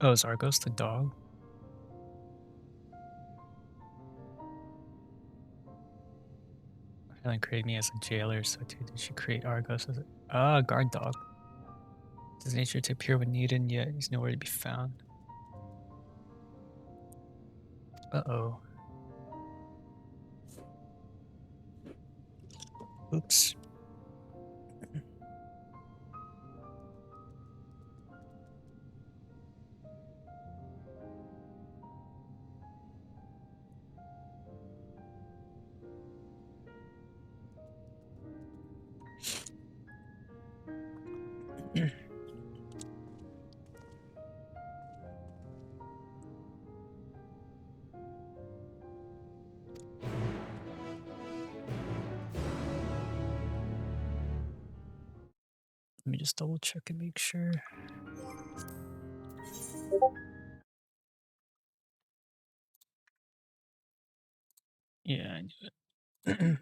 Oh, is Argos the dog? Helen created me as a jailer, so too did she create Argos as a guard dog. Does nature to appear when needed, and yet he's nowhere to be found. Uh-oh. Oops. Let me just double check and make sure. Yeah, I knew it.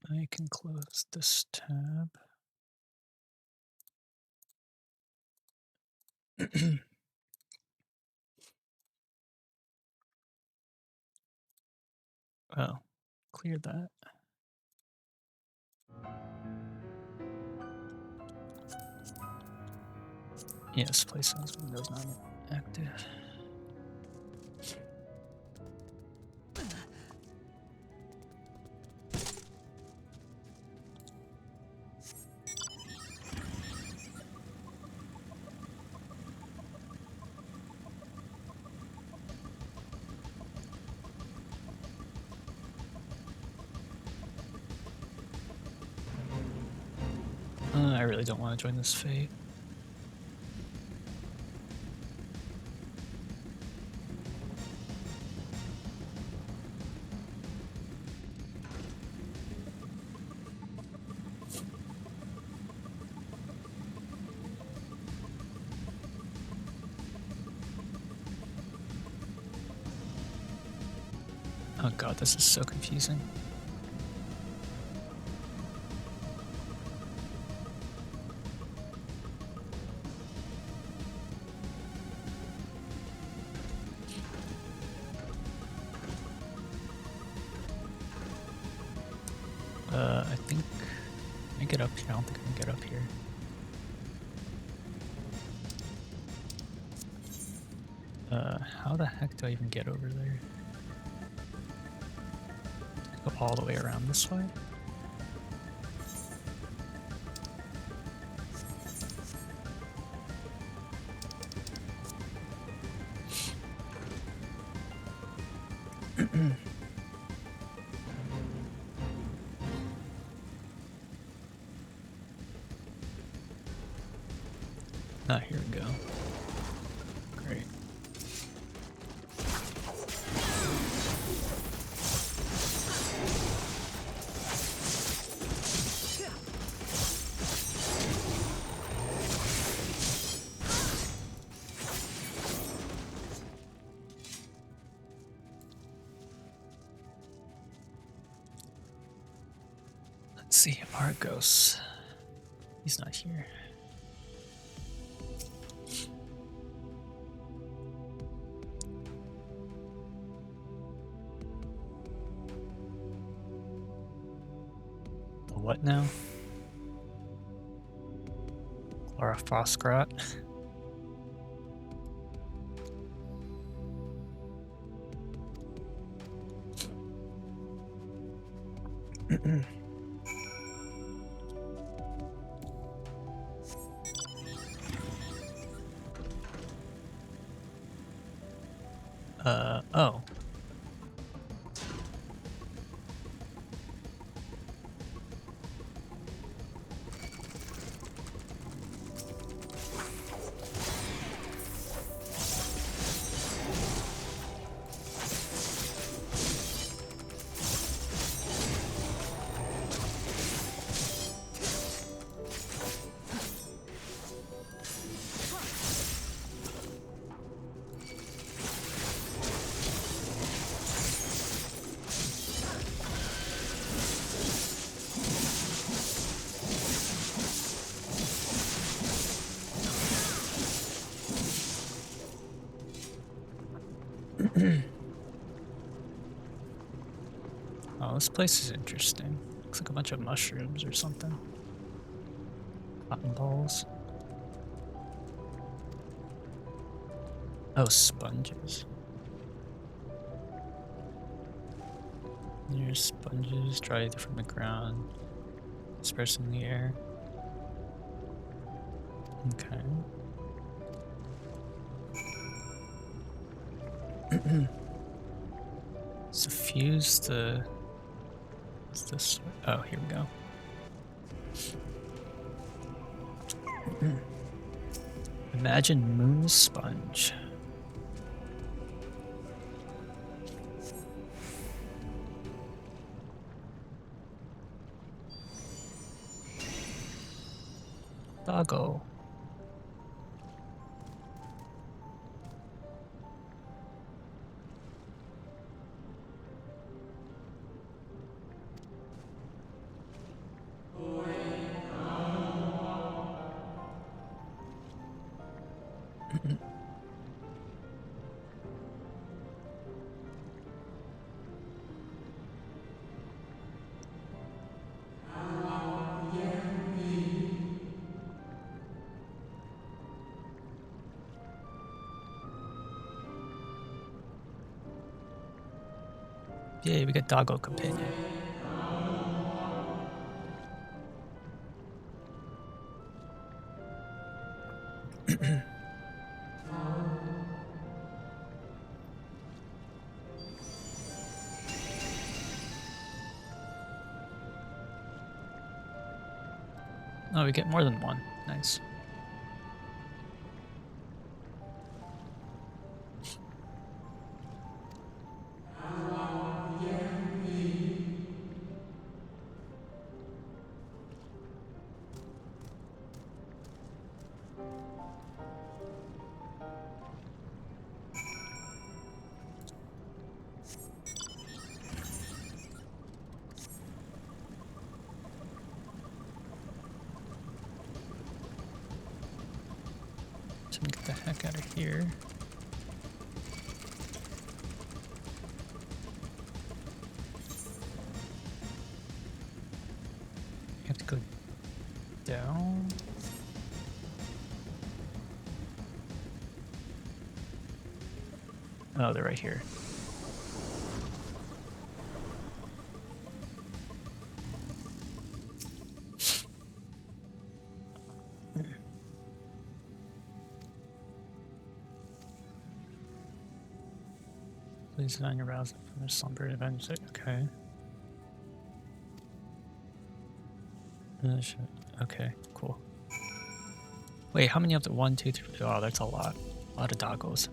I can close this tab. Oh, clear that. Yes, place those windows not active. I really don't want to join this fate. Oh god, this is so confusing. I think I get up here. I don't think I can get up here. How the heck do I even get over there? Go all the way around this way? Ah, here we go. Great. Let's see, Argos. He's not here. What now? Chlorophosphorate. Oh. this place is interesting. Looks like a bunch of mushrooms or something. Cotton balls. Oh, sponges. There's sponges dried from the ground, dispersed in the air. Okay. Suffuse the. What's this? Oh, here we go. Imagine moon sponge. Doggo. Yay, we got doggo companion. Oh, we get more than one. Nice. So we get the heck out of here. You have to go down. Oh, they're right here. Please design your rousing from your slumber event. Okay. Okay, cool. Wait, how many of the 1, 2, 3? Oh, that's a lot. A lot of doggos.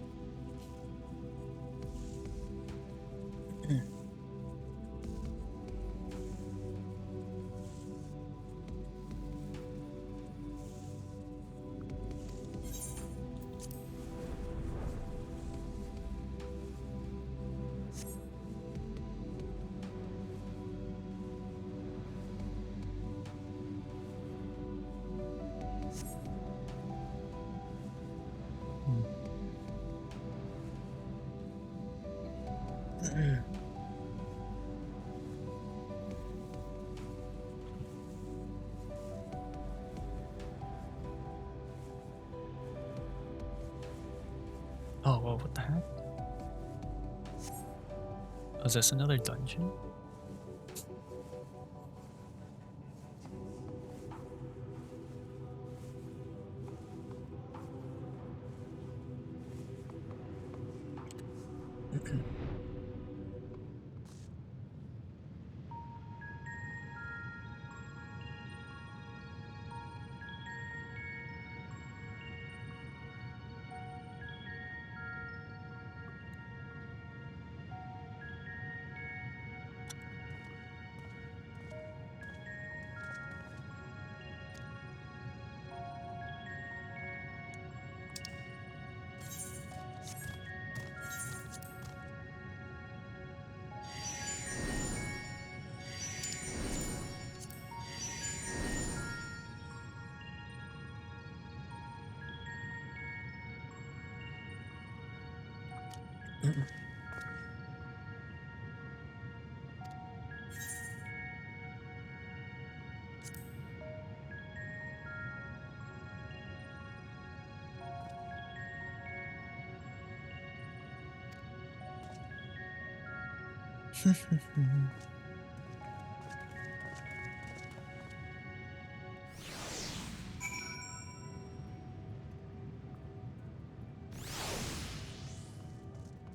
Oh, whoa, what the heck? Oh, is this another dungeon?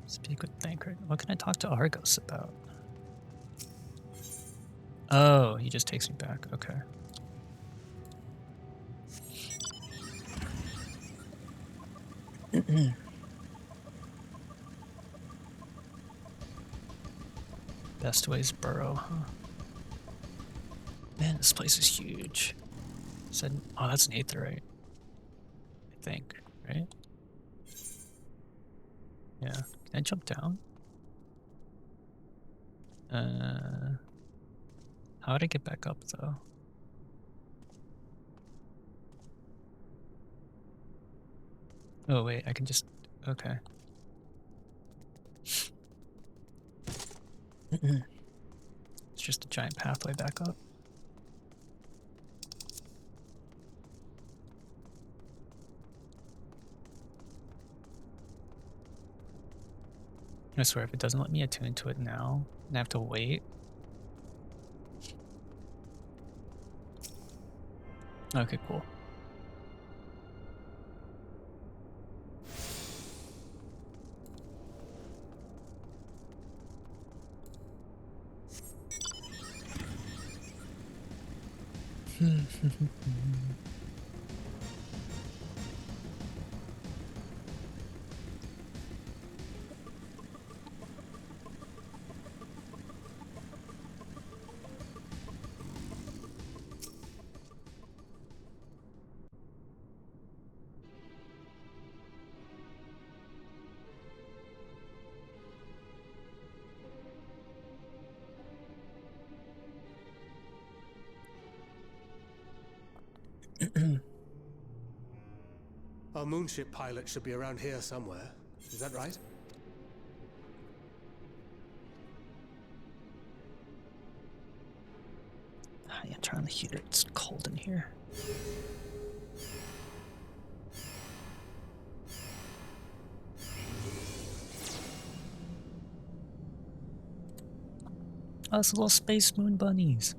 Speak with Thancred. What can I talk to Argos about? Oh, he just takes me back. Okay. Best ways burrow, huh? Man, this place is huge. Said, oh, that's an aetherite. I think, right? Yeah. Can I jump down? How would I get back up though? Oh wait, I can just, okay. It's just a giant pathway back up. I swear, if it doesn't let me attune to it now, and I have to wait. Okay, cool. Our moonship pilot should be around here somewhere. Is that right? Yeah, turn on the heater. It's cold in here. Oh, it's little space moon bunnies.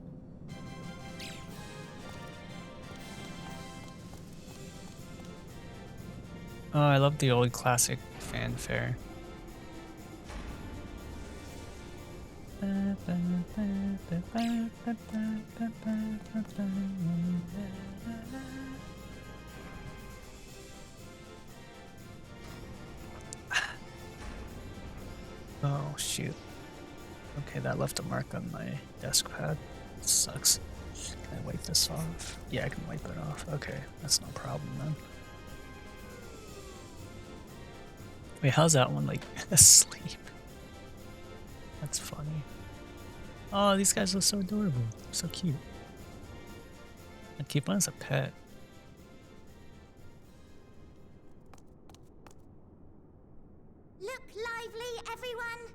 Oh, I love the old classic fanfare. Oh, shoot. Okay, that left a mark on my desk pad. Sucks. Can I wipe this off? Yeah, I can wipe it off. Okay, that's no problem then. Wait, how's that one like asleep? That's funny. Oh, these guys look so adorable. So cute. I'd keep one as a pet. Look lively, everyone!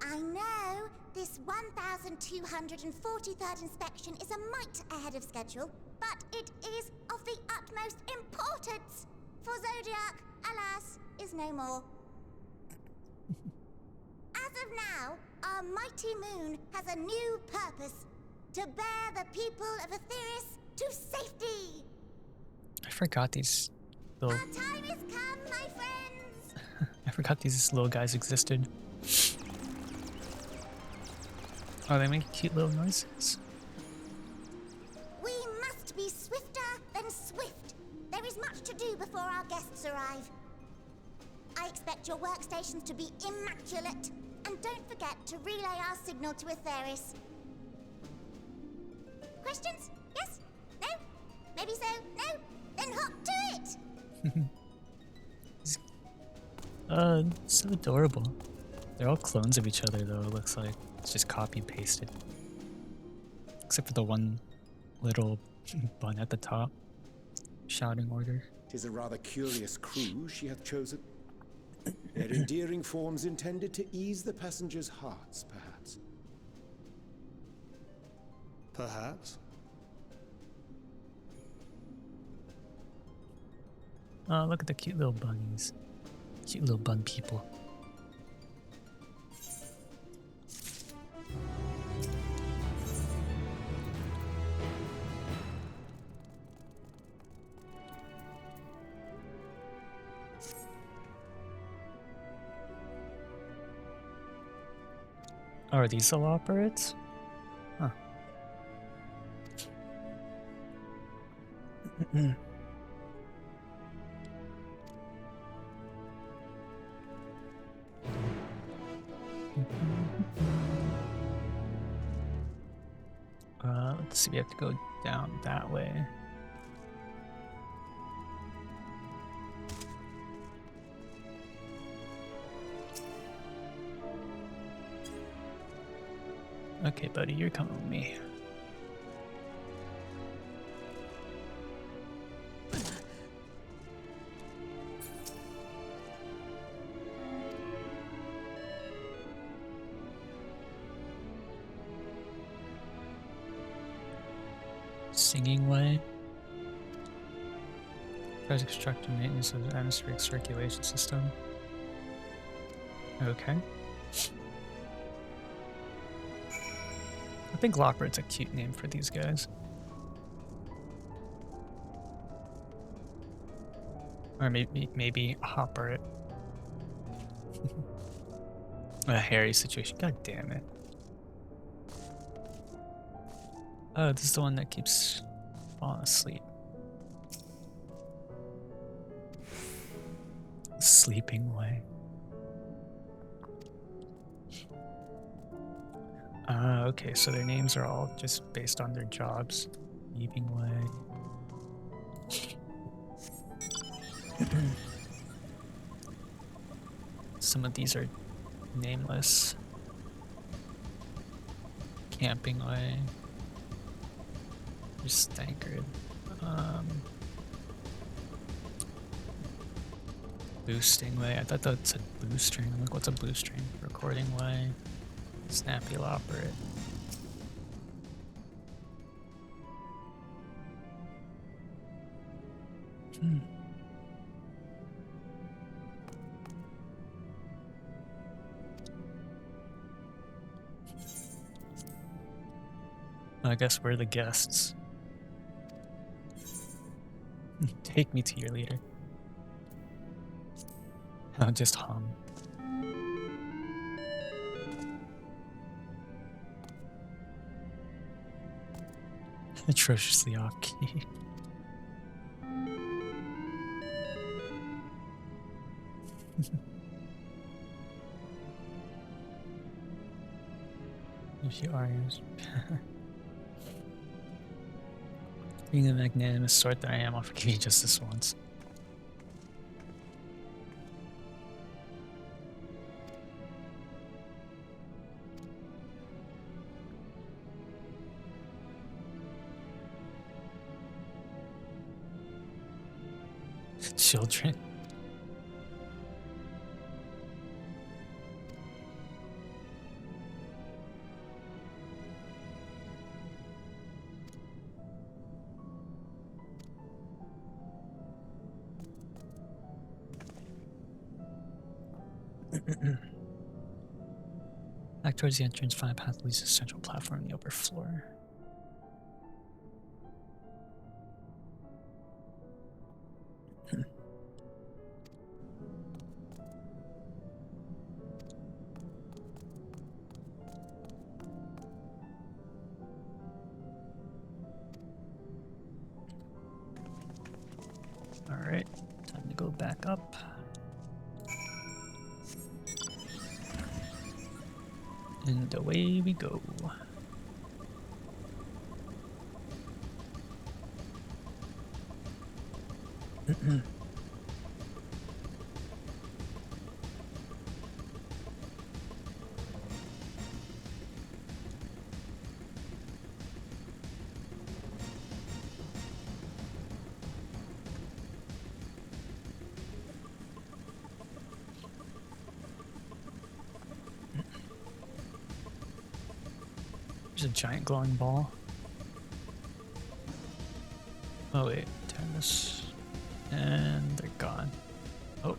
I know, this 1243rd inspection is a mite ahead of schedule, but it is of the utmost importance, for Zodiac, alas, is no more. As of now, our mighty moon has a new purpose, to bear the people of Etheris to safety. I forgot these little... Our time has come, my friends! I forgot these little guys existed. Oh, they make cute little noises. We must be swifter than swift. There is much to do before our guests arrive. I expect your workstations to be immaculate, and don't forget to relay our signal to Etheris. Questions? Yes? No? Maybe so? No? Then hop to it! So adorable. They're all clones of each other though, it looks like. It's just copy and pasted. Except for the one little bun at the top. Shouting order. 'Tis a rather curious crew she hath chosen. Their endearing forms intended to ease the passengers' hearts, perhaps. Perhaps. Oh, look at the cute little bunnies. Cute little bun people. Oh, are these all operates? Huh. Let's see, we have to go down that way. Okay, buddy, you're coming with me. Singing way. Tries to construct and maintenance of the atmospheric circulation system. Okay. I think Lockbird's a cute name for these guys. Or maybe Hopper. A hairy situation. God damn it. Oh, this is the one that keeps falling asleep. Sleeping way. Okay, so their names are all just based on their jobs. Sleeping way. Some of these are nameless. Camping way. Just Stankered. Boosting way. I thought that said blue string. I'm like, what's a blue string? Recording way. Snappy Lopper. I guess we're the guests. Take me to your leader. I'll just hum. Atrociously off key. If you are yours. Being the magnanimous sort that I am, I'll forgive you just this once. Children. Back towards the entrance, find a path that leads to the central platform on the upper floor. Alright, time to go back up. And away we go. There's a giant glowing ball. Oh wait, tennis. And they're gone. Oh.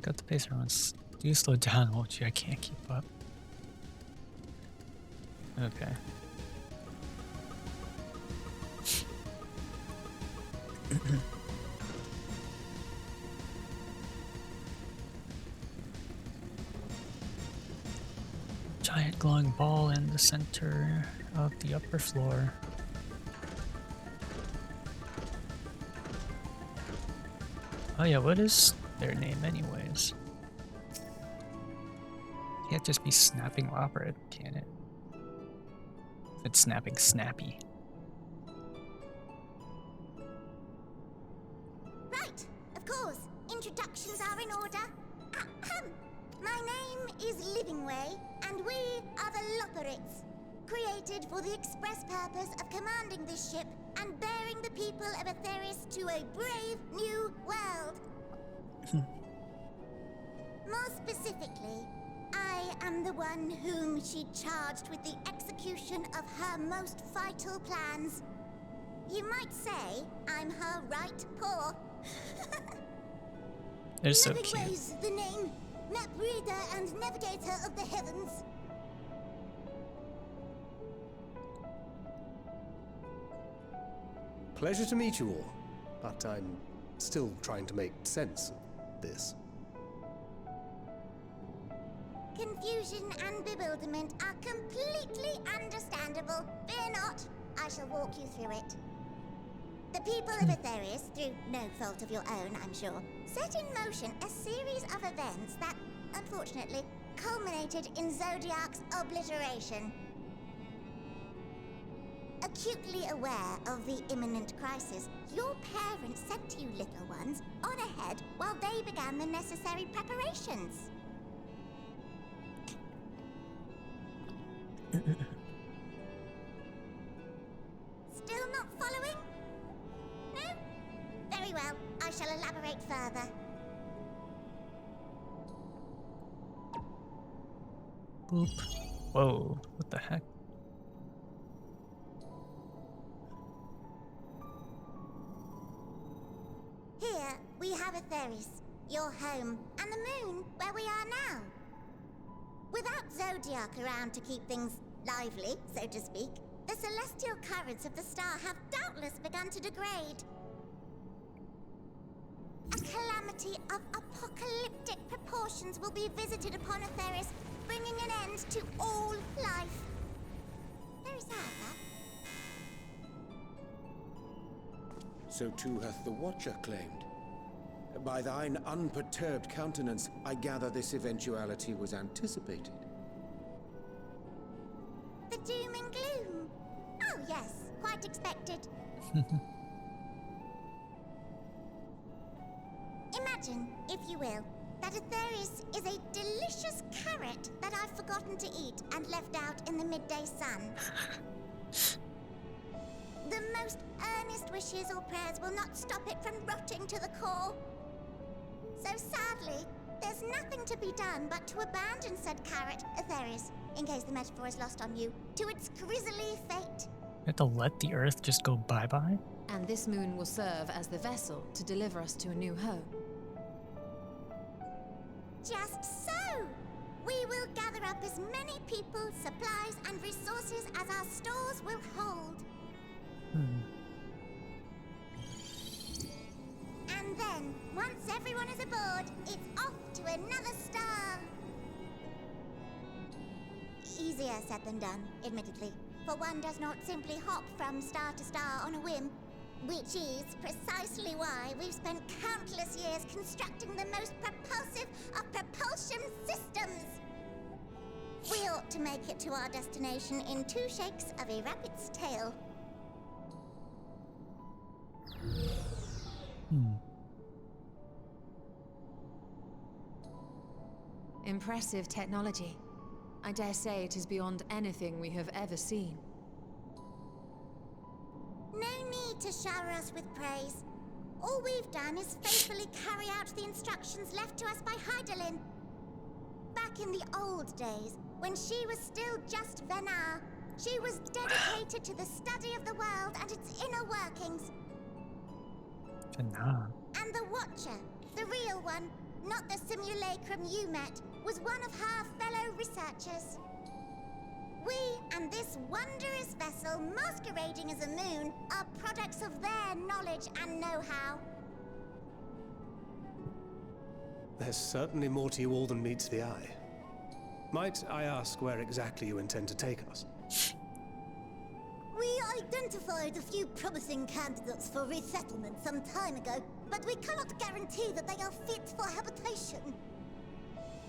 Got the pacer on. Do slow down, won't you? I can't keep up. Okay. Giant glowing ball in the center of the upper floor. Oh yeah, what is their name anyways? Can't just be snapping opera, can it? It's snapping snappy. Right, of course. Introductions are in order. Ahem. My name is Livingway, and we are the Lotharics, created for the express purpose of commanding this ship and bearing the people of Aetheris to a brave new world. More specifically, I am the one whom she charged with the execution of her most vital plans. You might say I'm her right paw. They're so cute. Livingway's the name, map reader and navigator of the heavens. Pleasure to meet you all, but I'm still trying to make sense of this. Confusion and bewilderment are completely understandable. Fear not, I shall walk you through it. The people of Aetheris, through no fault of your own, I'm sure, set in motion a series of events that, unfortunately, culminated in Zodiac's obliteration. Acutely aware of the imminent crisis, your parents sent you little ones on ahead while they began the necessary preparations. Still not following? No? Very well, I shall elaborate further. Boop. Whoa, what the heck? Here we have Aetheris, your home, and the moon, where we are now. Without Zodiac around to keep things lively, so to speak, the celestial currents of the star have doubtless begun to degrade. A calamity of apocalyptic proportions will be visited upon Aetheris, bringing an end to all life. There is Arthur. So too hath the Watcher claimed. By thine unperturbed countenance, I gather this eventuality was anticipated. The doom and gloom. Oh yes, quite expected. Imagine, if you will, that Aetheris is a delicious carrot that I've forgotten to eat and left out in the midday sun. The most earnest wishes or prayers will not stop it from rotting to the core. So sadly, there's nothing to be done but to abandon said carrot, Aetheris, in case the metaphor is lost on you, to its grisly fate. You have to let the Earth just go bye-bye? And this moon will serve as the vessel to deliver us to a new home. Just so! We will gather up as many people, supplies, and resources as our stores will hold. And then, once everyone is aboard, it's off to another star. Easier said than done, admittedly, for one does not simply hop from star to star on a whim, which is precisely why we've spent countless years constructing the most propulsive of propulsion systems. We ought to make it to our destination in 2 shakes of a rabbit's tail. Impressive technology. I dare say it is beyond anything we have ever seen. No need to shower us with praise. All we've done is faithfully carry out the instructions left to us by Heidelin. Back in the old days, when she was still just Venar, she was dedicated to the study of the world and its inner workings. Nah. And the Watcher, the real one, not the simulacrum you met, was one of her fellow researchers. We and this wondrous vessel masquerading as a moon are products of their knowledge and know-how. There's certainly more to you all than meets the eye. Might I ask where exactly you intend to take us? We identified a few promising candidates for resettlement some time ago, but we cannot guarantee that they are fit for habitation.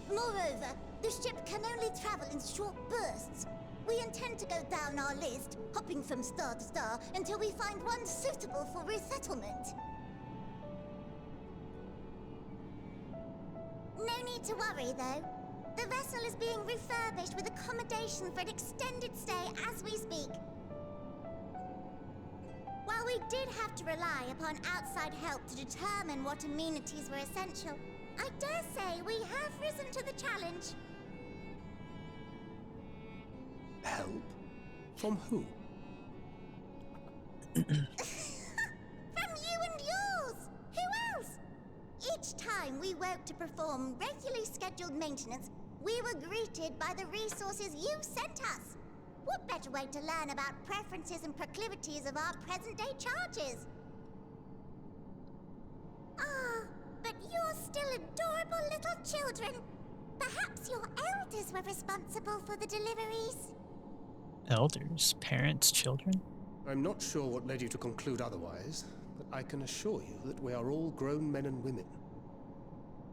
Moreover, the ship can only travel in short bursts. We intend to go down our list, hopping from star to star, until we find one suitable for resettlement. No need to worry, though. The vessel is being refurbished with accommodation for an extended stay as we speak. While we did have to rely upon outside help to determine what amenities were essential, I dare say we have risen to the challenge. Help? From who? From you and yours! Who else? Each time we woke to perform regularly scheduled maintenance, we were greeted by the resources you sent us. What better way to learn about preferences and proclivities of our present-day charges? Ah, but you're still adorable little children. Perhaps your elders were responsible for the deliveries. Elders, parents, children? I'm not sure what led you to conclude otherwise, but I can assure you that we are all grown men and women.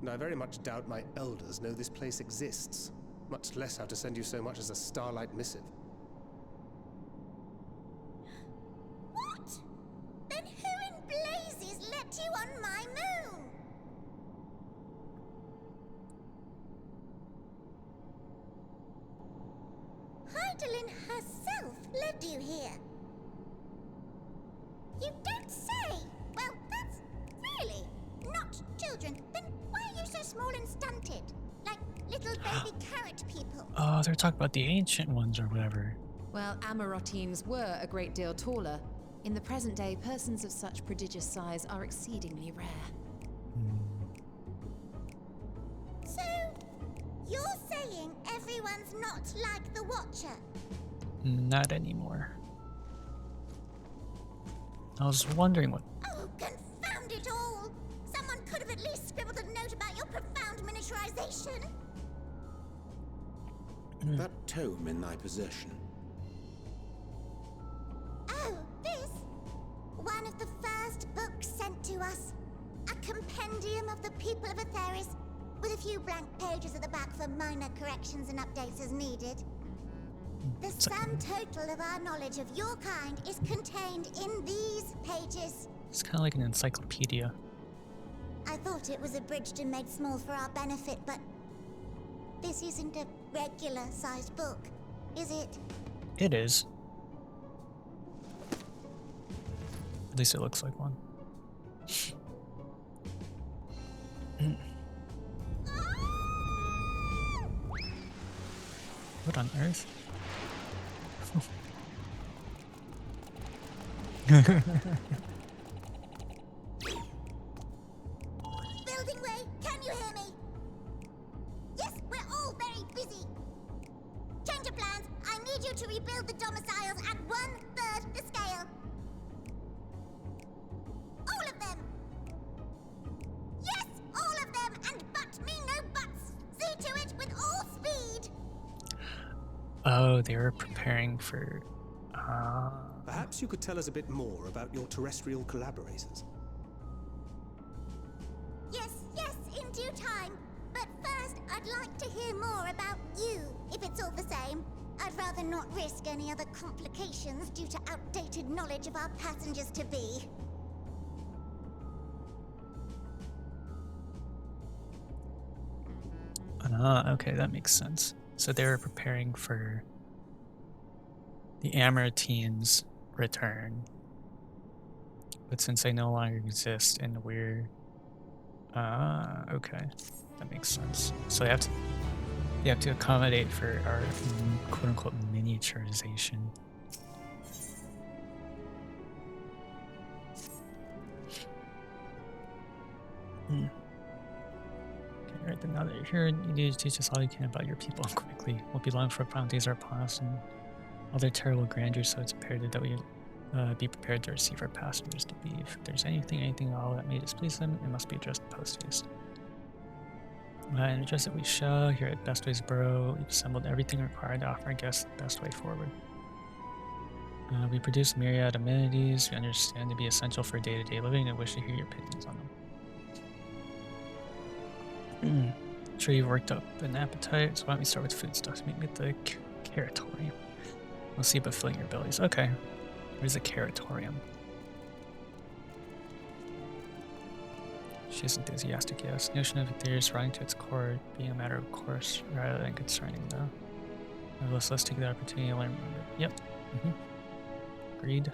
And I very much doubt my elders know this place exists, much less how to send you so much as a starlight missive. What? Then who in blazes let you on my moon? Heidelin herself led you here. You don't say! Well, that's really not children. Then why are you so small and stunted? Like little baby carrot people. Oh, they're talking about the ancient ones or whatever. Well, Amarotines were a great deal taller. In the present day, persons of such prodigious size are exceedingly rare. So, you're saying everyone's not like the Watcher? Not anymore. I was wondering what. Oh, confound it all! Someone could have at least scribbled a note about your profound miniaturization. That tome in thy possession. Oh, this? One of the first books sent to us. A compendium of the people of Aetheris, with a few blank pages at the back for minor corrections and updates as needed. The sum total of our knowledge of your kind is contained in these pages. It's kind of like an encyclopedia. I thought it was abridged and made small for our benefit, but this isn't a regular-sized book, is it? It is. At least it looks like one. What on earth? Building way, can you hear me? Yes, we're all very busy. Change of plans. I need you to rebuild the domiciles at 1/3 the scale. All of them. Yes, all of them, and but me no buts. See to it with all speed. Oh, they were preparing for. Perhaps you could tell us a bit more about your terrestrial collaborators. Yes, in due time. But first, I'd like to hear more about you, if it's all the same. I'd rather not risk any other complications due to outdated knowledge of our passengers-to-be. Okay, that makes sense. So they were preparing for the Amarotines' return. But since they no longer exist and we're... okay. That makes sense. So they have to accommodate for our quote-unquote miniaturization. Okay, right then, now that you're here, you need to teach us all you can about your people quickly. Won't be long for bounties are past and all their terrible grandeur, so it's imperative that we be prepared to receive our passengers to leave. If there's anything at all that may displease them, it must be addressed post haste. Energize it we shall. Here at Best Ways Borough, we've assembled everything required to offer our guests the best way forward. We produce myriad amenities we understand to be essential for day-to-day living and wish to hear your opinions on them. I'm sure you've worked up an appetite, so why don't we start with foodstuffs? Meet me at the Caratorium. We'll see about filling your bellies. Okay. Where's the Caratorium? She's enthusiastic, yes. The notion of Ethereus running to its core being a matter of course rather than concerning, though. Nevertheless, let's take the opportunity to learn about it. Yep. Agreed.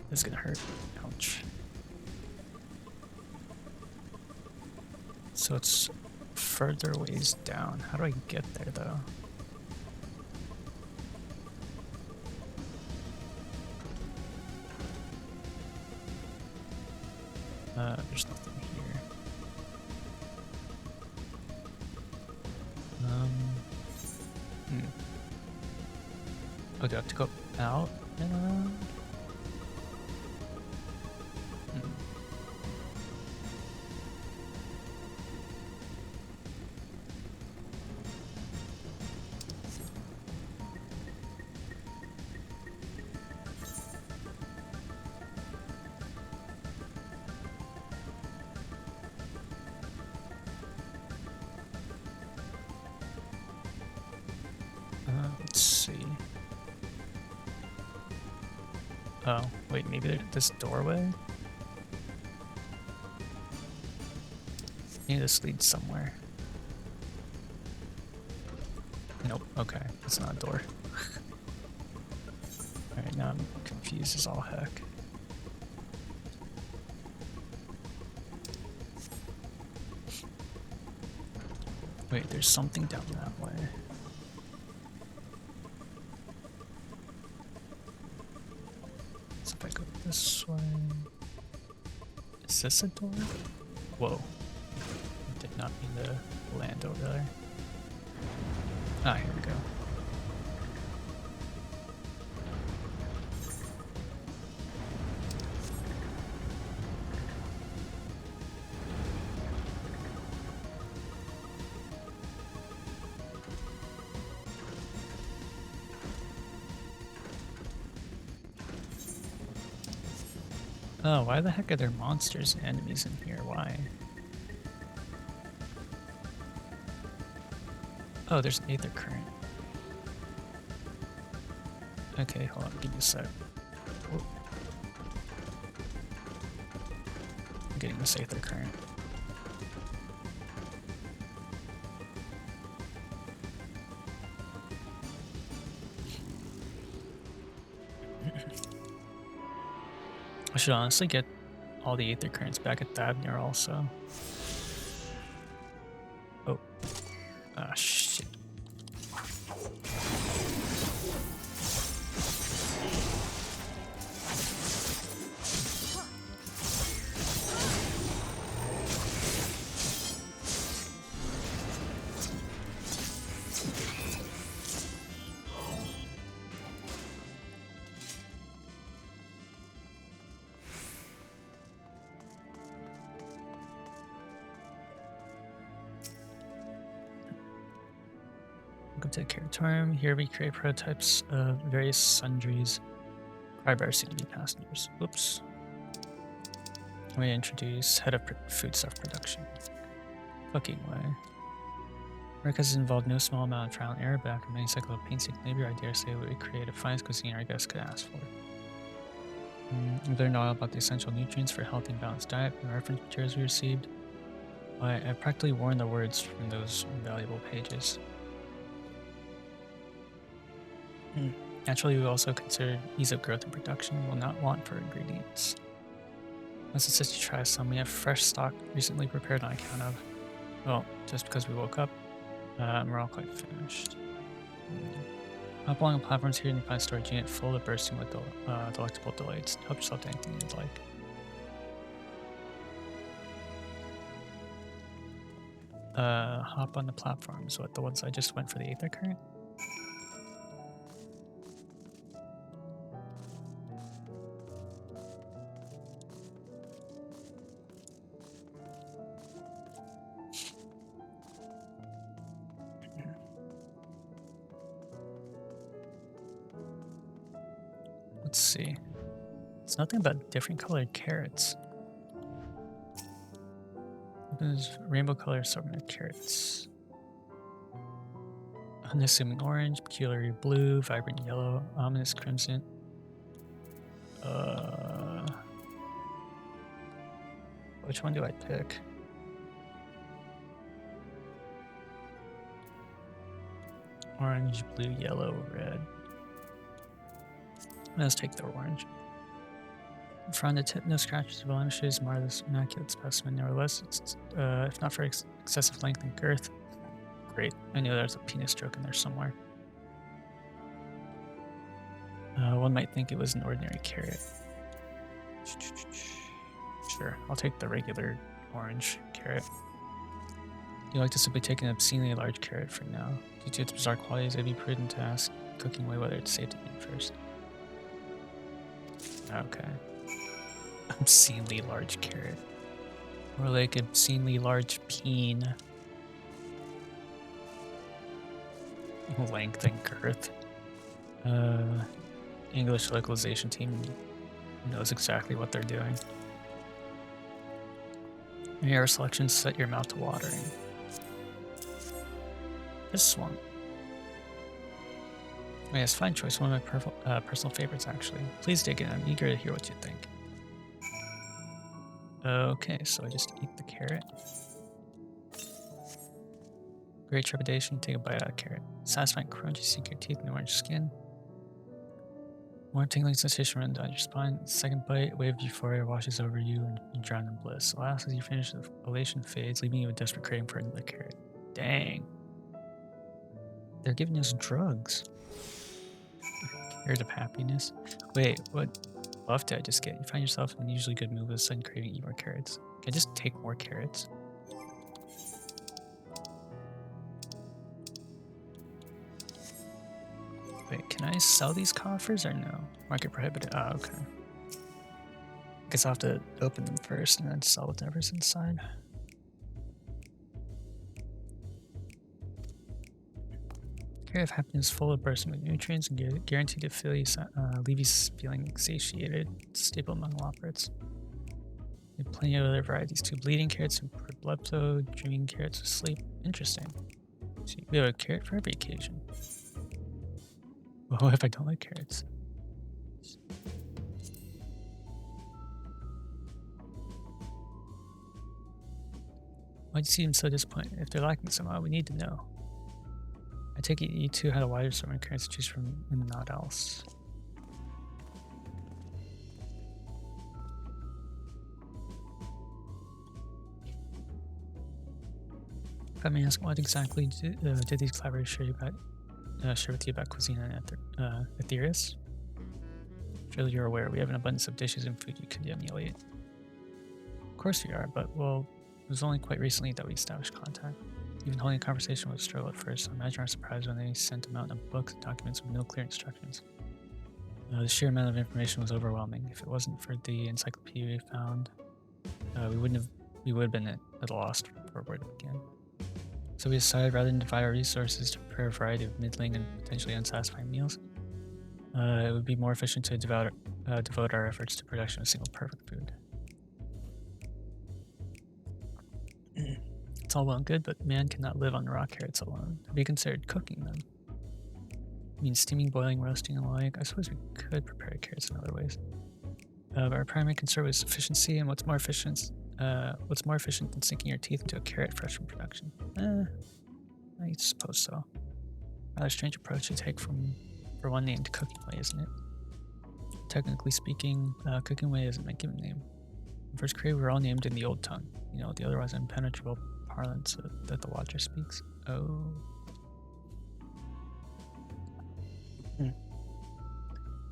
This is gonna hurt. Ouch. So it's further ways down. How do I get there though? There's nothing here. Oh, do I have to go out and around? Let's see. Oh, wait, maybe there's this doorway? Maybe this leads somewhere. Nope, okay, it's not a door. Alright, now I'm confused as all heck. Wait, there's something down that way. So if I go this way... Is this a door? Whoa. I did not mean to land over there. Ah, here we go. Oh, why the heck are there monsters and enemies in here? Why? Oh, there's an aether current. Okay, hold on, give me a sec. Whoa. I'm getting this aether current. I should honestly get all the aether currents back at Thabnir also. Oh. Ah, shit. Go to the Caratorium. Here we create prototypes of various sundries required by our soon-to-be passengers. Oops. We introduce head of foodstuff production. Cooking way. Work has involved no small amount of trial and error, but after many cycles of painstaking labor, I dare say we create a finest cuisine our guests could ask for. We learned all about the essential nutrients for a healthy and balanced diet from the reference materials we received. I practically worn the words from those invaluable pages. Naturally, we also considered ease of growth and production and will not want for ingredients. Let's insist you try some. We have fresh stock recently prepared on account of, well, just because we woke up. We're all quite finished. Hop along the platforms here and you find a storage unit full of bursting with delectable delights. Help yourself to anything you'd like. Hop on the platforms. What, the ones I just went for the Aether Current? Let's see. It's nothing about different colored carrots. There's rainbow color assortment of carrots. Unassuming orange, peculiar blue, vibrant yellow, ominous crimson. Which one do I pick? Orange, blue, yellow, red. Let's take the orange. From the tip, no scratches, blemishes, marvelous, immaculate specimen. Nevertheless, it's, if not for excessive length and girth, great. I knew there's a penis joke in there somewhere. One might think it was an ordinary carrot. Sure, I'll take the regular orange carrot. You like to simply take an obscenely large carrot for now. Due to its bizarre qualities, it'd be prudent to ask cooking away whether it's safe to eat first. Okay. Obscenely large carrot. Or like obscenely large peen. Length and girth. English localization team knows exactly what they're doing. Your selections set your mouth to watering. This one. Oh yes, fine choice. One of my personal favorites, actually. Please dig in. I'm eager to hear what you think. Okay, so I just eat the carrot. Great trepidation. Take a bite out of carrot. Satisfying crunchy, sink your teeth in the orange skin. More tingling sensation runs down your spine. Second bite, wave of euphoria washes over you and you drown in bliss. Alas, as you finish, the elation fades, leaving you with desperate craving for another carrot. Dang. They're giving us drugs. Carrot of happiness. Wait, what buff did I just get? You find yourself in an unusually good mood with a sudden craving to eat more carrots. Can I just take more carrots? Wait, can I sell these coffers or no? Market prohibited. Oh, okay. Guess I'll have to open them first and then sell whatever's inside. Carrot of happiness full of bursting with nutrients and guaranteed to feel you, leave you feeling satiated. Staple among Whoppers. We have plenty of other varieties too. Bleeding carrots and blood flow, dreaming carrots with sleep. Interesting. So we have a carrot for every occasion. Well, what if I don't like carrots? Why'd you seem so disappointed? If they're lacking somehow, we need to know. I take it you two had a wider assortment of carrots to choose from and not else. If I may ask, what exactly did these collaborators share with you about cuisine and Aetherius? Surely you're aware we have an abundance of dishes and food you could emulate. Of course we are, but well, it was only quite recently that we established contact. Even holding a conversation was a struggle at first, so imagine our surprise when they sent a mountain of books and documents with no clear instructions. The sheer amount of information was overwhelming. If it wasn't for the encyclopedia we found, we would have been at a loss for where to begin. So we decided rather than divide our resources to prepare a variety of middling and potentially unsatisfying meals, it would be more efficient to devote our efforts to production of single perfect food. It's all well and good, but man cannot live on raw carrots alone. Have you considered cooking them? I mean, steaming, boiling, roasting, and the like. I suppose we could prepare carrots in other ways. But our primary concern was efficiency, and what's more efficient than sinking your teeth into a carrot fresh from production? I suppose so. Rather strange approach to take for one named Cooking Way, isn't it? Technically speaking, Cooking Way isn't my given name. When first created, we were all named in the old tongue, you know, the otherwise impenetrable parlance that the Watcher speaks. Oh.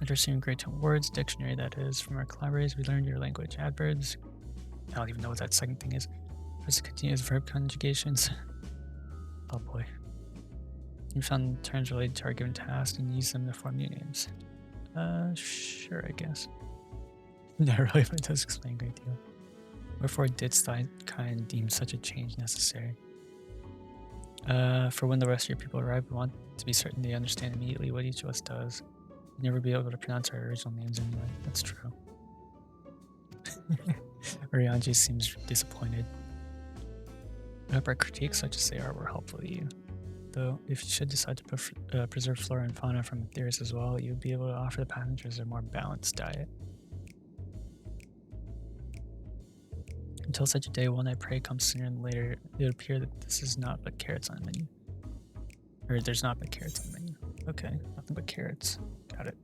Understanding great tone words, dictionary that is. From our collaborators, we learned your language. Adverbs. I don't even know what that second thing is. Present continuous verb conjugations. Oh boy. You found terms related to our given task and use them to form new names. Sure, I guess. No, really, but it does explain a great deal. Wherefore didst thy kind deem such a change necessary? For when the rest of your people arrive, we want to be certain they understand immediately what each of us does. We'll never be able to pronounce our original names anyway. That's true. Ryanji seems disappointed. I hope our critiques, such as they are, were helpful to you. Though, if you should decide to preserve flora and fauna from Etheirys as well, you'll be able to offer the passengers a more balanced diet. Until such a day, one I pray comes sooner than later, it would appear that this is not but carrots on the menu. Or there's not but carrots on the menu. Okay, nothing but carrots. Got it.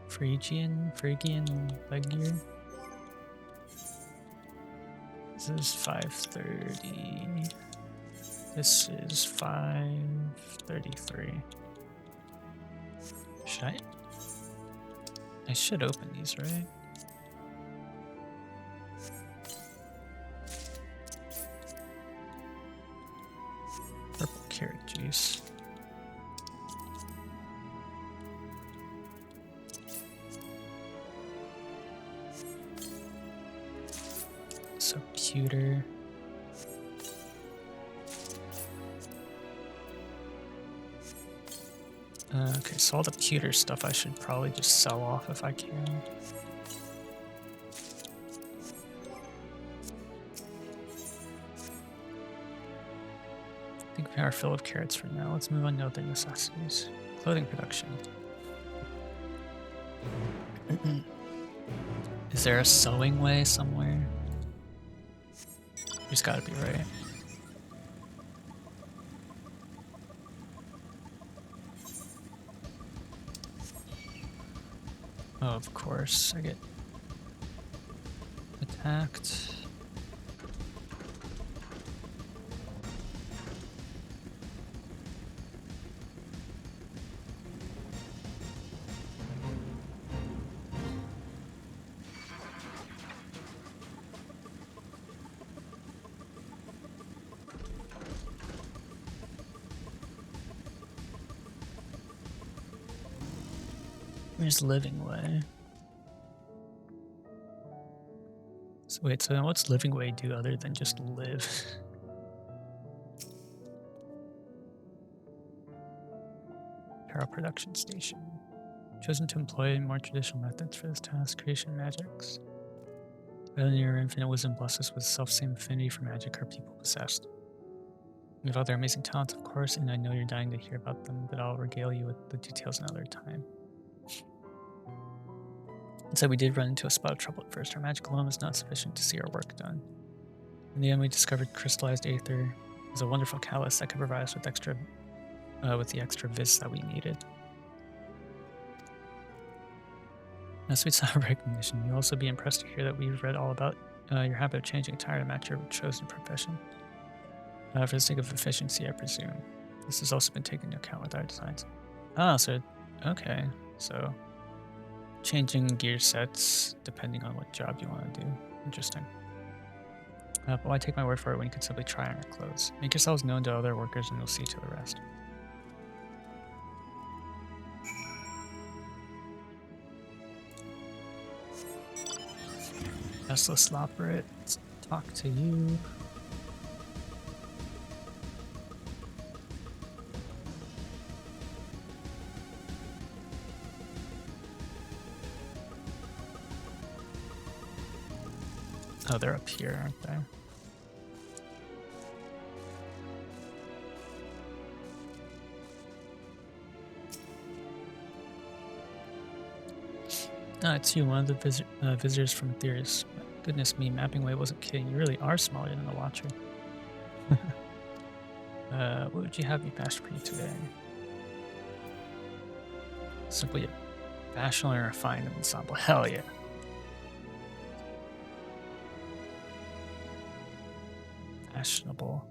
Phrygian leg gear. This is 530. This is 533. Should I should open these, right? Purple carrot juice. So pewter. Okay, so all the pewter stuff I should probably just sell off if I can. I think we are full of carrots for now. Let's move on to other necessities. Clothing production. Is there a sewing way somewhere? There's gotta be, right? Oh, of course, I get attacked. There's living way. So wait, so what's living way do other than just live? Apparel production station. Chosen to employ more traditional methods for this task, creation magics. Rather than your infinite wisdom bless us with self-same affinity for magic our people possessed. We have other amazing talents, of course, and I know you're dying to hear about them, but I'll regale you with the details another time. So we did run into a spot of trouble at first. Our magic alone was not sufficient to see our work done. In the end, we discovered crystallized aether was a wonderful catalyst that could provide us with the extra vis that we needed. Now, sweet sour recognition. You'll also be impressed to hear that we've read all about your habit of changing attire to match your chosen profession. For the sake of efficiency, I presume. This has also been taken into account with our designs. Ah, so okay, so. Changing gear sets depending on what job you want to do. Interesting. But why take my word for it when you could simply try on your clothes? Make yourselves known to other workers and you'll see to the rest. Restless Loperet, let's talk to you. Oh, they're up here, aren't they? No, it's you, one of the visitors from Theris. Goodness me, Mapping Way wasn't kidding. You really are smaller than the Watcher. What would you have me pass for you today? Simply a fashionable and refined ensemble. Hell yeah. Fashionable.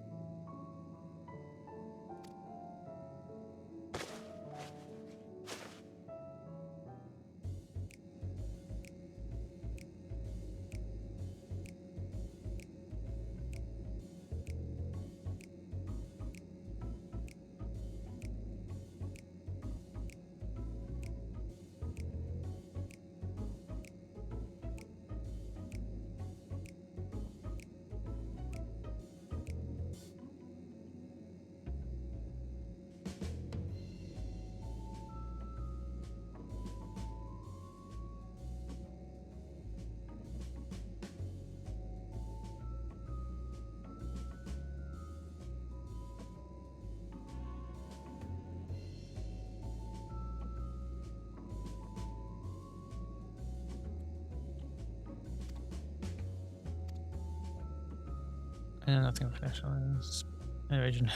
I know nothing professional is region.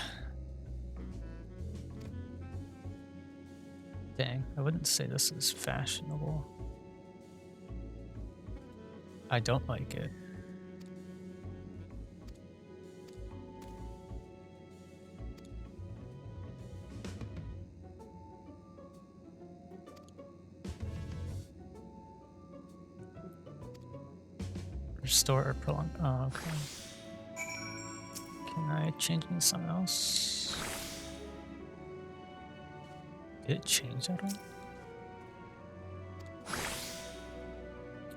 Dang, I wouldn't say this is fashionable. I don't like it. Restore or prolong. Oh, okay. Can I change into something else? Did it change at all?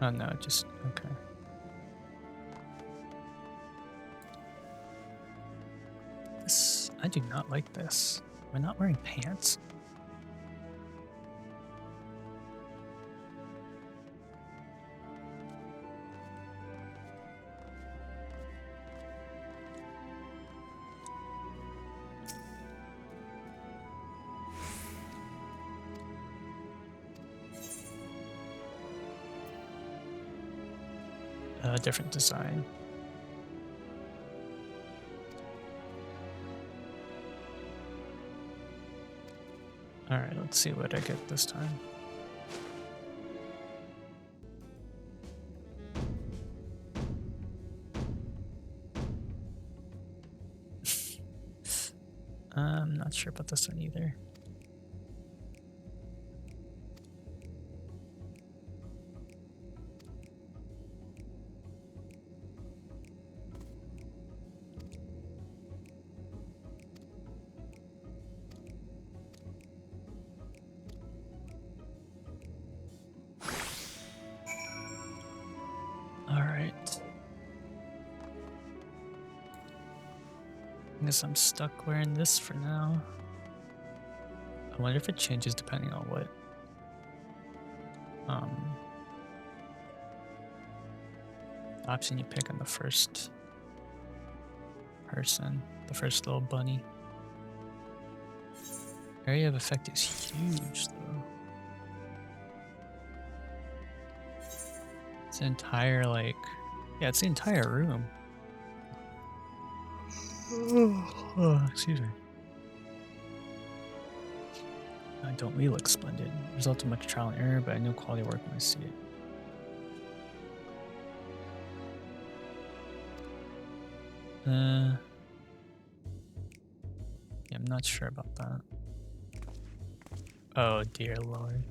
Oh no, just okay. This, I do not like this. Am I not wearing pants? Different design. All right, let's see what I get this time. I'm not sure about this one either. I guess I'm stuck wearing this for now. I wonder if it changes depending on what option you pick on the first person, the first little bunny. Area of effect is huge though. It's an entire yeah, it's the entire room. Oh, excuse me. Don't we look splendid? Result of much trial and error, but I know quality work when I see it. Yeah, I'm not sure about that. Oh dear lord.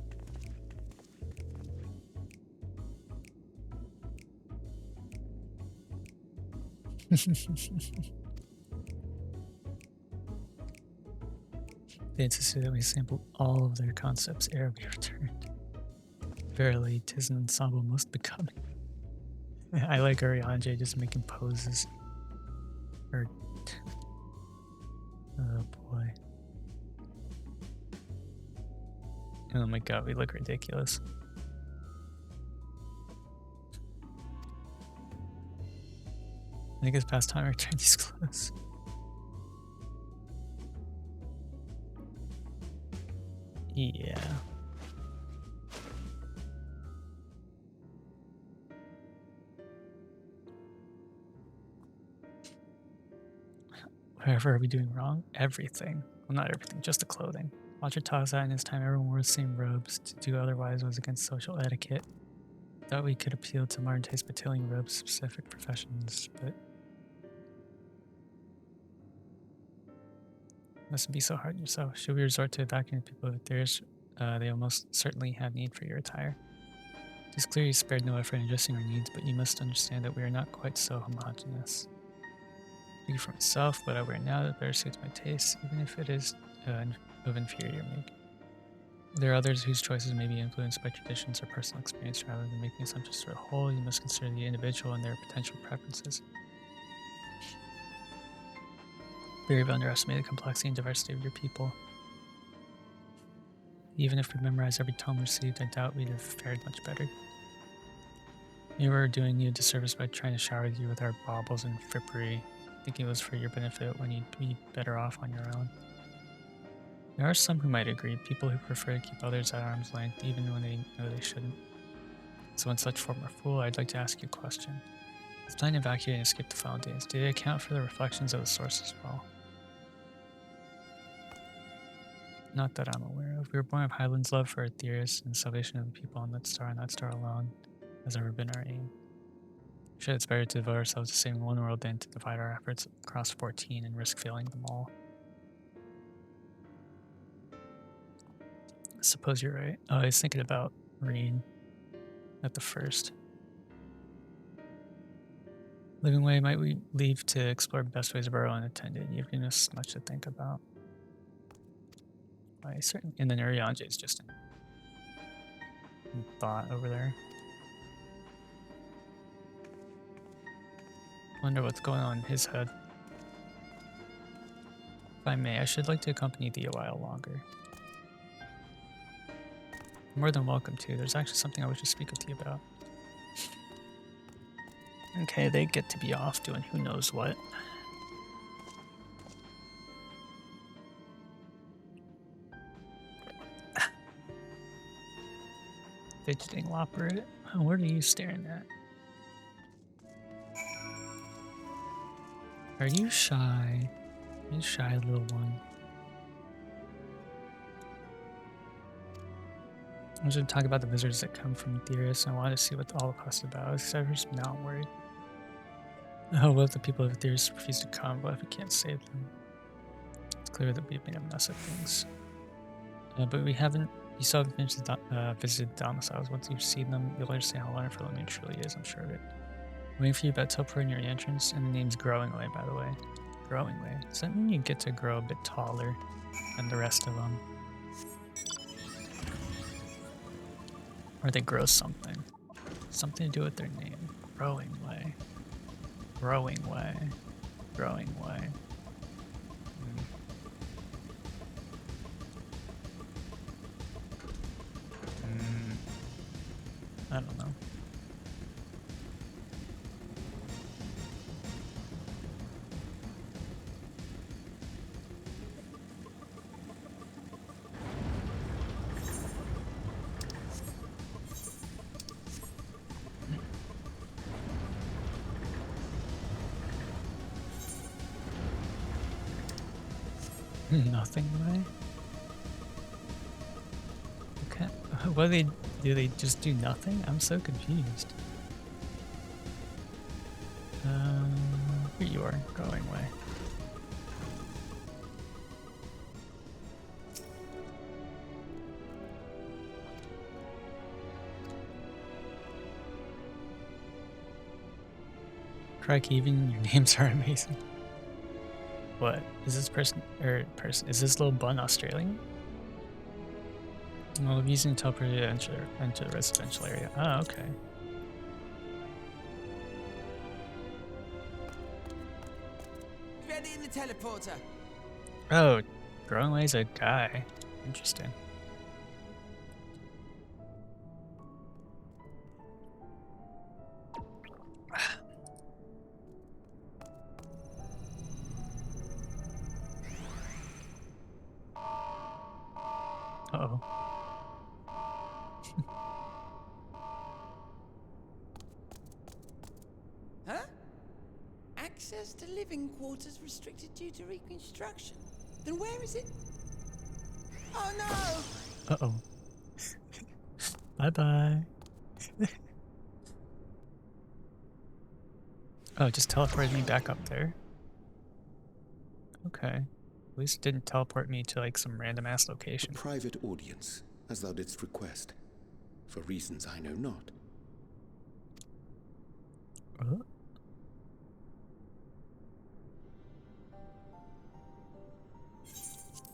They insisted that we sample all of their concepts ere we returned. Verily, 'tis an ensemble most becoming. I like Ariane just making poses. Or oh boy. Oh my god, we look ridiculous. I think it's past time to return these clothes. Yeah. Whatever are we doing wrong? Everything. Well, not everything, just the clothing. Watcher talks that in his time everyone wore the same robes. To do otherwise was against social etiquette. Thought we could appeal to modern taste by tailoring robes to specific professions, but mustn't be so hard on yourself. Should we resort to evacuating people with theirs? They will most certainly have need for your attire. It is clear you spared no effort in addressing our needs, but you must understand that we are not quite so homogeneous. Speaking for myself, what I wear now that better suits my taste, even if it is of inferior make. There are others whose choices may be influenced by traditions or personal experience rather than making assumptions for a whole. You must consider the individual and their potential preferences. Fear of underestimating the complexity and diversity of your people. Even if we memorized every tome received, I doubt we'd have fared much better. We were doing you a disservice by trying to shower you with our baubles and frippery, thinking it was for your benefit when you'd be better off on your own. There are some who might agree, people who prefer to keep others at arm's length even when they know they shouldn't. So in such form or fool, I'd like to ask you a question. This plan to evacuate and escape the final days, did it account for the reflections of the source as well? Not that I'm aware of. We were born of Highland's love for Aetherius, and the salvation of the people on that star alone has ever been our aim. Sure, it's better to devote ourselves to saving one world than to divide our efforts across 14 and risk failing them all. I suppose you're right. Oh, I was thinking about Reed at the first. Living way, might we leave to explore best ways of our own unattended? You've given us much to think about. I certainly, and then Arianje is just in thought over there. Wonder what's going on in his head. If I may, I should like to accompany thee a while longer. You're more than welcome to. There's actually something I wish to speak with you about. Okay, they get to be off doing who knows what. Fidgeting Lopper. What are you staring at? Are you shy? Are you shy, little one? I was going to talk about the visitors that come from Aetherius, and I wanted to see what all the fuss about is, because I was now worried. Oh, what if the people of Aetherius refuse to come? What if we can't save them? It's clear that we've made a mess of things. But we haven't. You still haven't finished visited the domiciles. Once you've seen them, you'll understand how wonderful it truly is, I'm sure of it. Waiting for you about teleporting your entrance, and the name's Growing Way, by the way. Growing Way. Does that mean you get to grow a bit taller than the rest of them? Or they grow something. Something to do with their name. Growing Way. Growing Way. Growing Way. I don't know. Nothing way? Okay. What do they just do nothing? I'm so confused. Here you are, Growing Way. Crikey, even your names are amazing. What? Is this is this little bun Australian? Well, I'm using teleport to enter the residential area. Oh, okay. Ready in the teleporter. Oh, Growing Way's a guy. Interesting. Uh-oh. Huh? Access to living quarters restricted due to reconstruction. Then where is it? Oh no! Uh-oh. Bye-bye. Oh, it just teleported me back up there. Okay. At least it didn't teleport me to like some random ass A location. private audience, as thou didst request, for reasons I know not.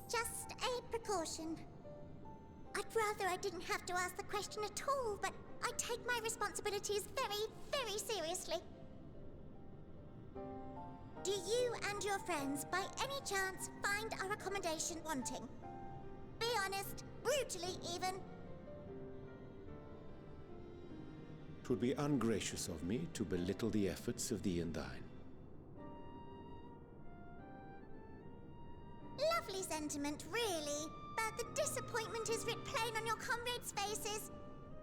Just a precaution. I'd rather I didn't have to ask the question at all, but I take my responsibilities very, very seriously. Do you and your friends, by any chance, find our accommodation wanting? Be honest, brutally even. 'Twould be ungracious of me to belittle the efforts of thee and thine. Lovely sentiment, really. But the disappointment is writ plain on your comrades' faces.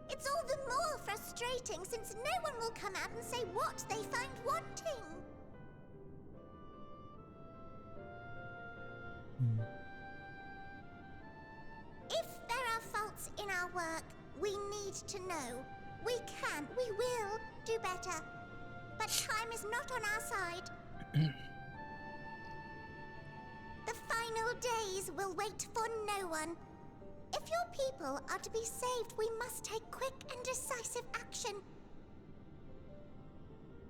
It's all the more frustrating since no one will come out and say what they find wanting. If there are faults in our work, we need to know. We can, we will do better. But time is not on our side. The final days will wait for no one. If your people are to be saved, we must take quick and decisive action.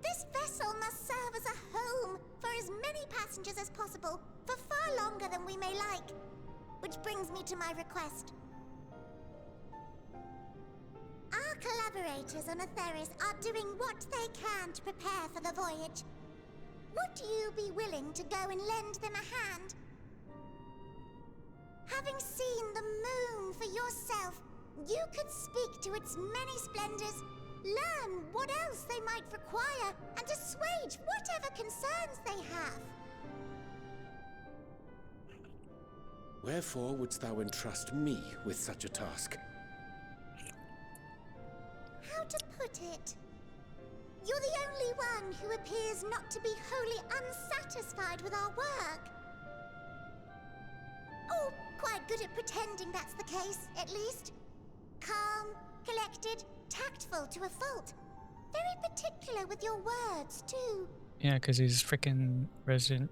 This vessel must serve as a home for as many passengers as possible, for far longer than we may like. Which brings me to my request. Our collaborators on Atheris are doing what they can to prepare for the voyage. Would you be willing to go and lend them a hand? Having seen the moon for yourself, you could speak to its many splendors, learn what else they might require, and assuage whatever concerns they have. Wherefore wouldst thou entrust me with such a task? How to put it? You're the only one who appears not to be wholly unsatisfied with our work. Or quite good at pretending that's the case, at least. Calm, collected, tactful to a fault. Very particular with your words, too. Yeah, because he's freaking resident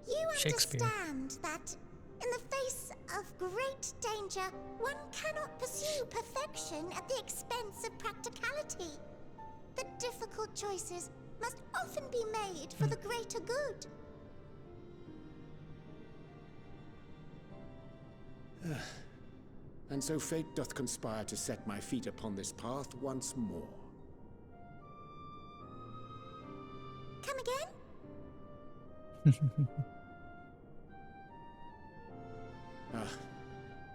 You Shakespeare. understand that, in the face of great danger, one cannot pursue perfection at the expense of practicality. The difficult choices must often be made for the greater good. And so fate doth conspire to set my feet upon this path once more. Come again?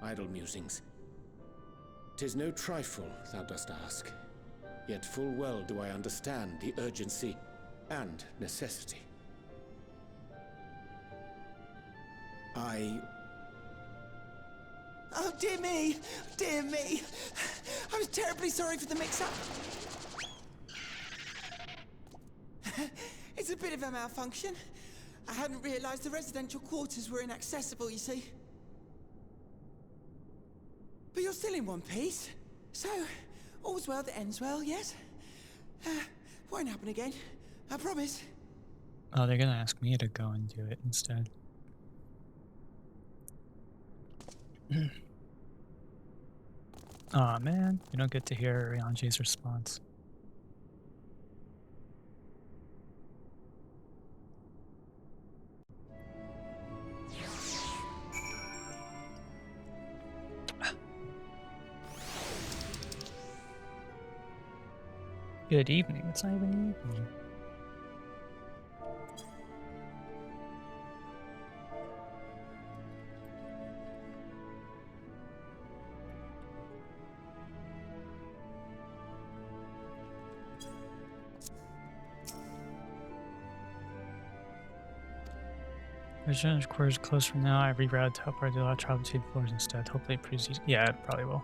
Idle musings. 'Tis no trifle thou dost ask, yet full well do I understand the urgency and necessity. Oh, dear me! Dear me! I was terribly sorry for the mix-up. It's a bit of a malfunction. I hadn't realized the residential quarters were inaccessible, you see. But you're still in one piece. So, all's well that ends well, yes? Won't happen again. I promise. Oh, they're gonna ask me to go and do it instead. Aw, man, you don't get to hear Ryanji's response. Good evening. It's not even evening. Residential quarters closed from now. I rerouted to help allow travel between floors instead. Hopefully it proves easy. Yeah, it probably will.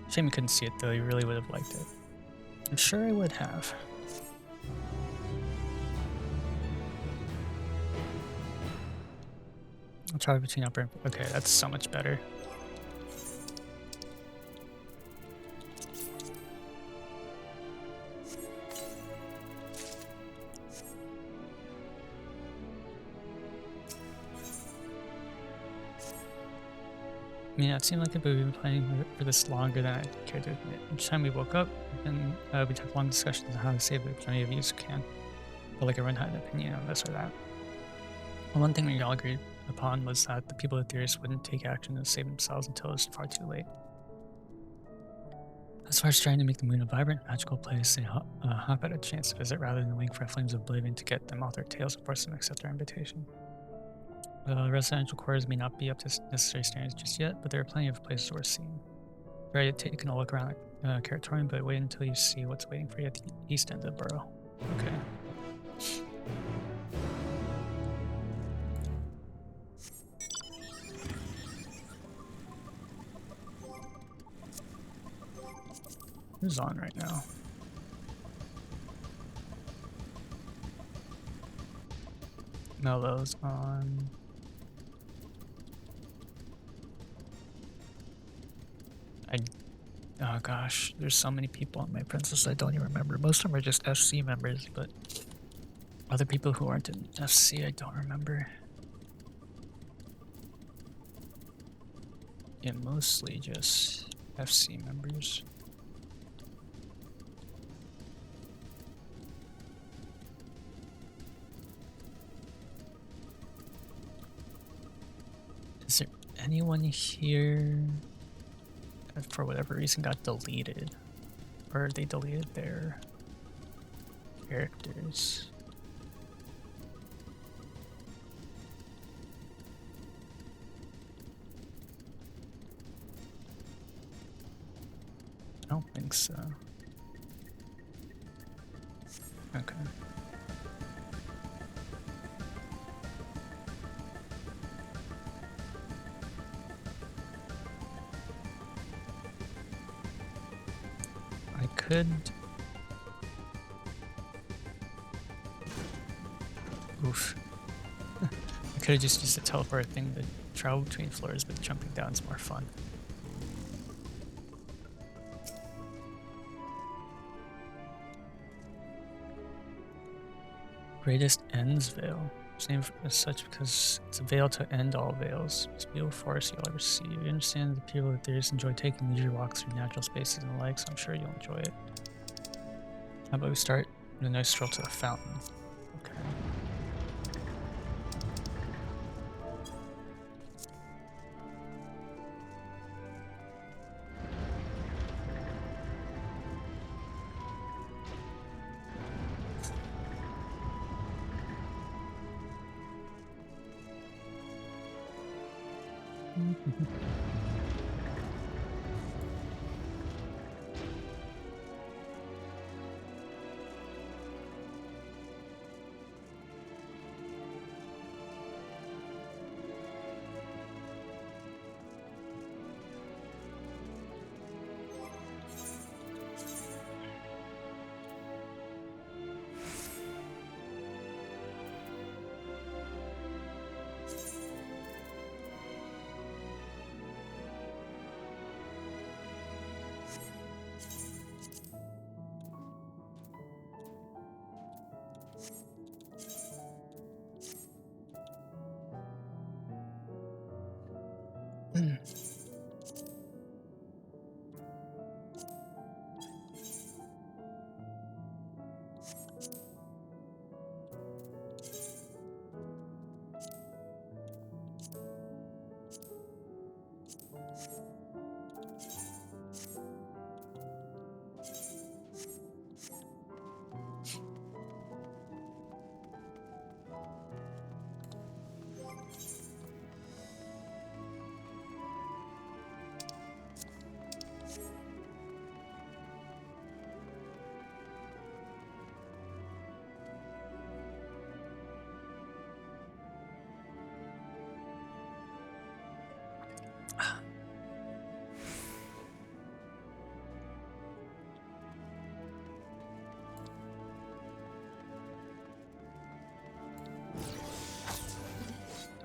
Shame you couldn't see it though. You really would have liked it. I'm sure I would have. I'll try between upper and... Okay, that's so much better. I mean, it seemed like it, but we've been playing for this longer than I cared to admit. Each time we woke up, and we took long discussions on how to save it. Plenty of you can. But like everyone had an opinion on this or that. Well, one thing we all agreed upon was that the people of Theris wouldn't take action to save themselves until it was far too late. As far as trying to make the moon a vibrant, magical place, they hop at a chance to visit rather than waiting for flames of oblivion to get them off their tails and force them to accept our invitation. Residential quarters may not be up to necessary standards just yet, but there are plenty of places worth seeing. Ready to take a look around Curatorium, but wait until you see what's waiting for you at the east end of the borough. Okay. Who's on right now? Mello's on. Oh gosh, there's so many people on my princess I don't even remember. Most of them are just FC members, but other people who aren't in FC I don't remember. Yeah, mostly just FC members. Is there anyone here that for whatever reason got deleted? Or they deleted their characters? I don't think so. Okay. I could... Oof. I could have just used the teleport thing to travel between floors, but jumping down is more fun. Greatest Ends Veil. It's named as such because it's a veil to end all veils. It's a beautiful forest you'll ever see. We understand that the people of Theris enjoy taking leisure walks through natural spaces and the like, so I'm sure you'll enjoy it. How about we start with a nice stroll to the fountain? Okay.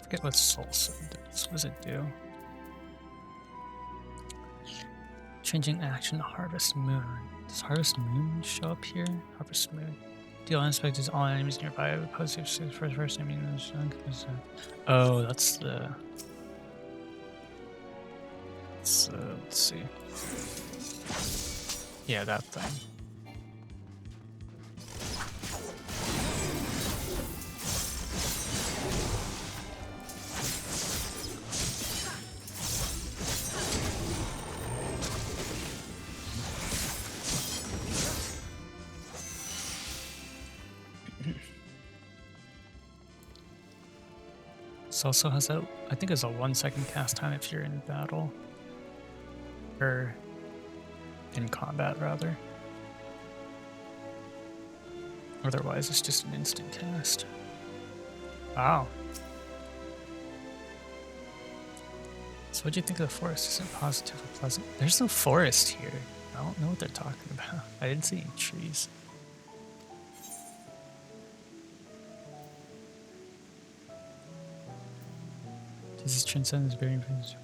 forget what Salsa does. What does it do? Changing action to Harvest Moon. Does Harvest Moon show up here? Harvest Moon. Deal unexpected to all enemies nearby. Opposed to first enemy in the chunk. Oh, that's the. Let's see. Yeah, that thing. This also has a, I think it's a 1 second cast time if you're in battle. Or in combat, rather. Otherwise, it's just an instant cast. Wow. So what'd you think of the forest? Isn't positive or pleasant? There's no forest here. I don't know what they're talking about. I didn't see any trees. Jesus transcends very important.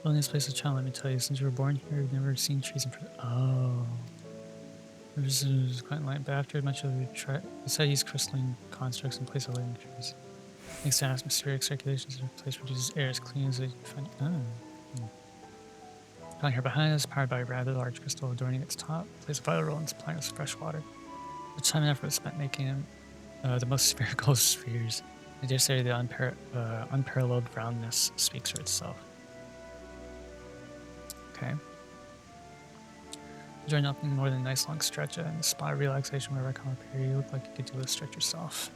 Well, in this place of child, let me tell you, since you were born here, you've never seen trees in front. Oh. This is quite light, but after much of it, decided to use crystalline constructs in place of living trees. Thanks to atmospheric circulations, the place produces air as clean as they find. Oh. Down here behind us, powered by a rather large crystal adorning its top, plays a vital role in supplying us fresh water. Much time and effort was spent making the most spherical of spheres. I dare say the unparalleled roundness speaks for itself. Okay. Enjoy nothing more than a nice long stretch and a spot of relaxation wherever I come up here. You look like you could do a stretch yourself.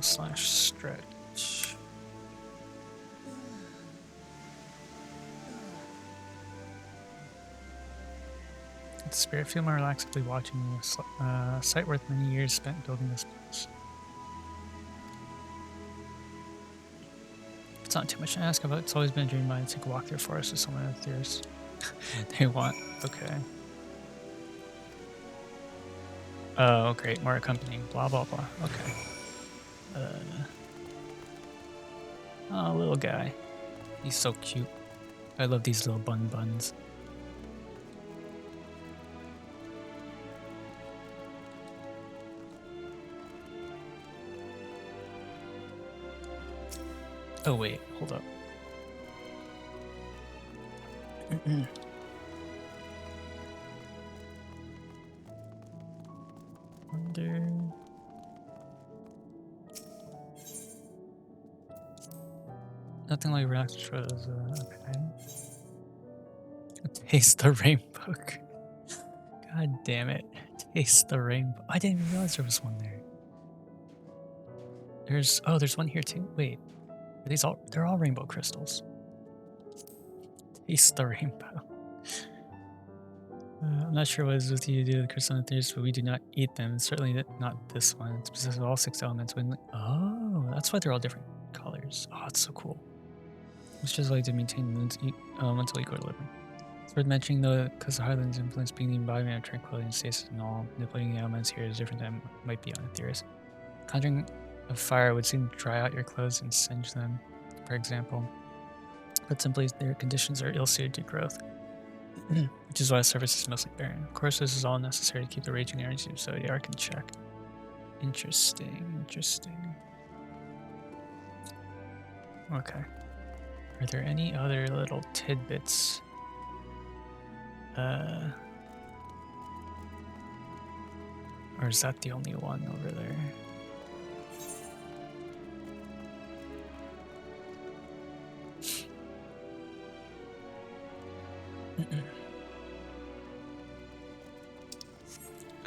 Slash stretch. The spirit feel more relaxedly watching a sight worth many years spent building this place. It's not too much to ask about. It's always been a dream of mine to take a walk through a forest with someone with theirs. They want. Okay. Oh, great. More accompanying. Blah, blah, blah. Okay. Oh, little guy. He's so cute. I love these little buns. Oh, wait. Hold up. Wonder. Nothing like relaxed for those. Okay. Taste the rainbow. God damn it. Taste the rainbow. I didn't even realize there was one there. There's one here too. Wait. Are these all? They're all rainbow crystals. Taste the rainbow. I'm not sure what is with you to do with crystalline theories, but we do not eat them. Certainly not this one. It's possessed of all 6 elements. Oh, that's why they're all different colors. Oh, it's so cool. It's just like to maintain the moon's elemental equilibrium. It's worth mentioning though, because the Highlands influence being the embodiment of tranquility and stasis and all, manipulating the elements here is different than might be on a theorist. Conjuring of fire would seem to dry out your clothes and singe them, for example. But simply, their conditions are ill-suited to growth, which is why the surface is mostly barren. Of course, this is all necessary to keep the raging energy of Zodiac in check. Interesting. Okay. Are there any other little tidbits? Or is that the only one over there?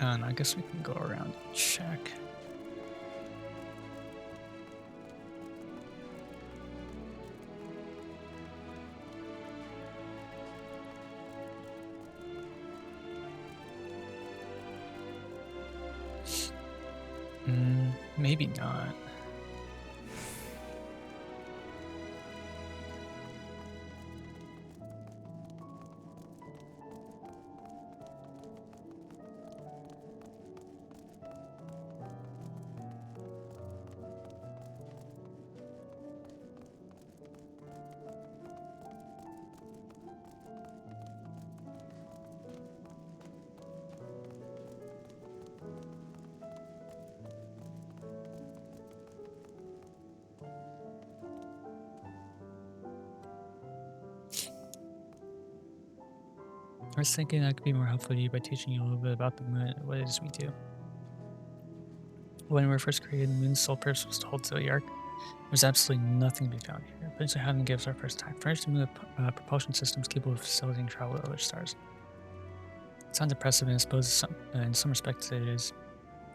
And I guess we can go around and check. Maybe not. I was thinking I could be more helpful to you by teaching you a little bit about the moon and what it is we do. When we were first created, the moon's sole purpose was to hold Zodiac. There was absolutely nothing to be found here. Eventually, having gives our first time. Furnished the moon with propulsion systems capable of facilitating travel to other stars. It sounds impressive, and I suppose in some respects it is.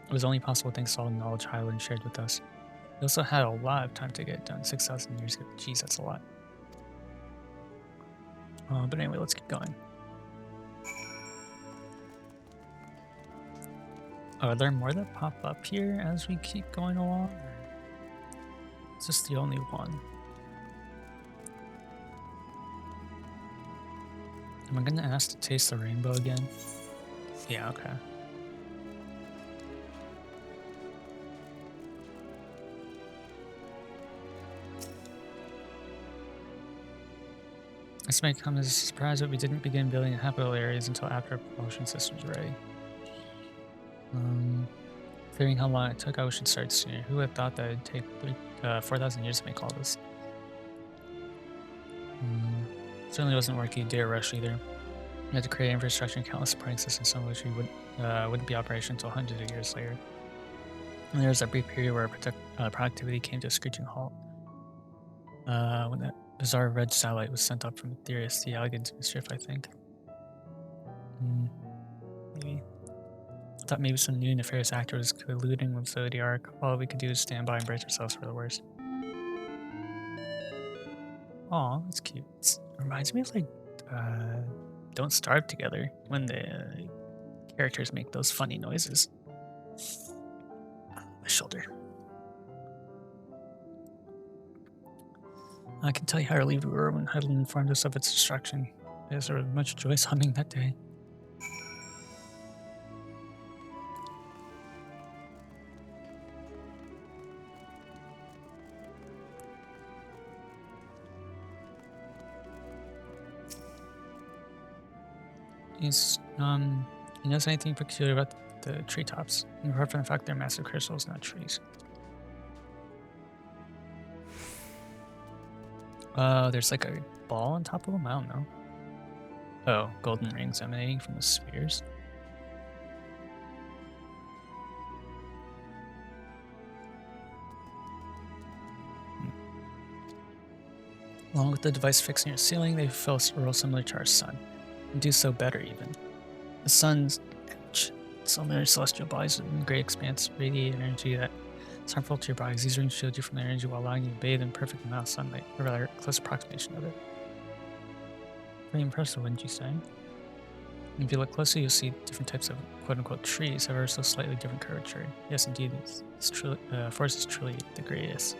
It was only possible thanks to all the knowledge Highland shared with us. We also had a lot of time to get it done. 6,000 years ago. Jeez, that's a lot. But anyway, let's keep going. Are there more that pop up here as we keep going along? Or is this the only one? Am I gonna ask to taste the rainbow again? Yeah, okay. This may come as a surprise, but we didn't begin building habitable areas until after our propulsion system was ready. Fearing how long it took, I wish it started sooner. Who would have thought that it'd take 4,000 years to make all this? Certainly wasn't working a day or rush either. We had to create infrastructure and countless supporting systems, some of which we wouldn't be operational until hundreds of years later. And there was a brief period where our productivity came to a screeching halt. When that bizarre red satellite was sent up from Ethereus, the elegant mischief, I think. Maybe. I thought maybe some new nefarious actor was colluding with Zodiac. All we could do is stand by and brace ourselves for the worst. Aw, that's cute. It reminds me of like Don't Starve Together when the characters make those funny noises. My shoulder. I can tell you how relieved we were when Heidelin informed us of its destruction. There was much joyous humming that day. You notice anything peculiar about the treetops? Apart from the fact they're massive crystals, not trees. There's like a ball on top of them? I don't know. Oh, golden rings emanating from the spheres? Along with the device fixed near the ceiling, they feel real similar to our sun. And do so better even. The sun's similar celestial bodies in the great expanse radiate energy that is harmful to your bodies. These rings shield you from their energy while allowing you to bathe in perfect amount of sunlight, or rather, close approximation of it. Pretty impressive, wouldn't you say? And if you look closely, you'll see different types of quote-unquote trees have ever so slightly different curvature. Yes, indeed, this forest is truly the greatest.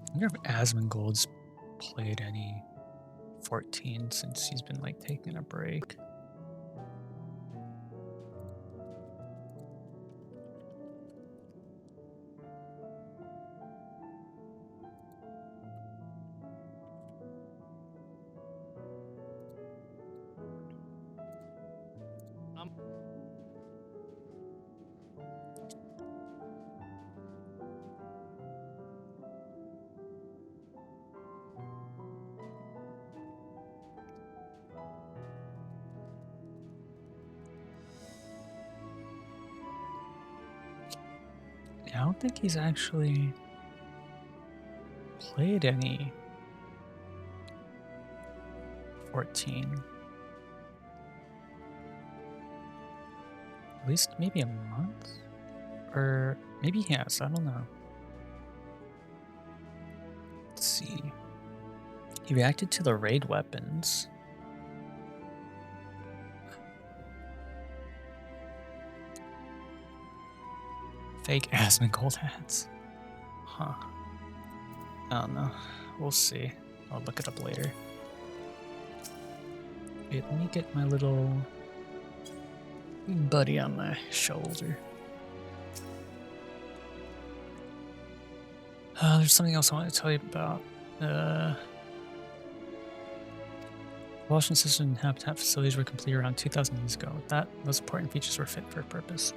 I wonder if Asmongold's played any 14 since he's been like taking a break. I don't think he's actually played any 14. At least maybe a month? Or maybe he has, I don't know. Let's see. He reacted to the raid weapons. Fake Asmongold hats. Huh. I don't know. We'll see. I'll look it up later. Wait, let me get my little buddy on my shoulder. There's something else I want to tell you about. Propulsion system and habitat facilities were completed around 2,000 years ago. Those important features were fit for purpose.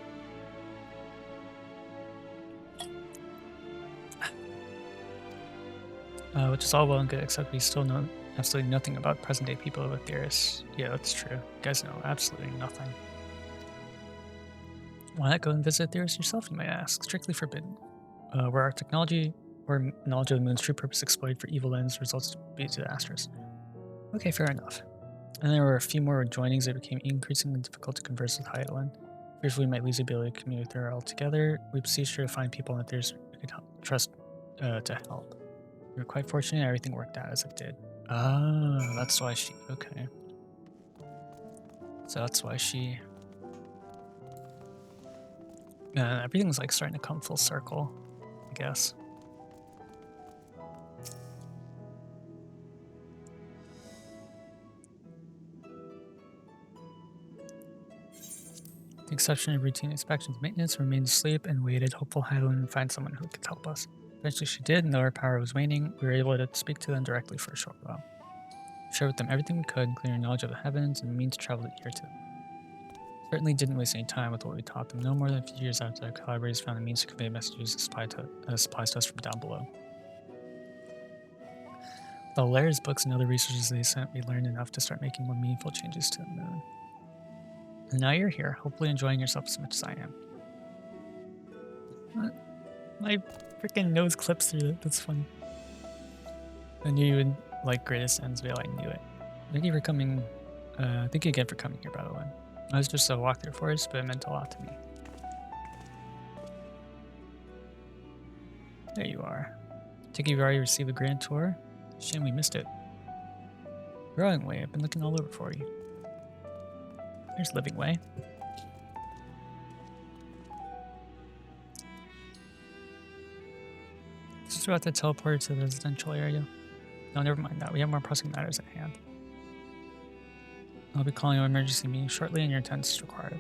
Which is all well and good, except we still know absolutely nothing about present-day people of Etheirys. Yeah, that's true. You guys know absolutely nothing. Why not go and visit Etheirys yourself, you might ask? Strictly forbidden. Where our technology or knowledge of the moon's true purpose exploited for evil ends results to be disastrous. Okay, fair enough. And there were a few more joinings that became increasingly difficult to converse with Hydaelyn. Fearful we might lose the ability to communicate with her altogether, we beseeched her to find people in Etheirys we could trust to help. We were quite fortunate everything worked out as it did. Ah, that's why she... Okay. So that's why she... everything's like starting to come full circle, I guess. With the exception of routine inspections and maintenance, we remained asleep and waited, hopeful Hydaelyn would find someone who could help us. Eventually she did, and though our power was waning, we were able to speak to them directly for a short while. We shared with them everything we could, including our knowledge of the heavens and the means to travel here to them. Certainly didn't waste any time with what we taught them. No more than a few years after our collaborators found the means to convey messages supplied to us from down below. With all Lara's books and other resources they sent, we learned enough to start making more meaningful changes to the moon. And now you're here, hopefully enjoying yourself as much as I am. What? My freaking nose clips through that. That's funny. I knew you would like Greatest Ends Veil. I knew it. Thank you for coming. Thank you again for coming here, by the way. I was just a walkthrough for us, but it meant a lot to me. There you are. Take it you've already received a grand tour. Shame we missed it. Growing Way, I've been looking all over for you. There's Living Way. Just about to teleport to the residential area. No, never mind that. We have more pressing matters at hand. I'll be calling an emergency meeting shortly and your attendance is required.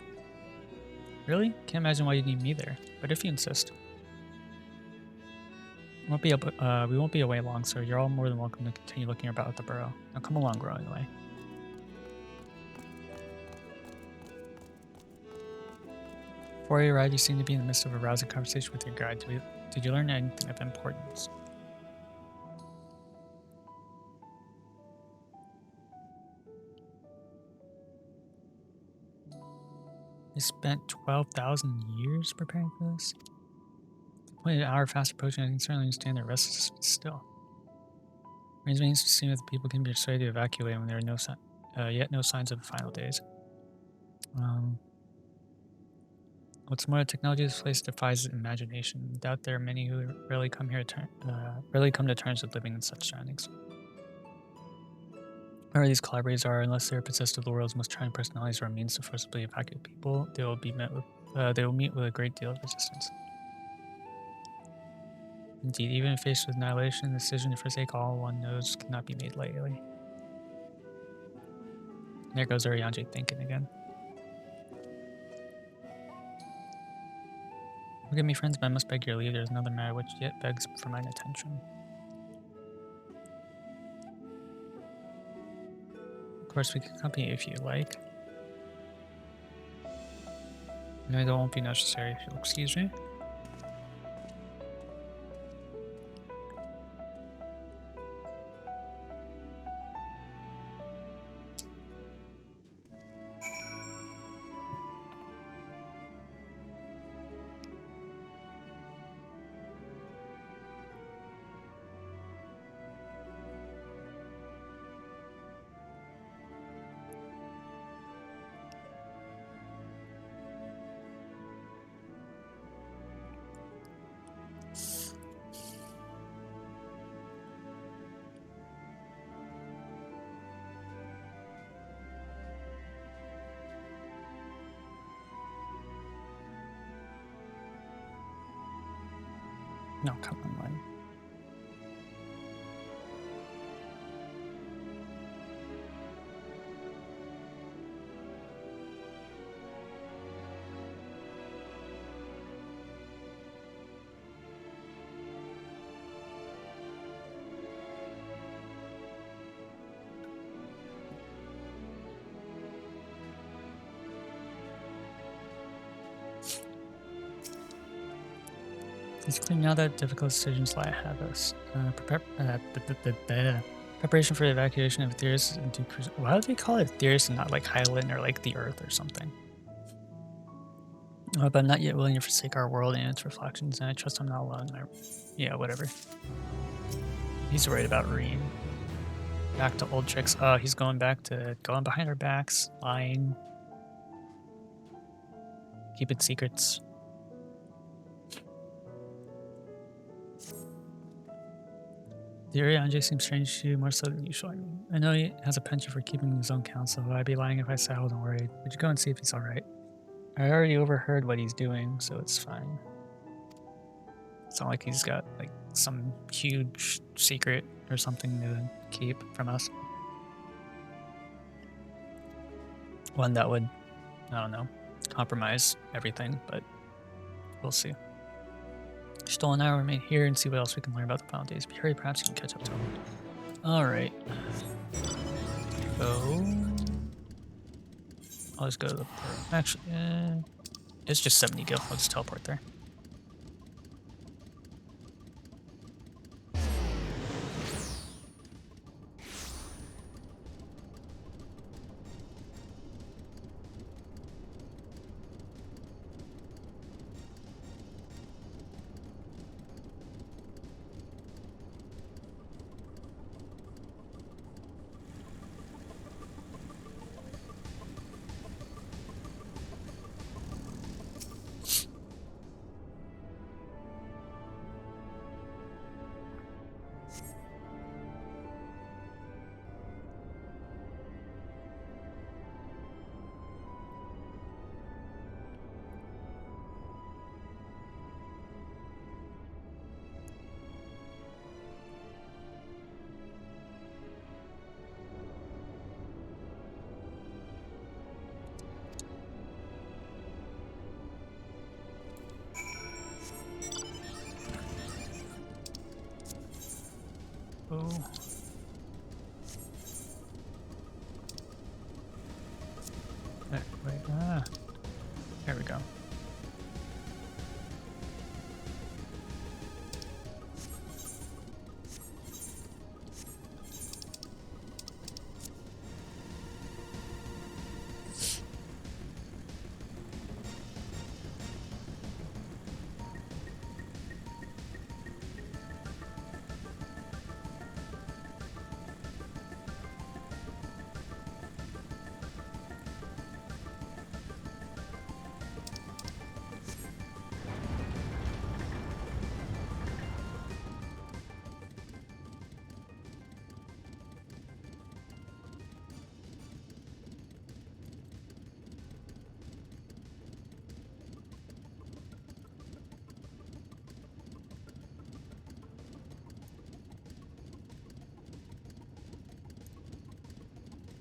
Really? Can't imagine why you need me there, but if you insist. We won't be away long, so you're all more than welcome to continue looking about at the burrow. Now come along, Growing Way. Before you arrived, you seemed to be in the midst of a rousing conversation with your guide. Did you learn anything of importance? They spent 12,000 years preparing for this? Only an hour fast approaching, I can certainly understand their restlessness still. Remains to see if the people can be persuaded to evacuate when there are yet no signs of the final days. What's more, the technology of this place defies imagination. I doubt there are many who rarely come to terms with living in such surroundings. Whoever these collaborators are, unless they are possessed of the world's most trying personalities or a means to forcibly evacuate people, they will meet with a great deal of resistance. Indeed, even if faced with annihilation, the decision to forsake all one knows cannot be made lightly. There goes Arianje thinking again. Forgive me, friends, but I must beg your leave. There is another matter which yet begs for mine attention. Of course, we can accompany you if you like. No, it won't be necessary if you'll excuse me. No, come on, man. Basically, now that difficult decisions lie ahead of us, preparation for the evacuation of Etheirus into why would they call it Etheirus and not like Hyland or like the Earth or something? But I'm not yet willing to forsake our world and its reflections, and I trust I'm not alone. Yeah, whatever. He's worried about Reen. Back to old tricks. Oh, he's going back to going behind our backs, lying, keeping secrets. The Anjay seems strange to you, more so than usual. I know he has a penchant for keeping his own counsel, but I'd be lying if I said I wasn't worried. Would you go and see if he's alright? I already overheard what he's doing, so it's fine. It's not like he's got like some huge secret or something to keep from us. One that would, I don't know, compromise everything, but we'll see. Stoll and I will remain here and see what else we can learn about the final days. Be hurry, perhaps you can catch up to him. Alright. Go. I'll just go to the port. Actually, it's just 70 gil. I'll just teleport there. Oh. Wait, there we go.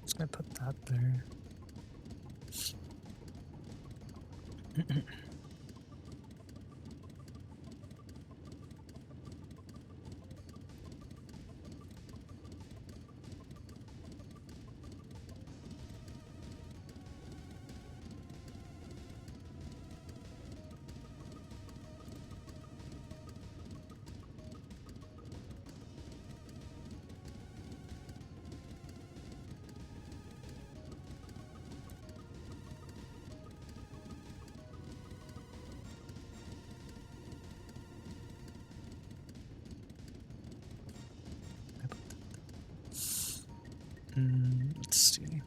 Just gonna put that there. Let's see.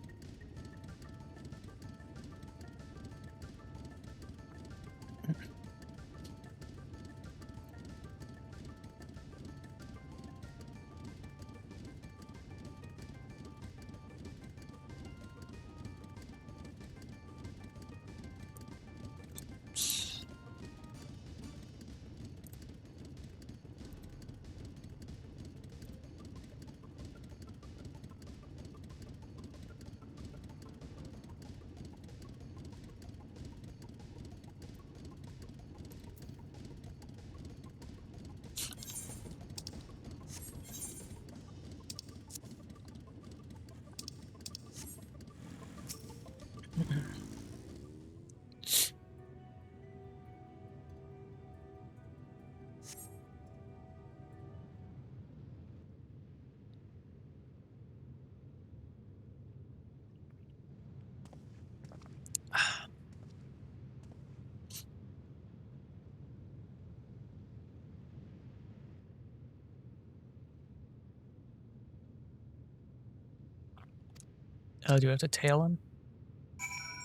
Oh, do I have to tail him?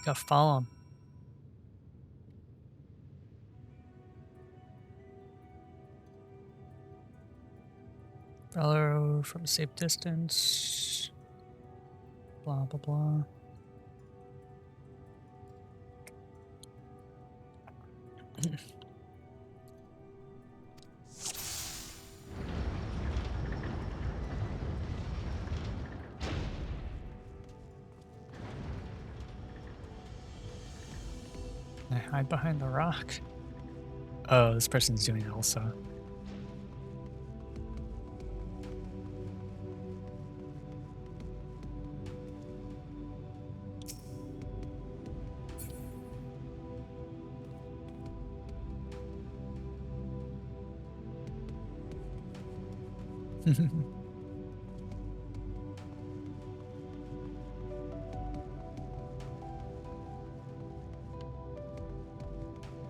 Gotta follow him. Follow from a safe distance. Blah, blah, blah. I hide behind the rock. Oh, this person's doing it also.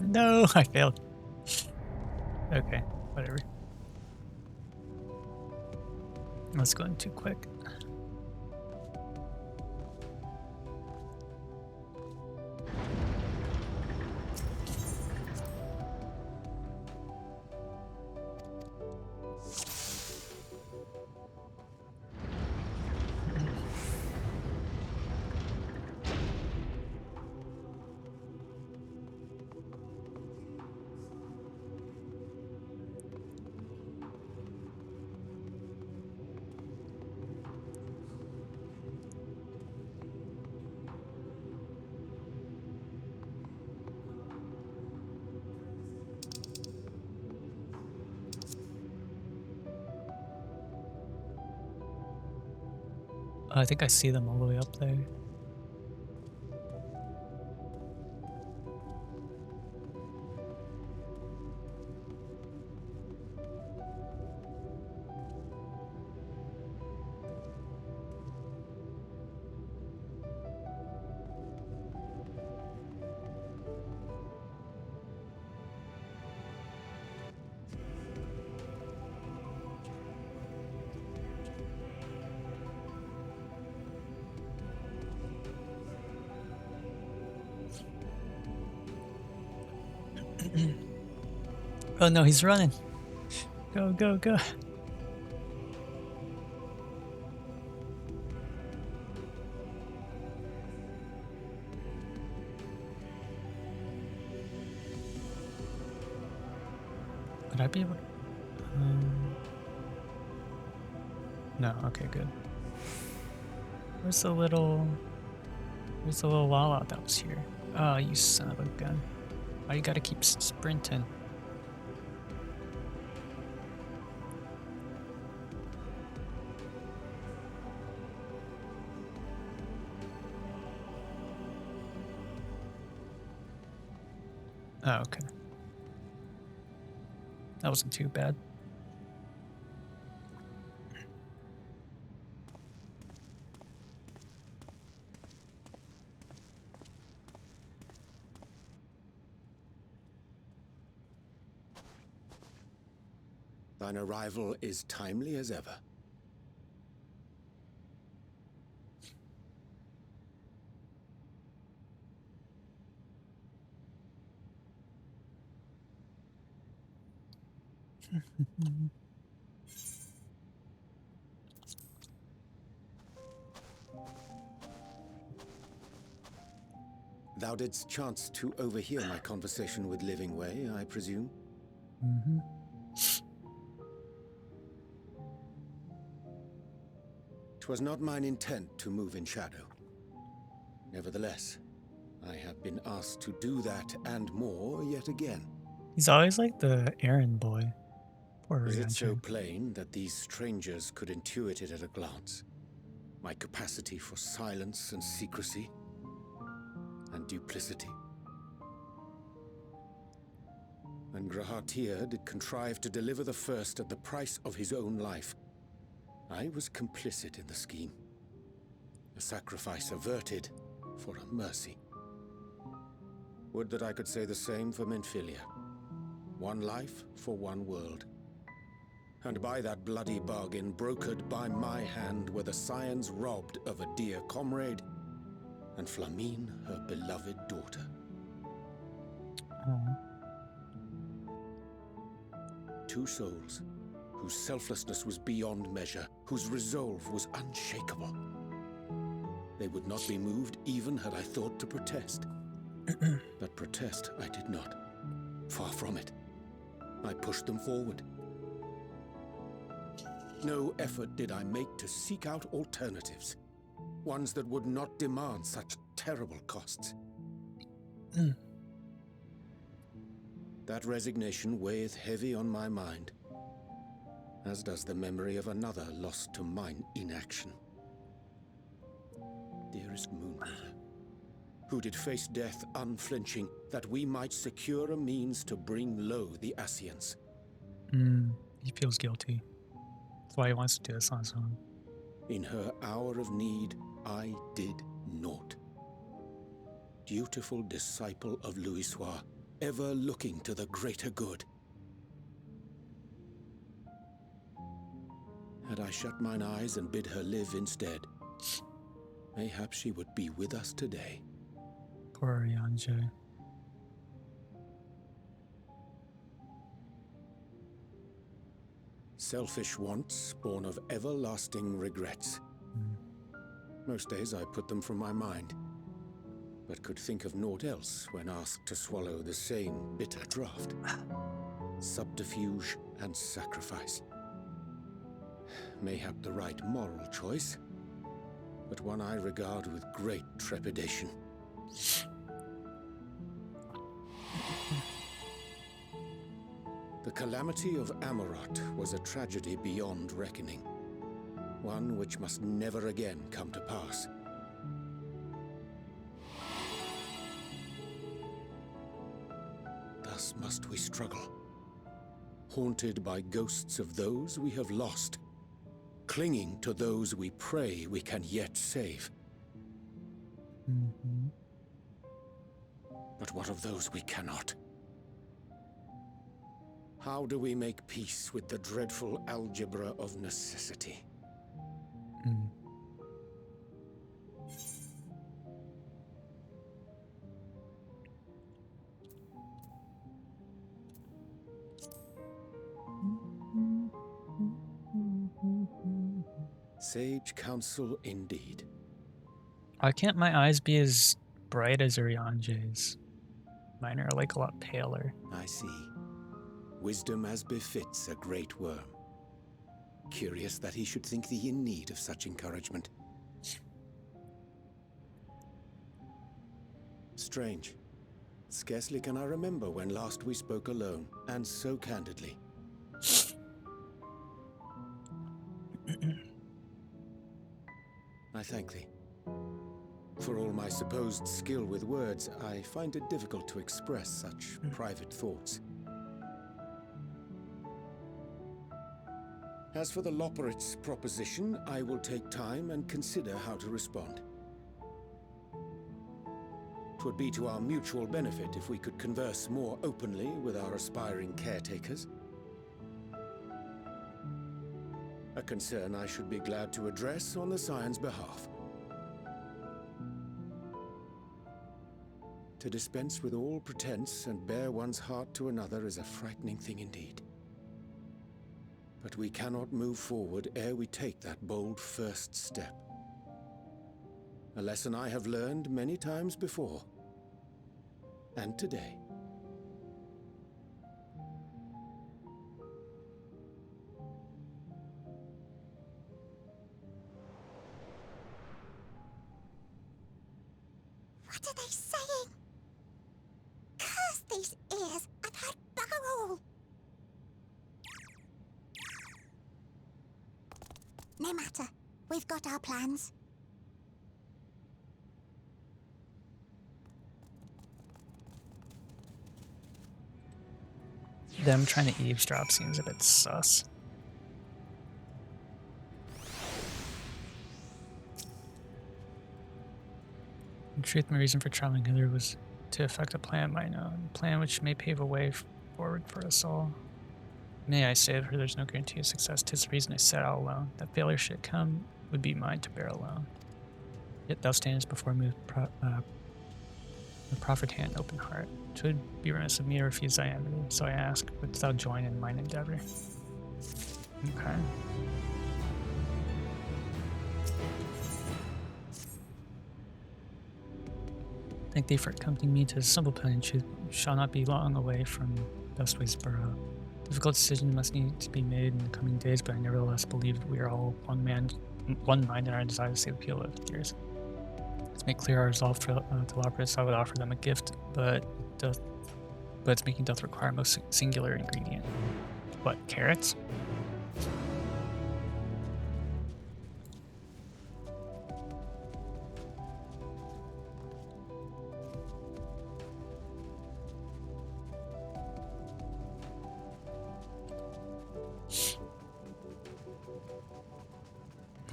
No, I failed. Okay, whatever. That's going too quick. I think I see them all the way up there. Oh no, he's running. Go, go, go. Would I be able to? No, okay, good. Where's the little wall that was here? Oh, you son of a gun. Why you gotta keep sprinting? Oh, okay. That wasn't too bad. Thine arrival is timely as ever. Thou didst chance to overhear my conversation with Living Way, I presume? Mm-hmm. 'Twas not mine intent to move in shadow. Nevertheless, I have been asked to do that and more yet again. He's always like the errand boy. Poor Is it so Riancho. plain that these strangers could intuit it at a glance? My capacity for silence and secrecy and duplicity? And Grahatir did contrive to deliver the first at the price of his own life. I was complicit in the scheme. A sacrifice averted for a mercy. Would that I could say the same for Menphilia. One life for one world. And by that bloody bargain brokered by my hand were the scions robbed of a dear comrade, and Flamine her beloved daughter. Oh. Two souls, whose selflessness was beyond measure, whose resolve was unshakable. They would not be moved even had I thought to protest. But protest I did not. Far from it. I pushed them forward. No effort did I make to seek out alternatives, ones that would not demand such terrible costs. That resignation weigheth heavy on my mind, as does the memory of another lost to mine inaction. Dearest Moonmother, who did face death unflinching, that we might secure a means to bring low the Ascians. He feels guilty. That's why he wants to do this on his own. In her hour of need, I did naught. Dutiful disciple of Louisoix, ever looking to the greater good. Had I shut mine eyes and bid her live instead, mayhap she would be with us today. Poor Riange. Selfish wants born of everlasting regrets. Most days I put them from my mind, but could think of naught else when asked to swallow the same bitter draught. Subterfuge and sacrifice. Mayhap the right moral choice, but one I regard with great trepidation. The calamity of Amarot was a tragedy beyond reckoning, one which must never again come to pass. Thus must we struggle, haunted by ghosts of those we have lost, clinging to those we pray we can yet save. But what of those we cannot? How do we make peace with the dreadful algebra of necessity? Sage counsel indeed. Why can't my eyes be as bright as Riange's? Mine are like a lot paler. I see. Wisdom as befits a great worm. Curious that he should think thee in need of such encouragement. Strange. Scarcely can I remember when last we spoke alone, and so candidly. I thank thee. For all my supposed skill with words, I find it difficult to express such private thoughts. As for the Loporrit's proposition, I will take time and consider how to respond. 'Twould be to our mutual benefit if we could converse more openly with our aspiring caretakers. A concern I should be glad to address on the Scion's behalf. To dispense with all pretense and bare one's heart to another is a frightening thing indeed. But we cannot move forward ere we take that bold first step. A lesson I have learned many times before. And today. What are they saying? Curse these ears! I've heard bugger all! No matter. We've got our plans. Them trying to eavesdrop seems a bit sus. In truth, my reason for traveling hither was to effect a plan by now, a plan which may pave a way forward for us all. May I say to her, there's no guarantee of success. 'Tis the reason I set out alone. That failure should come would be mine to bear alone. Yet thou standest before me with proffered hand, open heart. 'Twould be remiss of me to refuse thy envy, so I ask, wouldst thou join in mine endeavor? Okay. Thank thee for accompanying me to the simple plenitude. You shall not be long away from Bestway's borough. Difficult decision must need to be made in the coming days, but I nevertheless believe we are all one mind in our desire to save the people of years. To make clear our resolve to Loporus, I would offer them a gift, but its making doth require a most singular ingredient. What, carrots?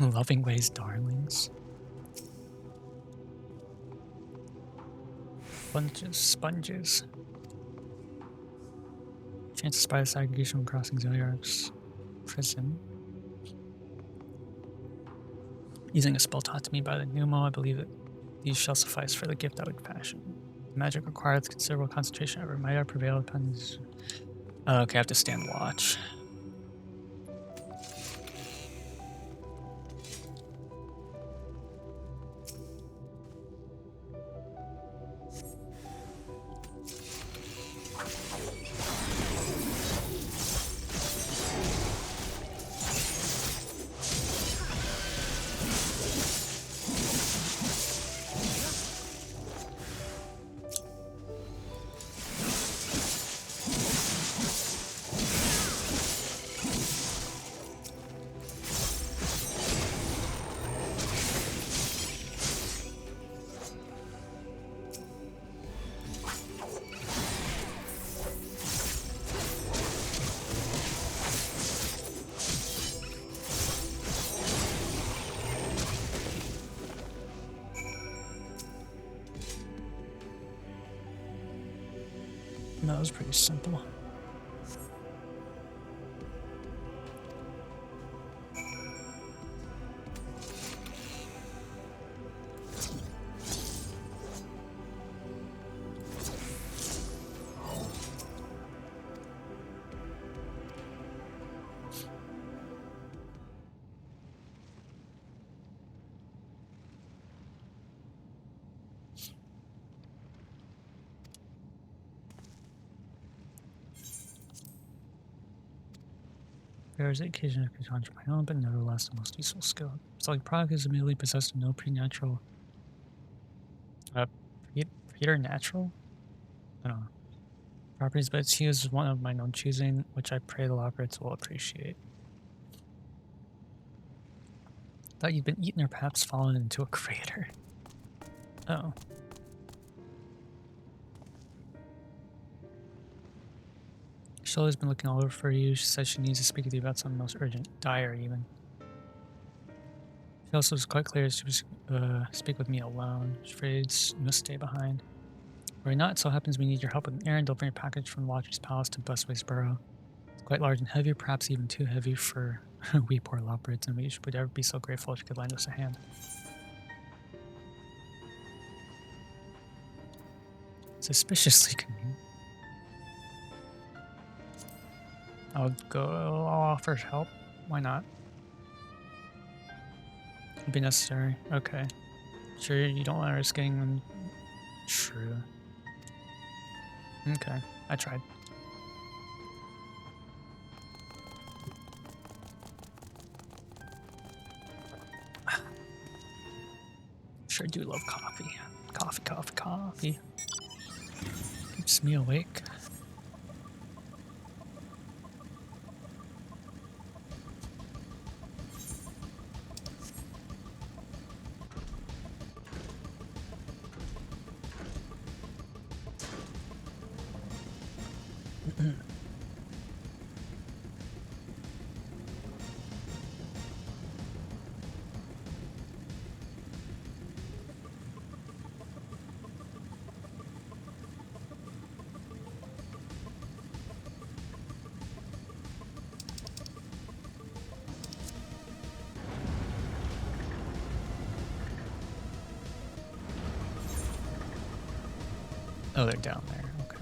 Loving ways, darlings. Sponges. Chance to spy the segregation when crossing Zodiac's prison. Using a spell taught to me by the Numo, I believe that these shall suffice for the gift I would fashion. The magic requires considerable concentration, however, might I prevail upon these. Okay, I have to stand watch. That was pretty simple. There is the occasion of conjunction my own, but nevertheless the most useful skill. It's like product is immediately possessed of no preternatural. Preternatural? I don't know. Properties, but its use is one of mine own choosing, which I pray the Loporus will appreciate. Thought you'd been eaten or perhaps fallen into a crater. Oh. Shirley's been looking all over for you. She says she needs to speak with you about something most urgent, dire even. She also was quite clear she would speak with me alone. She's afraid you must stay behind. Worry not, it so happens we need your help with an errand delivering a package from the Watcher's Palace to Busway's Borough. It's quite large and heavy, perhaps even too heavy for we poor Loporus, and we would ever be so grateful if you could lend us a hand. Suspiciously convenient. I'll offer help. Why not? It'd be necessary. Okay. Sure, you don't want to risk getting them. True. Okay, I tried. Sure do love coffee. Coffee. Keeps me awake. Oh, they're down there. Okay.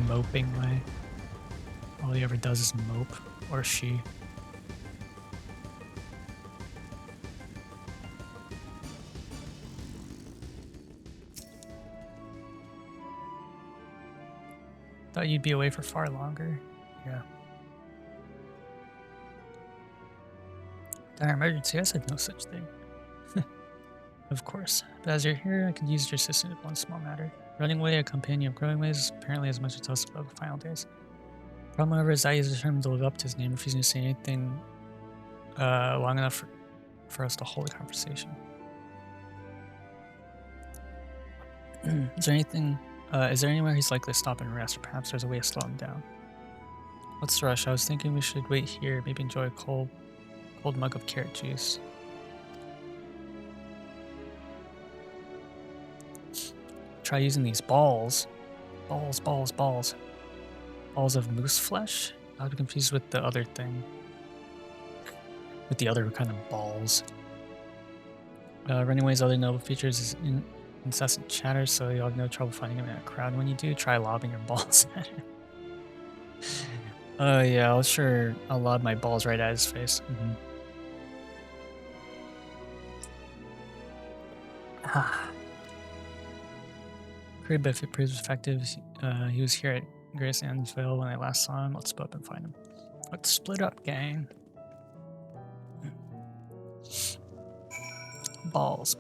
Moping way. All he ever does is mope, or she. Thought you'd be away for far longer. Yeah. Dire emergency, I said no such thing. Of course. But as you're here, I could use your assistance in one small matter. Running away, a companion of growing ways, apparently as much as us about the final days. Problem, however, is that he is determined to live up to his name, refusing to say anything long enough for us to hold a conversation. Is there anywhere he's likely to stop and rest, or perhaps there's a way to slow him down? What's the rush? I was thinking we should wait here, maybe enjoy a cold mug of carrot juice. Try using these balls. Balls of moose flesh? I was confused with the other thing. With the other kind of balls. Running away's other noble features is incessant chatter, so you'll have no trouble finding him in a crowd. When you do, try lobbing your balls at him. Oh yeah, I'll lob my balls right at his face. Great, but if it proves effective, he was here at Grace Ansville when I last saw him. Let's split up and find him. Let's split up, gang. Balls.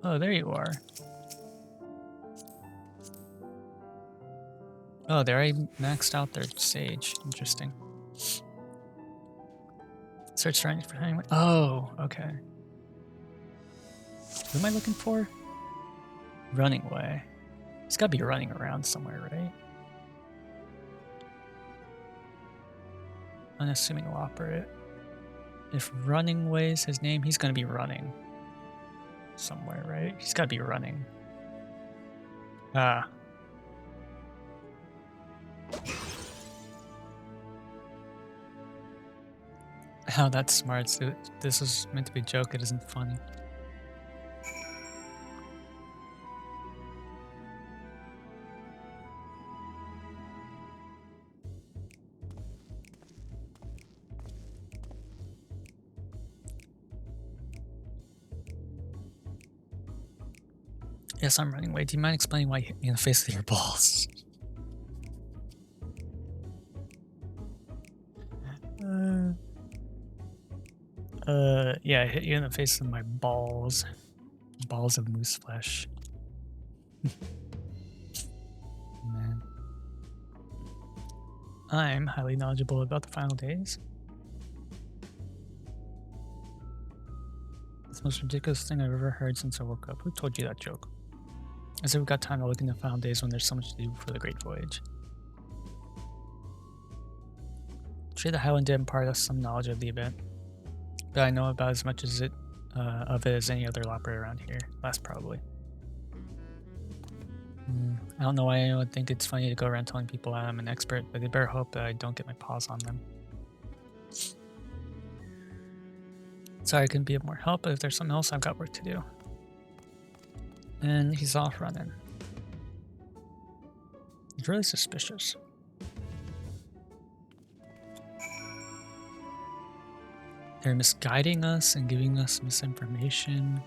Oh, there you are. Oh, they already maxed out their sage. Interesting. Search for anyone. Oh, okay. Who am I looking for? Running way. He's gotta be running around somewhere, right? Unassuming will operate. If running way is his name, he's gonna be running somewhere, right? He's gotta be running. Ah. How that's smart. So this was meant to be a joke, it isn't funny. Yes, I'm running away. Do you mind explaining why you hit me in the face with your balls? Yeah, I hit you in the face with my balls. Balls of moose flesh. Man. I'm highly knowledgeable about the final days. It's the most ridiculous thing I've ever heard since I woke up. Who told you that joke? As if we've got time to look into final days when there's so much to do for the Great Voyage. Sure, the Highland did impart us some knowledge of the event, but I know about as much of it as any other operator around here. Last probably. I don't know why anyone would think it's funny to go around telling people I'm an expert, but they better hope that I don't get my paws on them. Sorry I couldn't be of more help, but if there's something else, I've got work to do. And he's off running. He's really suspicious. They're misguiding us and giving us misinformation.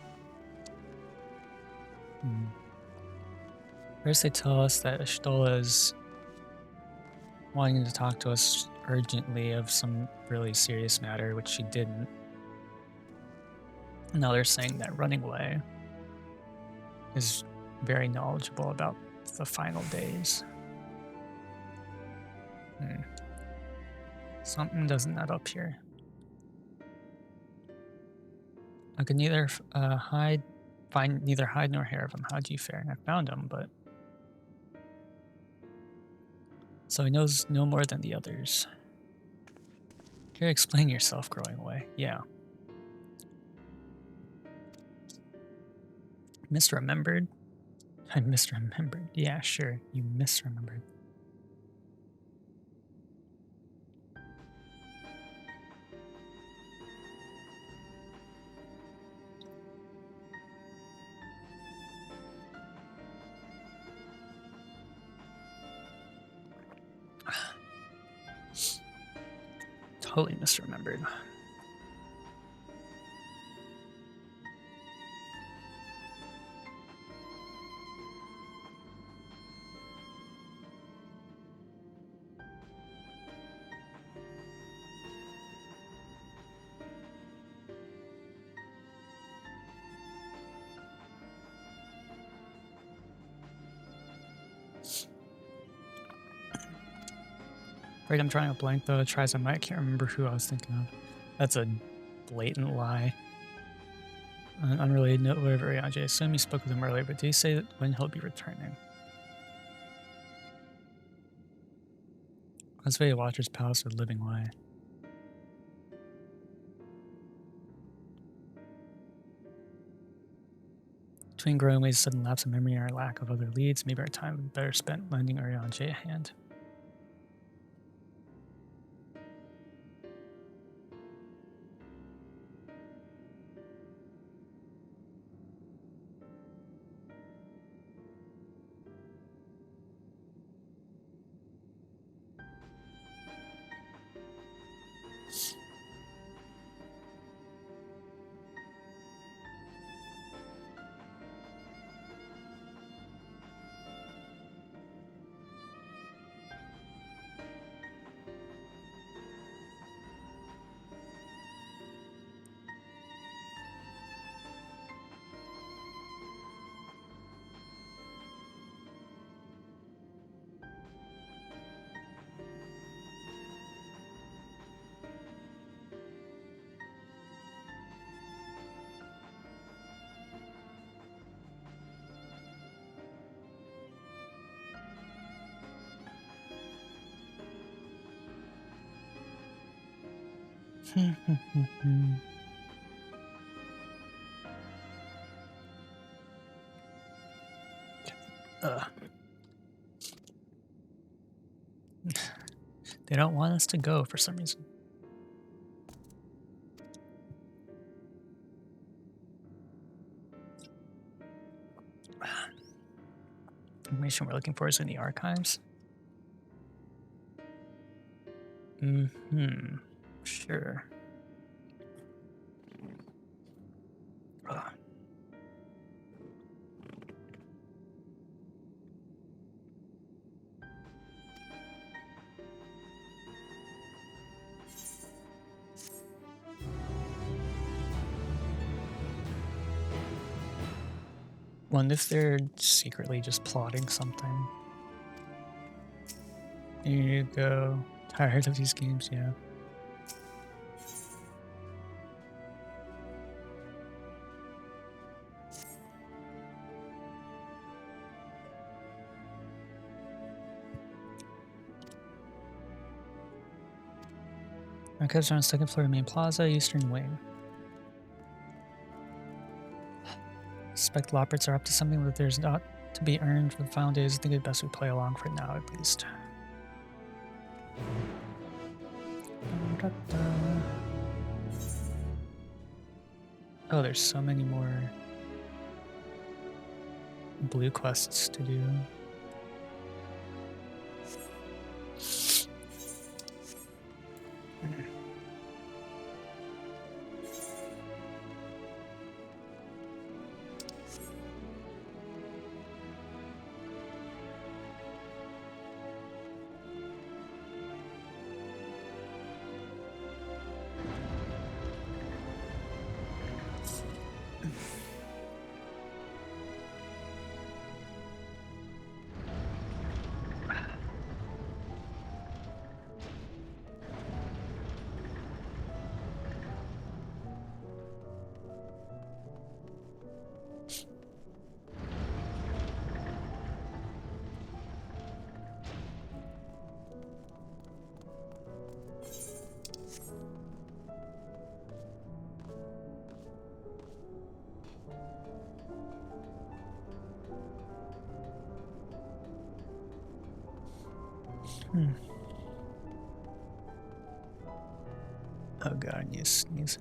First they tell us that Ashtola is wanting to talk to us urgently of some really serious matter, which she didn't. Now they're saying that Running Away is very knowledgeable about the final days. Something doesn't add up here. I could neither find neither hide nor hair of him. How do you fare? And I found him, but so he knows no more than the others. Here, explain yourself, growing away. Yeah. Misremembered? I misremembered. Yeah, sure. You misremembered. Totally misremembered. Right, I'm drawing a blank though. Tries I might. Can't remember who I was thinking of. That's a blatant lie. An unrelated note, whatever. I assume you spoke with him earlier, but did he say that when he'll be returning? Let's say Watcher's Palace with living lie. Between growing ways, sudden lapse of memory, and our lack of other leads, maybe our time would be better spent lending Ariana J a hand. They don't want us to go for some reason. Information we're looking for is in the archives. Sure. Wonder if they're secretly just plotting something. Here you go. Tired of these games, yeah. Archives are on the second floor of main plaza, eastern wing. Suspect Loppers are up to something that there's not to be earned for the final days. I think it's best we play along for now, at least. Oh, there's so many more blue quests to do. Oh god, I need to sneeze.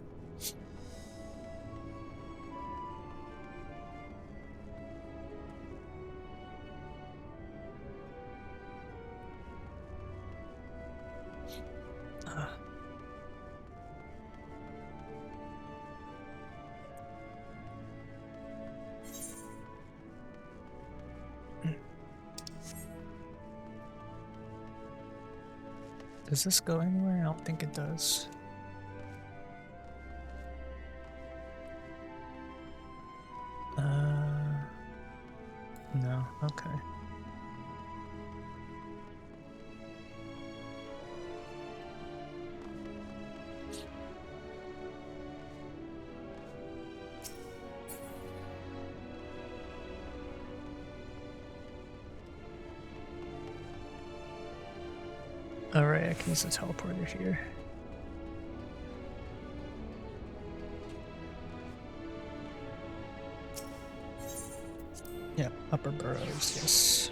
Does this go anywhere? I don't think it does. No, okay. Alright, I can use the teleporter here. Yeah, upper burrows, yes.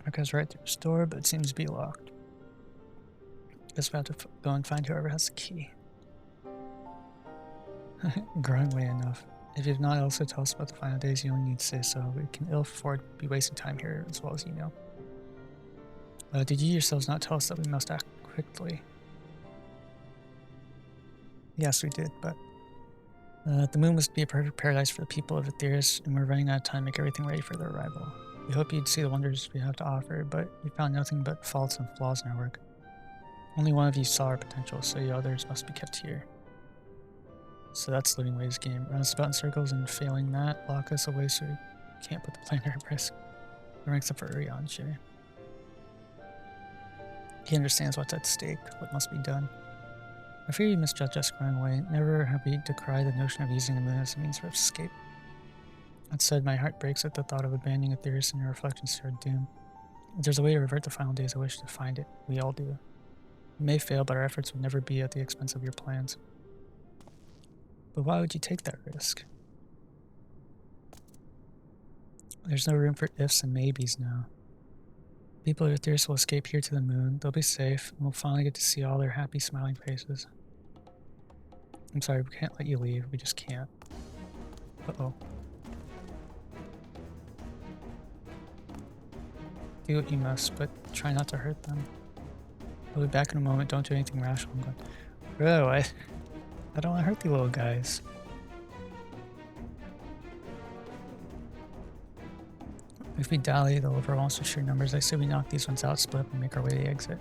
It goes right through the store, but it seems to be locked. Guess we have to go and find whoever has the key. Growingly enough. If you've not also tell us about the final days, you only need to say so. We can ill afford to be wasting time here as well as you know. Did you yourselves not tell us that we must act quickly? Yes, we did, but the moon must be a perfect paradise for the people of Aetheris, and we're running out of time to make everything ready for their arrival. We hope you'd see the wonders we have to offer, but you found nothing but faults and flaws in our work. Only one of you saw our potential, so you others must be kept here. So that's Living Waves game. Run us about in circles, and failing that, lock us away so we can't put the planner at risk. The ranks up for Urianshe. He understands what's at stake, what must be done. I fear you misjudge us growing away. Never have we decried the notion of using the moon as a means of escape. That said, my heart breaks at the thought of abandoning Aetheris and your reflections to our doom. If there's a way to revert the final days, I wish to find it. We all do. We may fail, but our efforts would never be at the expense of your plans. But why would you take that risk? There's no room for ifs and maybes now. People of Aetheris will escape here to the moon. They'll be safe, and we'll finally get to see all their happy, smiling faces. I'm sorry, we can't let you leave. We just can't. Uh-oh. Do what you must, but try not to hurt them. I'll be back in a moment. Don't do anything rash. I'm going, bro, I don't want to hurt the little guys. If we dally, they'll overwhelm us with sheer numbers. I say we knock these ones out, split up, and make our way to the exit.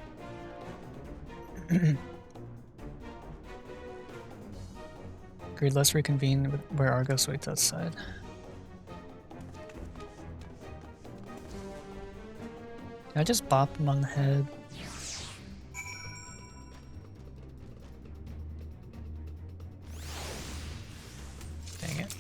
Agreed, let's reconvene where Argos waits outside. Did I just bop him on the head? Dang it.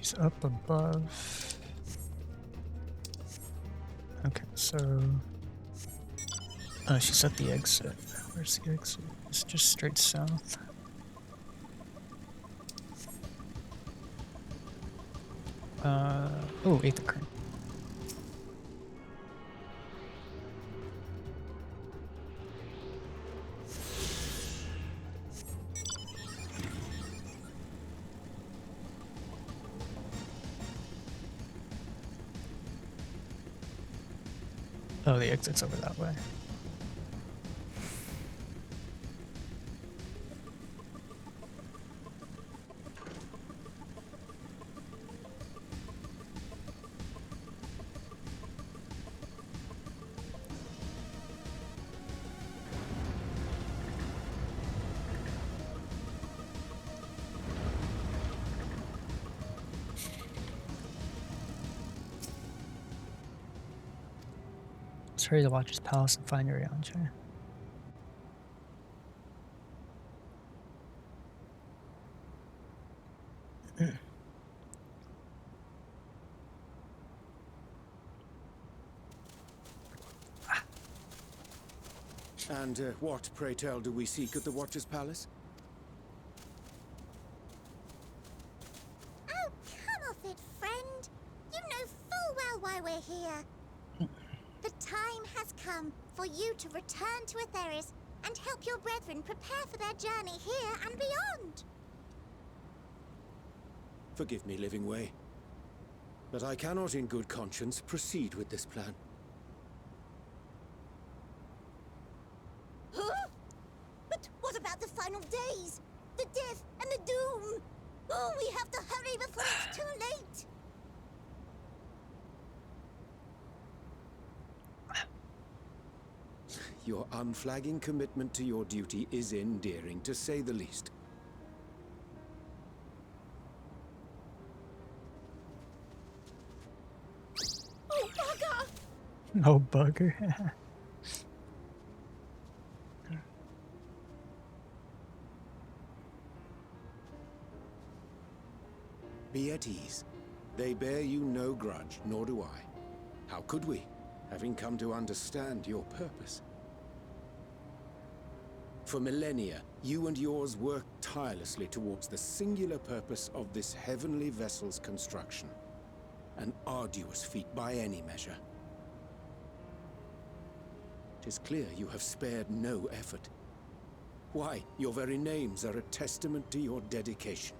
She's up above. Okay, so oh, she's at the exit. Where's the exit? It's just straight south. Oh, ate the current. Oh, the exit's over that way. Let's hurry to watch his palace and find your Yonche. And what, pray tell, do we seek at the Watcher's Palace? Oh, come off it, friend. You know full well why we're here. The time has come for you to return to Atheris and help your brethren prepare for their journey here and beyond. Forgive me, Living Way, but I cannot in good conscience proceed with this plan. Huh? But what about the final days? The death and the doom? Oh, we have to hurry before it's too late. Your unflagging commitment to your duty is endearing, to say the least. Oh, bugger! No bugger. Be at ease. They bear you no grudge, nor do I. How could we, having come to understand your purpose? For millennia, you and yours worked tirelessly towards the singular purpose of this heavenly vessel's construction. An arduous feat by any measure. It is clear you have spared no effort. Why, your very names are a testament to your dedication.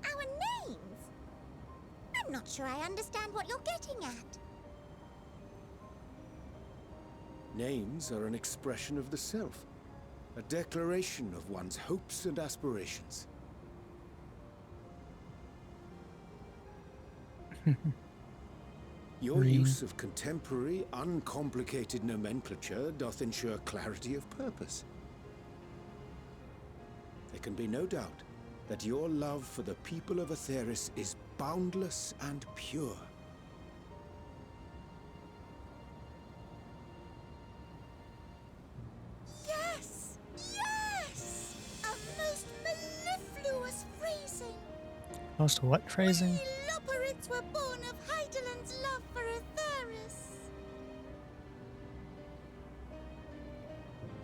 Our names? I'm not sure I understand what you're getting at. Names are an expression of the self, a declaration of one's hopes and aspirations. Your use of contemporary, uncomplicated nomenclature doth ensure clarity of purpose. There can be no doubt that your love for the people of Atheris is boundless and pure. Yes! Yes! A most mellifluous phrasing. Most what phrasing? We Loperids were born of Heideland's love for Atheris.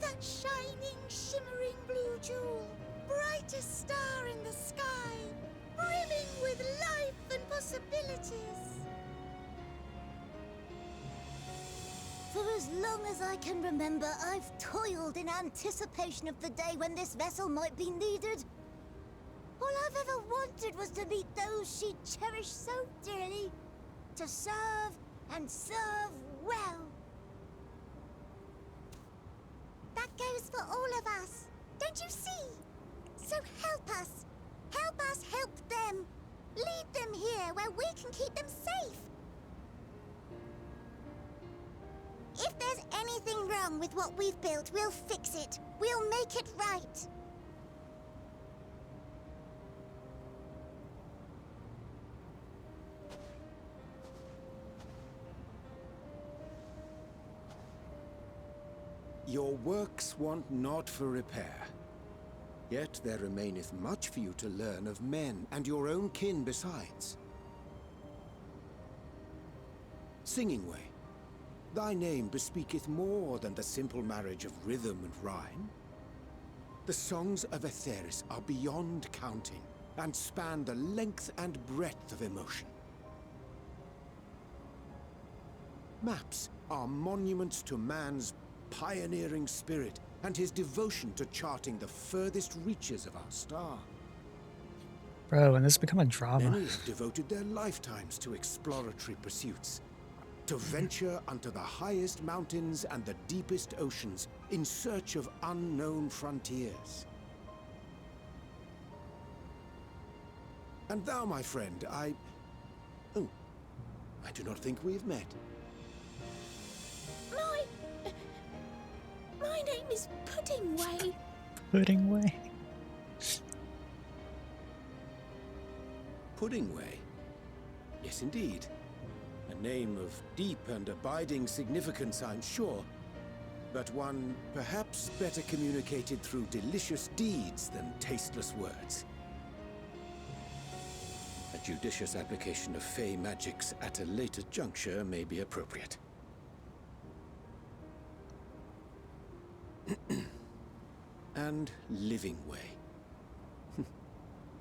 That shining, shimmering blue jewel, brightest star in the sky, brimming with life and possibilities. For as long as I can remember, I've toiled in anticipation of the day when this vessel might be needed. All I've ever wanted was to meet those she cherished so dearly, to serve and serve well. That goes for all of us, don't you see? So help us. Help us help them. Lead them here where we can keep them safe. If there's anything wrong with what we've built, we'll fix it. We'll make it right. Your works want not for repair, Yet there remaineth much for you to learn of men, and your own kin besides. Singing Way, thy name bespeaketh more than the simple marriage of rhythm and rhyme. The songs of Aetheris are beyond counting, and span the length and breadth of emotion. Maps are monuments to man's pioneering spirit and his devotion to charting the furthest reaches of our star. Bro, when this become a drama. Many have devoted their lifetimes to exploratory pursuits, to venture unto the highest mountains and the deepest oceans in search of unknown frontiers. And thou, my friend, I do not think we've met. My name is Puddingway. Puddingway. Puddingway? Yes, indeed. A name of deep and abiding significance, I'm sure, but one perhaps better communicated through delicious deeds than tasteless words. A judicious application of fey magics at a later juncture may be appropriate. And Living Way.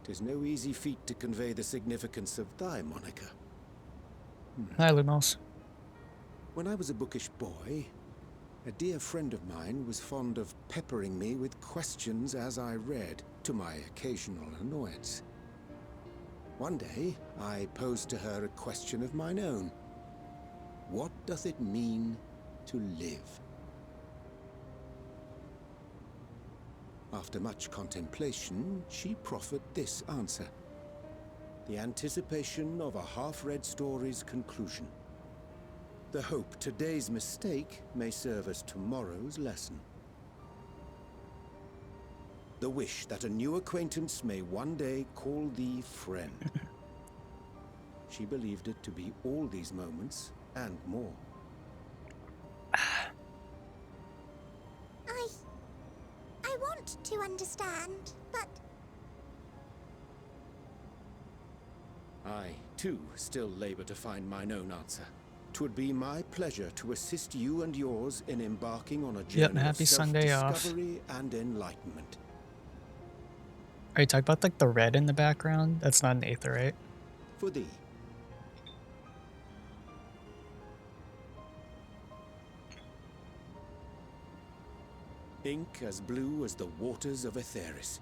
'Tis no easy feat to convey the significance of thy moniker. Hi, Lumos. When I was a bookish boy, a dear friend of mine was fond of peppering me with questions as I read, to my occasional annoyance. One day, I posed to her a question of mine own. What doth it mean to live? After much contemplation, she proffered this answer. The anticipation of a half-read story's conclusion. The hope today's mistake may serve as tomorrow's lesson. The wish that a new acquaintance may one day call thee friend. She believed it to be all these moments and more. I want to understand, but I, too, still labor to find mine own answer. 'Twould be my pleasure to assist you and yours in embarking on a journey happy of Sunday off. self-discovery and enlightenment. Are you talking about like the red in the background? That's not an aether, right? For thee. Ink as blue as the waters of Aetheris.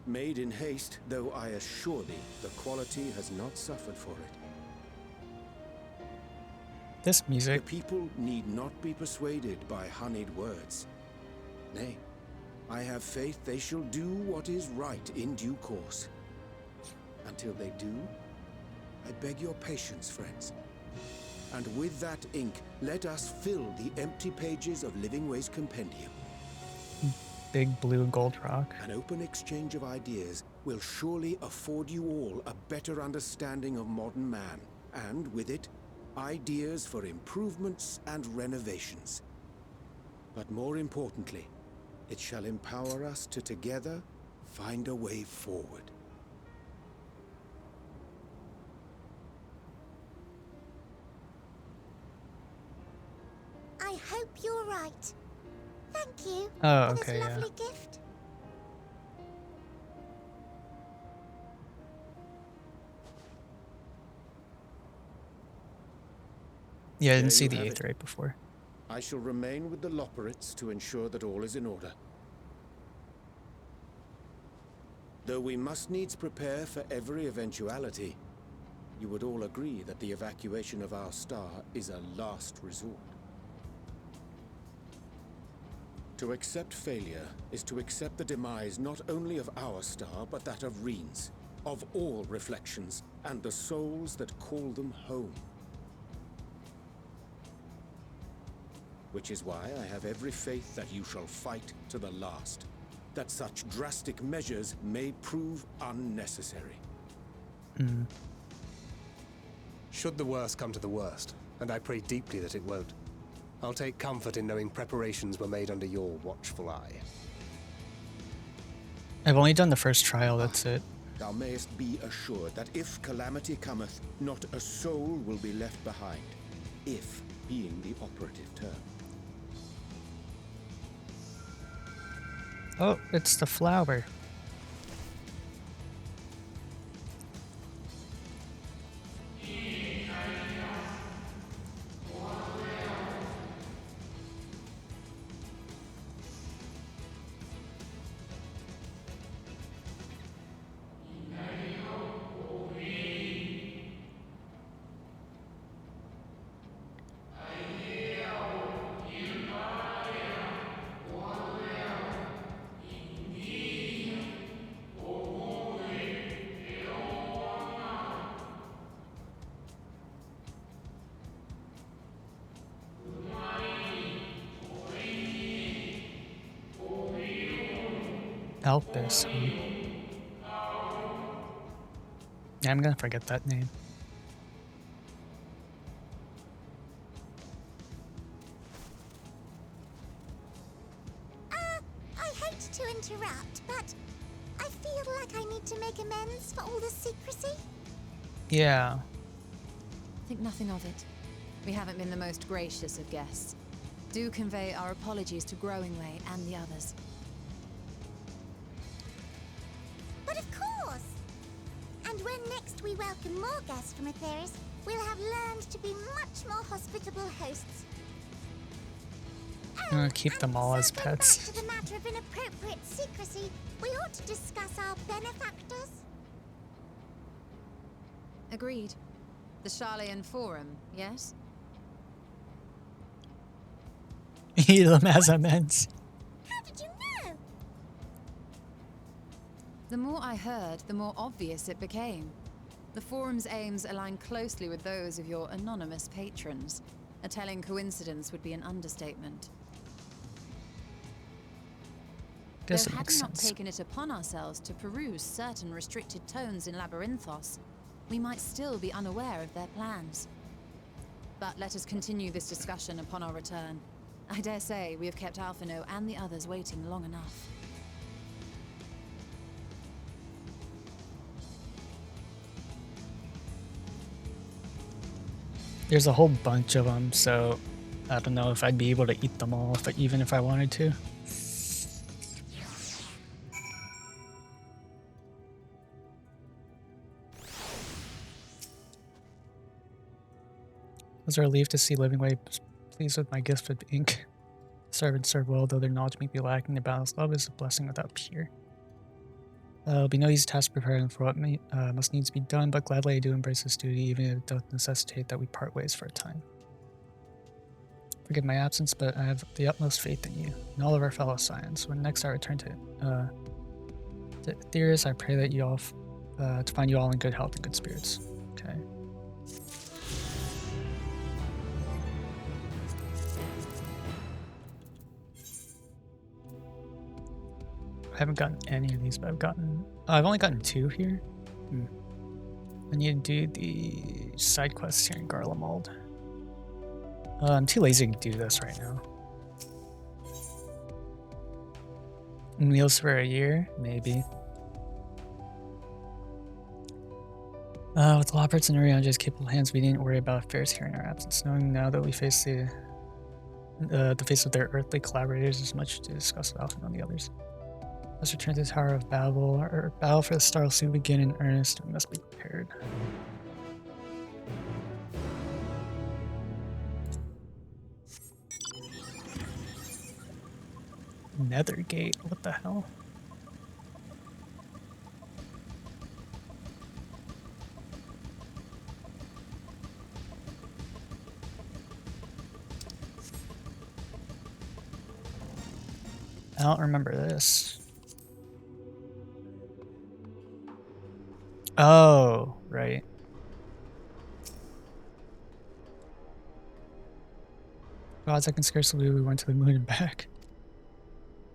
Made in haste, though I assure thee, the quality has not suffered for it. This The music. people need not be persuaded by honeyed words. Nay, I have faith they shall do what is right in due course. Until they do, I beg your patience, friends. And with that ink, let us fill the empty pages of Living Way's compendium. Big blue gold rock. An open exchange of ideas will surely afford you all a better understanding of modern man, and with it, ideas for improvements and renovations. But more importantly, it shall empower us to together find a way forward. I hope you're right. Thank you Oh, for this okay, yeah. lovely gift. Yeah, I There didn't see you the have it. aetherite before. I shall remain with the Loperates to ensure that all is in order. Though we must needs prepare for every eventuality, you would all agree that the evacuation of our star is a last resort. To accept failure is to accept the demise not only of our star, but that of Reen's, of all reflections, and the souls that call them home. Which is why I have every faith that you shall fight to the last, that such drastic measures may prove unnecessary. Should the worst come to the worst, and I pray deeply that it won't, I'll take comfort in knowing preparations were made under your watchful eye. I've only done the first trial, that's it. Thou mayest be assured that if calamity cometh, not a soul will be left behind. If being the operative term. Oh, it's the flower. Alpus. Yeah, I'm gonna forget that name. I hate to interrupt, but I feel like I need to make amends for all the secrecy. Yeah. Think nothing of it. We haven't been the most gracious of guests. Do convey our apologies to Growingway and the others. But of course! And when next we welcome more guests from Atheris, we'll have learned to be much more hospitable hosts. I'm gonna keep them all as circling pets. Back to the matter of inappropriate secrecy, we ought to discuss our benefactors. Agreed. The Charleyan Forum, yes? Eat them as amends. How did you know? The more I heard, the more obvious it became. The Forum's aims align closely with those of your anonymous patrons. A telling coincidence would be an understatement. Guess Though it had makes we not sense. taken it upon ourselves to peruse certain restricted tones in Labyrinthos, we might still be unaware of their plans. But let us continue this discussion upon our return. I dare say we have kept Alphino and the others waiting long enough. There's a whole bunch of them, so I don't know if I'd be able to eat them all, even if I wanted to. It was a relief to see Livingway pleased with my gift of ink. Serve and serve well, though their knowledge may be lacking. The balanced love is a blessing without peer. It'll be no easy task preparing for what must needs be done, but gladly I do embrace this duty, even if it does necessitate that we part ways for a time. Forgive my absence, but I have the utmost faith in you and all of our fellow Scions. When next I return to Theris, I pray that you all to find you all in good health and good spirits. Okay. I haven't gotten any of these, but I've only gotten 2 here. I need to do the side quests here in Garlemald. I'm too lazy to do this right now. Meals for a year? Maybe. With Loperts and Urianja's capable hands, we didn't worry about affairs here in our absence. Knowing now that we face the face of their earthly collaborators, is much to discuss with Alpha and the others. Let's return to the Tower of Babel. Our battle for the star will soon begin in earnest. We must be prepared. Nethergate, what the hell? I don't remember this. Oh, right. Gods, I can scarcely believe we went to the moon and back.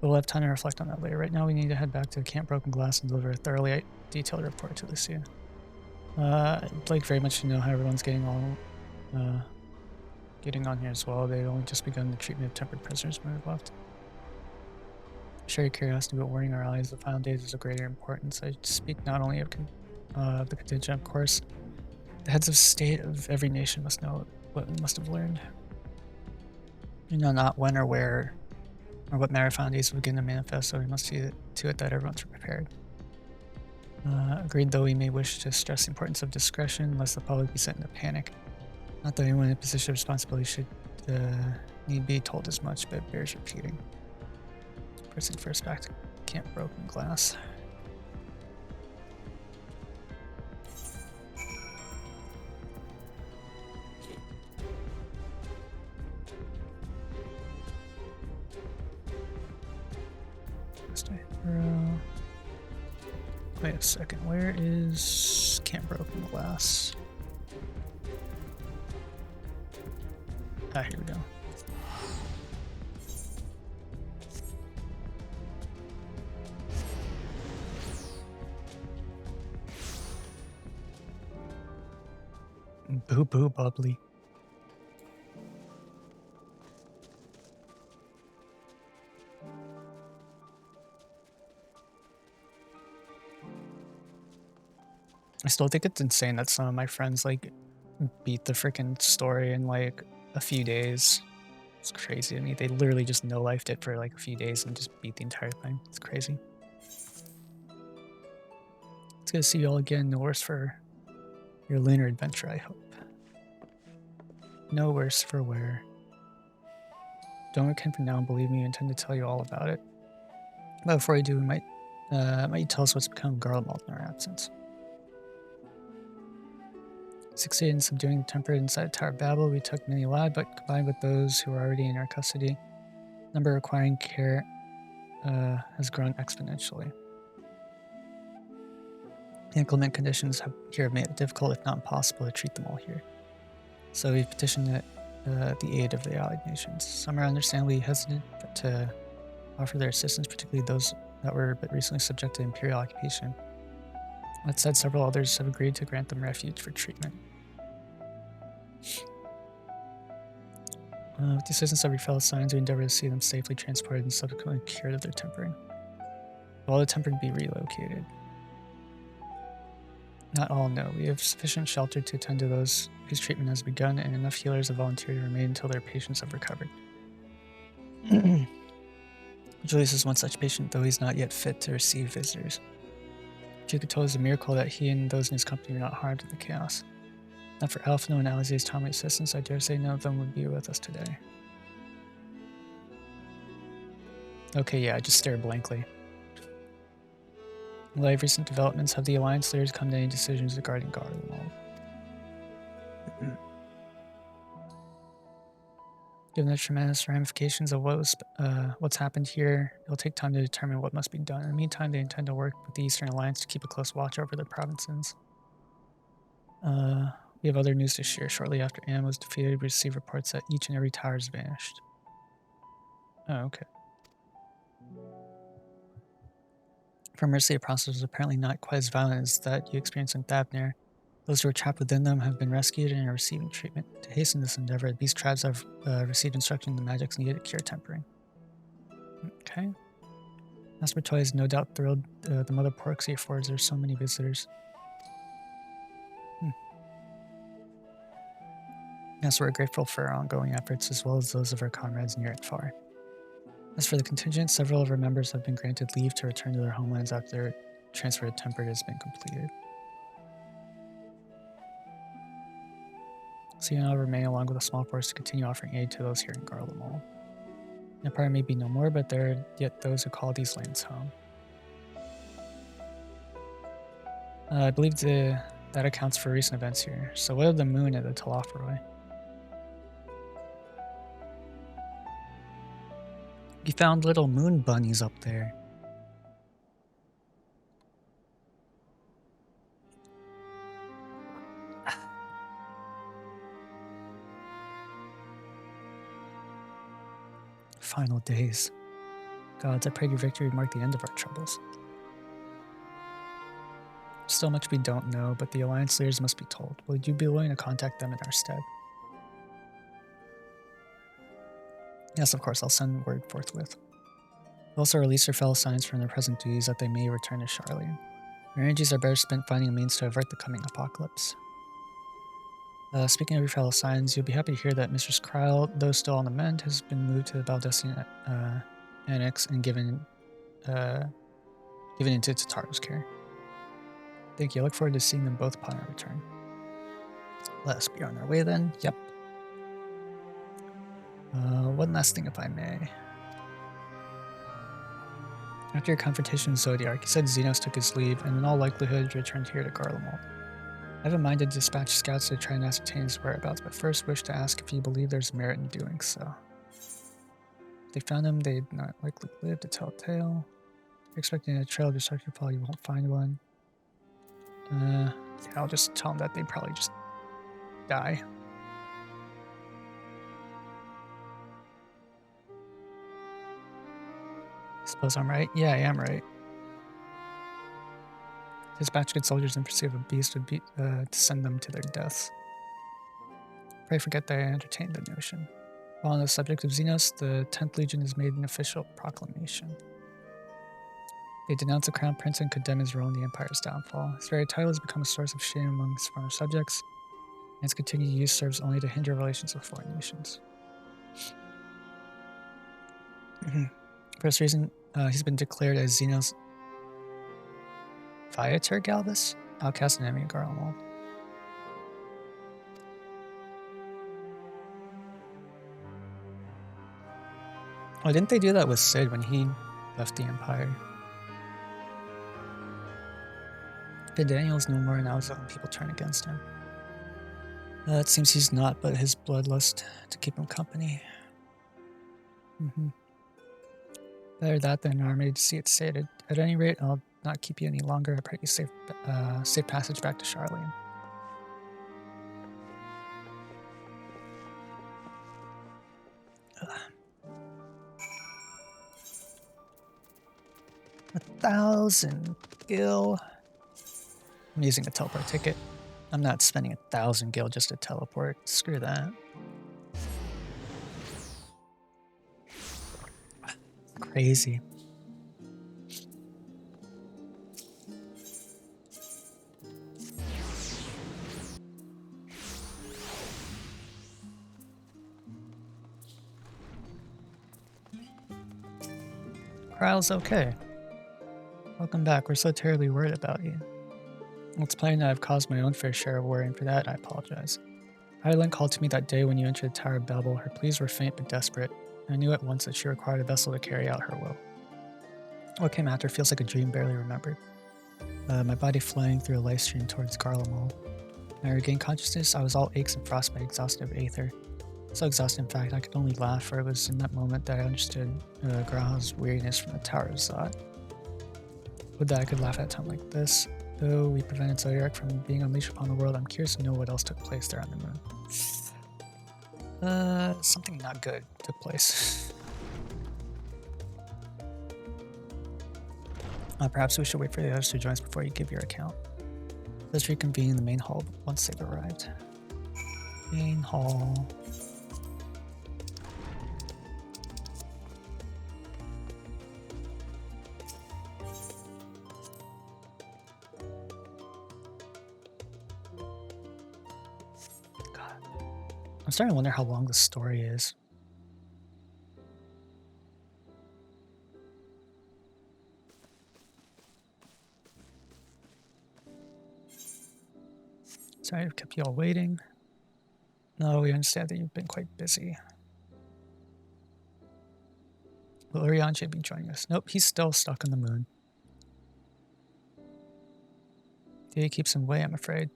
We'll have time to reflect on that later. Right now, we need to head back to Camp Broken Glass and deliver a thoroughly detailed report to Lucia. I'd like very much to know how everyone's getting on here as well. They've only just begun the treatment of tempered prisoners when we've left. Shared curiosity about warning our allies of the final days is of greater importance. I speak not only of the contingent, of course. The heads of state of every nation must know what we must have learned. You know not when or where or what matter final days will begin to manifest, so we must see to it that everyone's prepared. Agreed, though we may wish to stress the importance of discretion, lest the public be sent into panic. Not that anyone in a position of responsibility should need be told as much, but it bears repeating. Pressing first back to Camp Broken Glass. Wait a second, where is Camp Broken Glass? Ah, here we go. Boo boo bubbly. I still think it's insane that some of my friends like beat the freaking story in like a few days. It's crazy to me. They literally just no-lifed it for like a few days and just beat the entire thing. It's crazy. It's good to see you all again. No worse for your lunar adventure, I hope. No worse for where. Don't repent for now and believe me, I intend to tell you all about it. But before you do, might you tell us what's become of Garlemald in our absence? Succeeded in subduing the temper inside the Tower of Babel. We took many alive, but combined with those who are already in our custody, the number requiring care has grown exponentially. The inclement conditions here have made it difficult, if not impossible, to treat them all here. So we've petitioned the aid of the allied nations. Some are understandably hesitant to offer their assistance, particularly those that were but recently subject to imperial occupation. That said, several others have agreed to grant them refuge for treatment. With the assistance of your fellow Scions, we endeavor to see them safely transported and subsequently cured of their tempering. All the tempered be relocated. Not all, no. We have sufficient shelter to attend to those whose treatment has begun, and enough healers have volunteered to remain until their patients have recovered. Julius is one such patient, though he's not yet fit to receive visitors. Juka told us a miracle that he and those in his company were not harmed in the chaos. Not for Alphino and Alize's timely assistance, I dare say none of them would be with us today. Okay, yeah, I just stared blankly. In light of recent developments, have the Alliance leaders come to any decisions regarding Garlemald? Given the tremendous ramifications of what's happened here, it'll take time to determine what must be done. In the meantime, they intend to work with the Eastern Alliance to keep a close watch over their provinces. We have other news to share. Shortly after Anne was defeated, we received reports that each and every tower has vanished. Oh, okay. For Mercy, the process was apparently not quite as violent as that you experienced in Thavnir. Those who are trapped within them have been rescued and are receiving treatment. To hasten this endeavor, these tribes have received instruction in the magics needed to cure tempering. Okay. Master Toy is no doubt thrilled the Mother Porksy affords there so many visitors. Yes, we're grateful for our ongoing efforts as well as those of our comrades near and far. As for the contingent, several of our members have been granted leave to return to their homelands after their transfer to Tempered has been completed. So you now remain along with a small force to continue offering aid to those here in Garlemald. The Empire may be no more, but there are yet those who call these lands home. I believe that accounts for recent events here. So what of the moon at the Talaferoi? We found little moon bunnies up there. Final days. Gods, I pray your victory would mark the end of our troubles. Still much we don't know, but the Alliance leaders must be told. Would you be willing to contact them in our stead? Yes, of course, I'll send word forthwith. Also release your fellow signs from their present duties that they may return to Charlian. Your energies are better spent finding a means to avert the coming apocalypse. Speaking of your fellow signs, you'll be happy to hear that Mistress Kryle, though still on the mend, has been moved to the Baldessian Annex and given into Tataro's care. Thank you. I look forward to seeing them both upon our return. Let us be on our way then. Yep. One last thing, if I may. After your confrontation with Zodiark, he said Xenos took his leave and in all likelihood returned here to Garlemald. I have in mind to dispatch scouts to try and ascertain his whereabouts, but first wish to ask if you believe there's merit in doing so. If they found him, they'd not likely live to tell a tale. If you're expecting a trail of destruction to follow, you won't find one. Yeah, I'll just tell them that they'd probably just die. Suppose I'm right? Yeah, I am right. Dispatch good soldiers in pursuit of a beast would be to send them to their deaths. Pray forget that I entertained the notion. While on the subject of Xenos, the 10th Legion has made an official proclamation. They denounce the Crown Prince and condemn his role in the Empire's downfall. His very title has become a source of shame among his former subjects, and its continued use serves only to hinder relations with foreign nations. For this reason, he's been declared as Xenos Viator Galvus, outcast and enemy of Garlemald. Oh, didn't they do that with Sid when he left the Empire? But Daniel's no more, and now he's letting people turn against him. It seems he's not, but his bloodlust to keep him company. Better that than an army to see it sated. At any rate, I'll not keep you any longer. I pray you safe passage back to Charlian. Ugh. 1,000 gil. I'm using a teleport ticket. I'm not spending 1,000 gil just to teleport. Screw that. Crazy. Kryle's okay. Welcome back. We're so terribly worried about you. It's plain that I've caused my own fair share of worry, and for that I apologize. Hydaelyn called to me that day when you entered the Tower of Babel. Her pleas were faint but desperate, and I knew at once that she required a vessel to carry out her will. What came after feels like a dream barely remembered. My body flying through a life stream towards Garlemald. When I regained consciousness, I was all aches and frostbite, exhausted of aether. So exhausted, in fact, I could only laugh, for it was in that moment that I understood Graha's weariness from the Tower of Zot. Would that I could laugh at a time like this. Though we prevented Zodiark from being unleashed upon the world, I'm curious to know what else took place there on the moon. Something not good took place. Perhaps we should wait for the others to join us before you give your account. Let's reconvene in the main hall once they've arrived. Main hall. I'm starting to wonder how long the story is. Sorry I've kept you all waiting. No, we understand that you've been quite busy. Will Urianger be joining us? Nope, he's still stuck on the moon. Dia keeps him away, I'm afraid.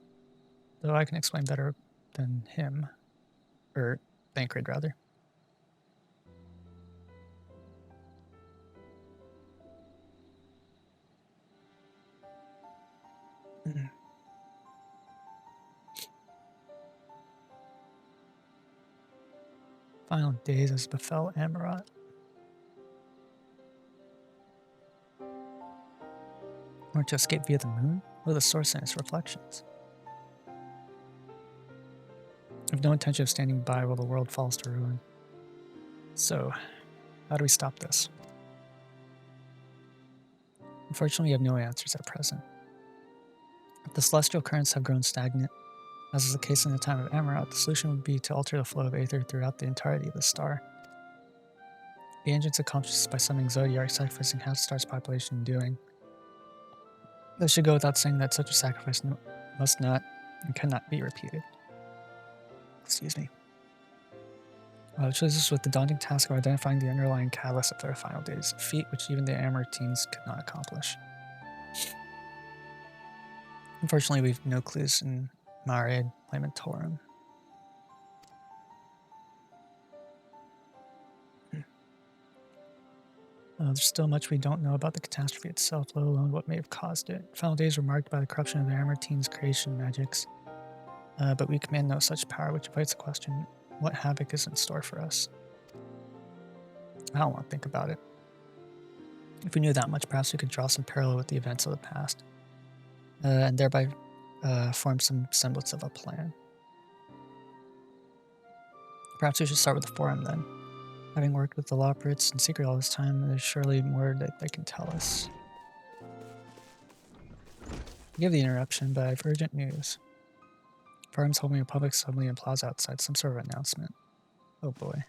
Though I can explain better than him. Or Thancred, rather. Final days as befell Amarat. Or to escape via the moon? Or the source and its reflections? I have no intention of standing by while the world falls to ruin. So, how do we stop this? Unfortunately, we have no answers at present. If the celestial currents have grown stagnant, as is the case in the time of Emerald, the solution would be to alter the flow of aether throughout the entirety of the star. The engines accomplish this by summoning Zodiac, sacrificing half the star's population in doing. This should go without saying that such a sacrifice must not and cannot be repeated. Excuse me. Which leaves us with the daunting task of identifying the underlying catalyst of their final days, a feat which even the Amortines could not accomplish. Unfortunately, we have no clues in Marid, Lamentorum. There's still much we don't know about the catastrophe itself, let alone what may have caused it. Final days were marked by the corruption of the Amortines' creation magics, but we command no such power, which invites the question, what havoc is in store for us? I don't want to think about it. If we knew that much, perhaps we could draw some parallel with the events of the past, and thereby form some semblance of a plan. Perhaps we should start with the Forum then. Having worked with the Lawpirates in secret all this time, there's surely more that they can tell us. Forgive the interruption, but I have urgent news. Forum's holding a public assembly in Plaza outside, some sort of announcement. Oh boy.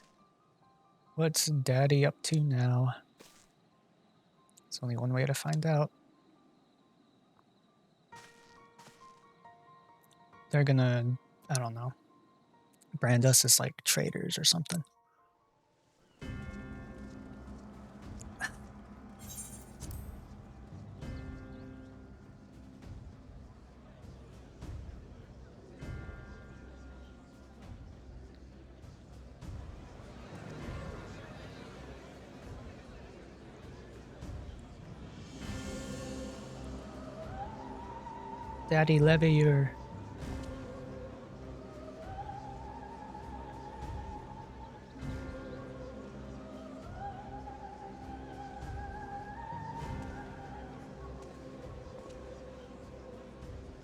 What's Daddy up to now? There's only one way to find out. They're gonna, I don't know, brand us as like traitors or something. Daddy Leveilleur.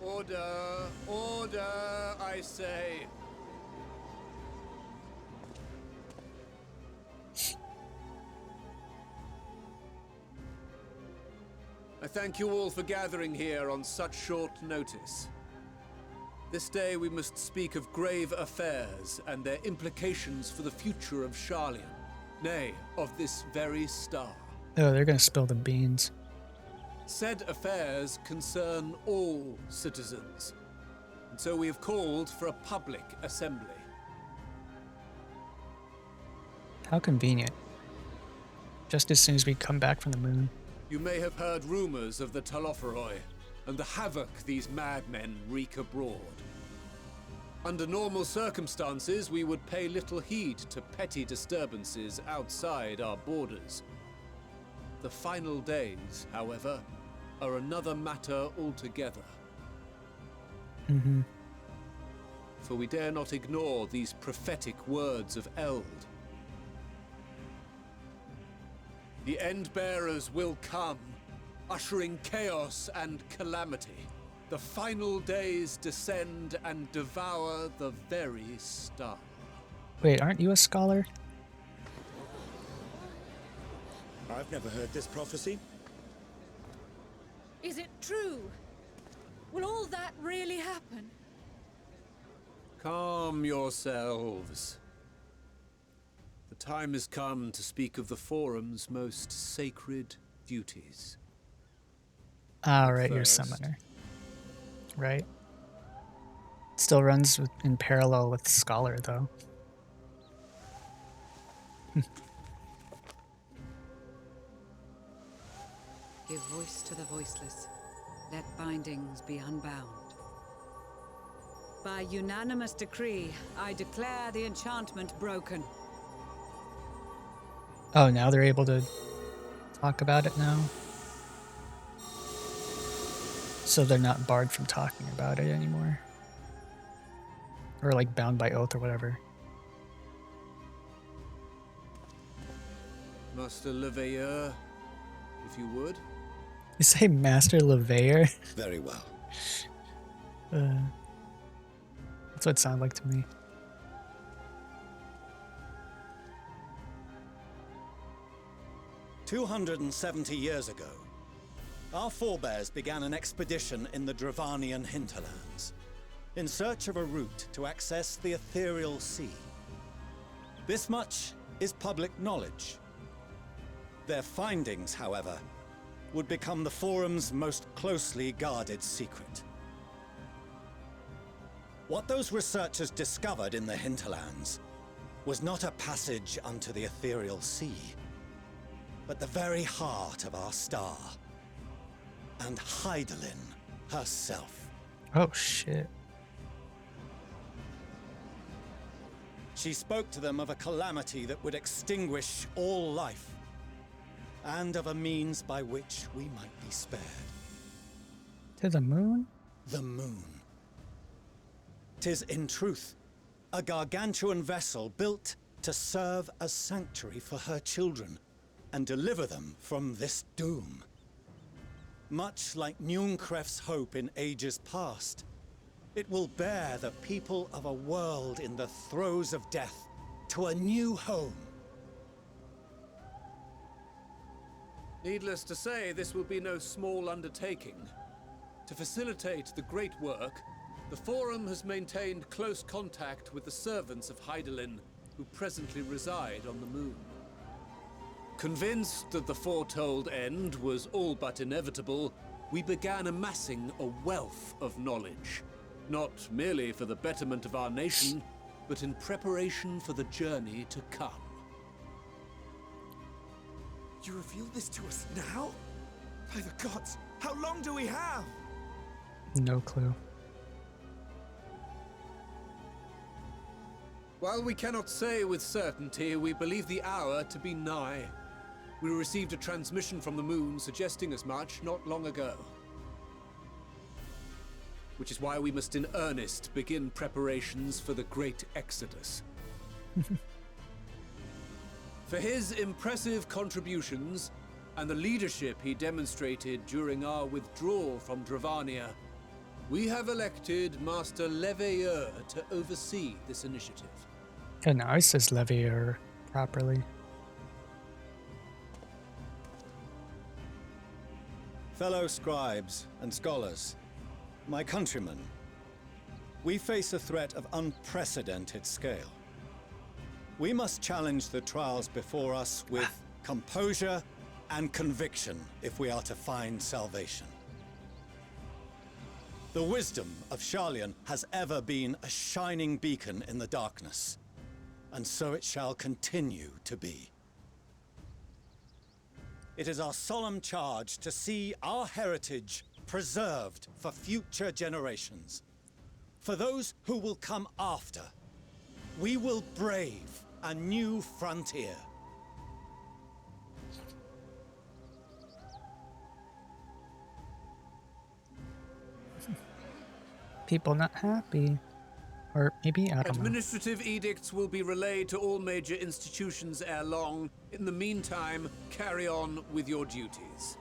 Order! Order, I say! I thank you all for gathering here on such short notice. This day we must speak of grave affairs and their implications for the future of Sharlayan, nay, of this very star. Oh, they're gonna spill the beans. Said affairs concern all citizens, and so we have called for a public assembly. How convenient. Just as soon as we come back from the moon. You may have heard rumors of the Telophoroi and the havoc these madmen wreak abroad. Under normal circumstances, we would pay little heed to petty disturbances outside our borders. The final days, however, are another matter altogether. For we dare not ignore these prophetic words of Eld. The Endbearers will come, ushering chaos and calamity. The final days descend and devour the very star. Wait, aren't you a scholar? I've never heard this prophecy. Is it true? Will all that really happen? Calm yourselves. The time has come to speak of the Forum's most sacred duties. Ah, right, you're a First. summoner. Right. Still runs in parallel with Scholar, though. Give voice to the voiceless. Let bindings be unbound. By unanimous decree, I declare the enchantment broken. Oh, now they're able to talk about it now? So they're not barred from talking about it anymore? Or like bound by oath or whatever. Master Leveilleur, if you would. You say Master Leveilleur? Very well. That's what it sounded like to me. "270 years ago, Our forebears began an expedition in the Dravanian hinterlands, in search of a route to access the ethereal sea. This much is public knowledge. Their findings, however, would become the Forum's most closely guarded secret. What those researchers discovered in the hinterlands was not a passage unto the ethereal sea, but the very heart of our star, and Hydaelyn herself. Oh shit. She spoke to them of a calamity that would extinguish all life, and of a means by which we might be spared. To the moon? The moon. 'Tis in truth a gargantuan vessel built to serve as sanctuary for her children and deliver them from this doom. Much like Nunkref's hope in ages past, it will bear the people of a world in the throes of death to a new home. Needless to say, this will be no small undertaking. To facilitate the great work, the Forum has maintained close contact with the servants of Hydaelyn, who presently reside on the moon. Convinced that the foretold end was all but inevitable, we began amassing a wealth of knowledge, not merely for the betterment of our nation, but in preparation for the journey to come. You reveal this to us now? By the gods, how long do we have? No clue. While we cannot say with certainty, we believe the hour to be nigh. We received a transmission from the moon suggesting as much not long ago. Which is why we must in earnest begin preparations for the great exodus. For his impressive contributions and the leadership he demonstrated during our withdrawal from Dravania, we have elected Master Leveilleur to oversee this initiative. Yeah, now it says Levier properly. Fellow scribes and scholars, my countrymen, we face a threat of unprecedented scale. We must challenge the trials before us with composure and conviction if we are to find salvation. The wisdom of Sharlayan has ever been a shining beacon in the darkness, and so it shall continue to be. It is our solemn charge to see our heritage preserved for future generations. For those who will come after, we will brave a new frontier. People not happy. Or maybe, I don't know. Administrative edicts will be relayed to all major institutions ere long. In the meantime, carry on with your duties.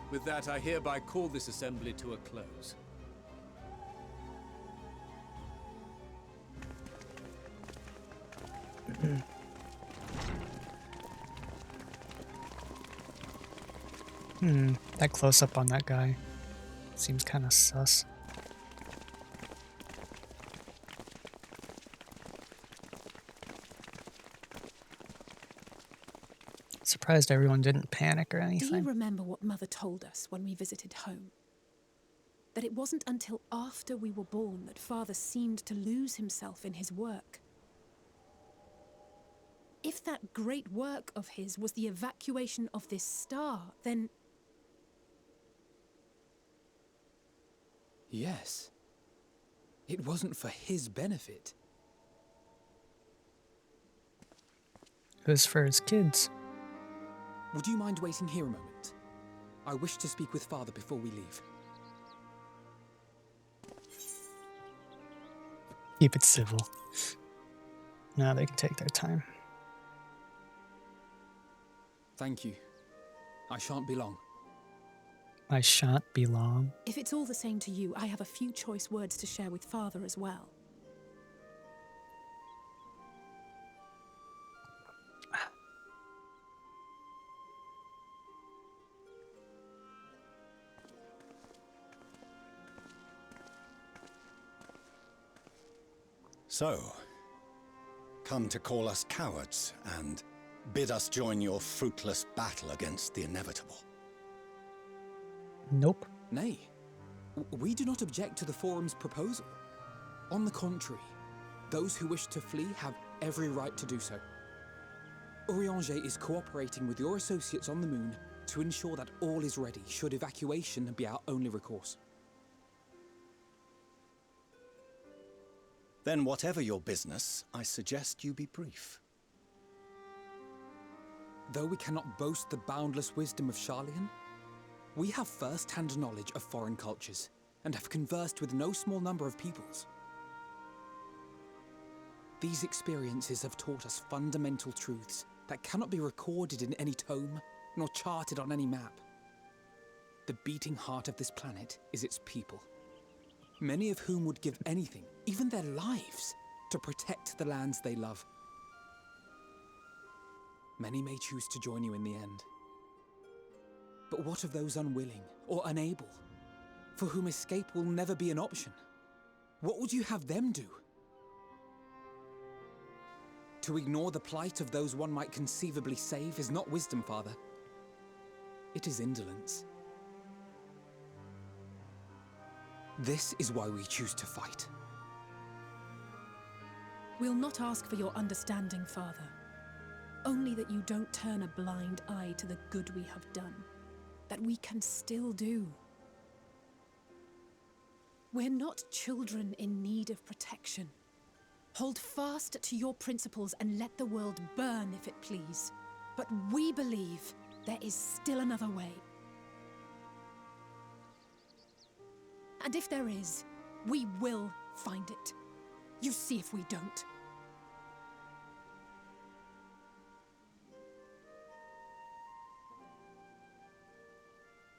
With that, I hereby call this assembly to a close. That close-up on that guy seems kind of sus. Surprised everyone didn't panic or Do you anything. remember what Mother told us when we visited home? That it wasn't until after we were born that Father seemed to lose himself in his work. If that great work of his was the evacuation of this star, then... Yes. It wasn't for his benefit. It was for his kids. Would you mind waiting here a moment? I wish to speak with Father before we leave. Keep it civil. Now they can take their time. Thank you. I shan't be long. I shan't be long. If it's all the same to you, I have a few choice words to share with Father as well. So, come to call us cowards and bid us join your fruitless battle against the inevitable? Nope. Nay, we do not object to the Forum's proposal. On the contrary, those who wish to flee have every right to do so. Urianger is cooperating with your associates on the moon to ensure that all is ready should evacuation be our only recourse. Then whatever your business, I suggest you be brief. Though we cannot boast the boundless wisdom of Charlian, we have first-hand knowledge of foreign cultures and have conversed with no small number of peoples. These experiences have taught us fundamental truths that cannot be recorded in any tome nor charted on any map. The beating heart of this planet is its people, many of whom would give anything, even their lives, to protect the lands they love. Many may choose to join you in the end. But what of those unwilling or unable, for whom escape will never be an option? What would you have them do? To ignore the plight of those one might conceivably save is not wisdom, Father. It is indolence. This is why we choose to fight. We'll not ask for your understanding, Father. Only that you don't turn a blind eye to the good we have done, that we can still do. We're not children in need of protection. Hold fast to your principles and let the world burn if it please. But we believe there is still another way. And if there is, we will find it. You see if we don't.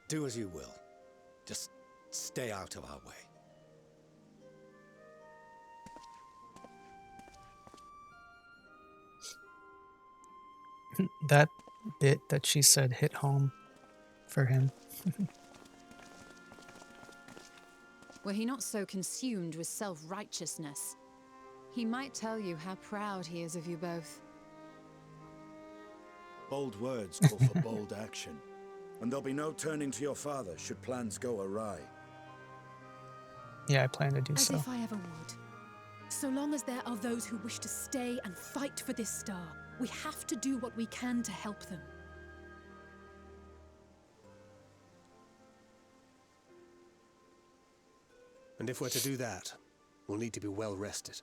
Do as you will. Just stay out of our way. That bit that she said hit home for him. Were he not so consumed with self-righteousness, he might tell you how proud he is of you both. Bold words call for bold action, and there'll be no turning to your father should plans go awry. Yeah, I plan to do As so. if I ever would. So long as there are those who wish to stay and fight for this star, we have to do what we can to help them. And if we're to do that, we'll need to be well rested.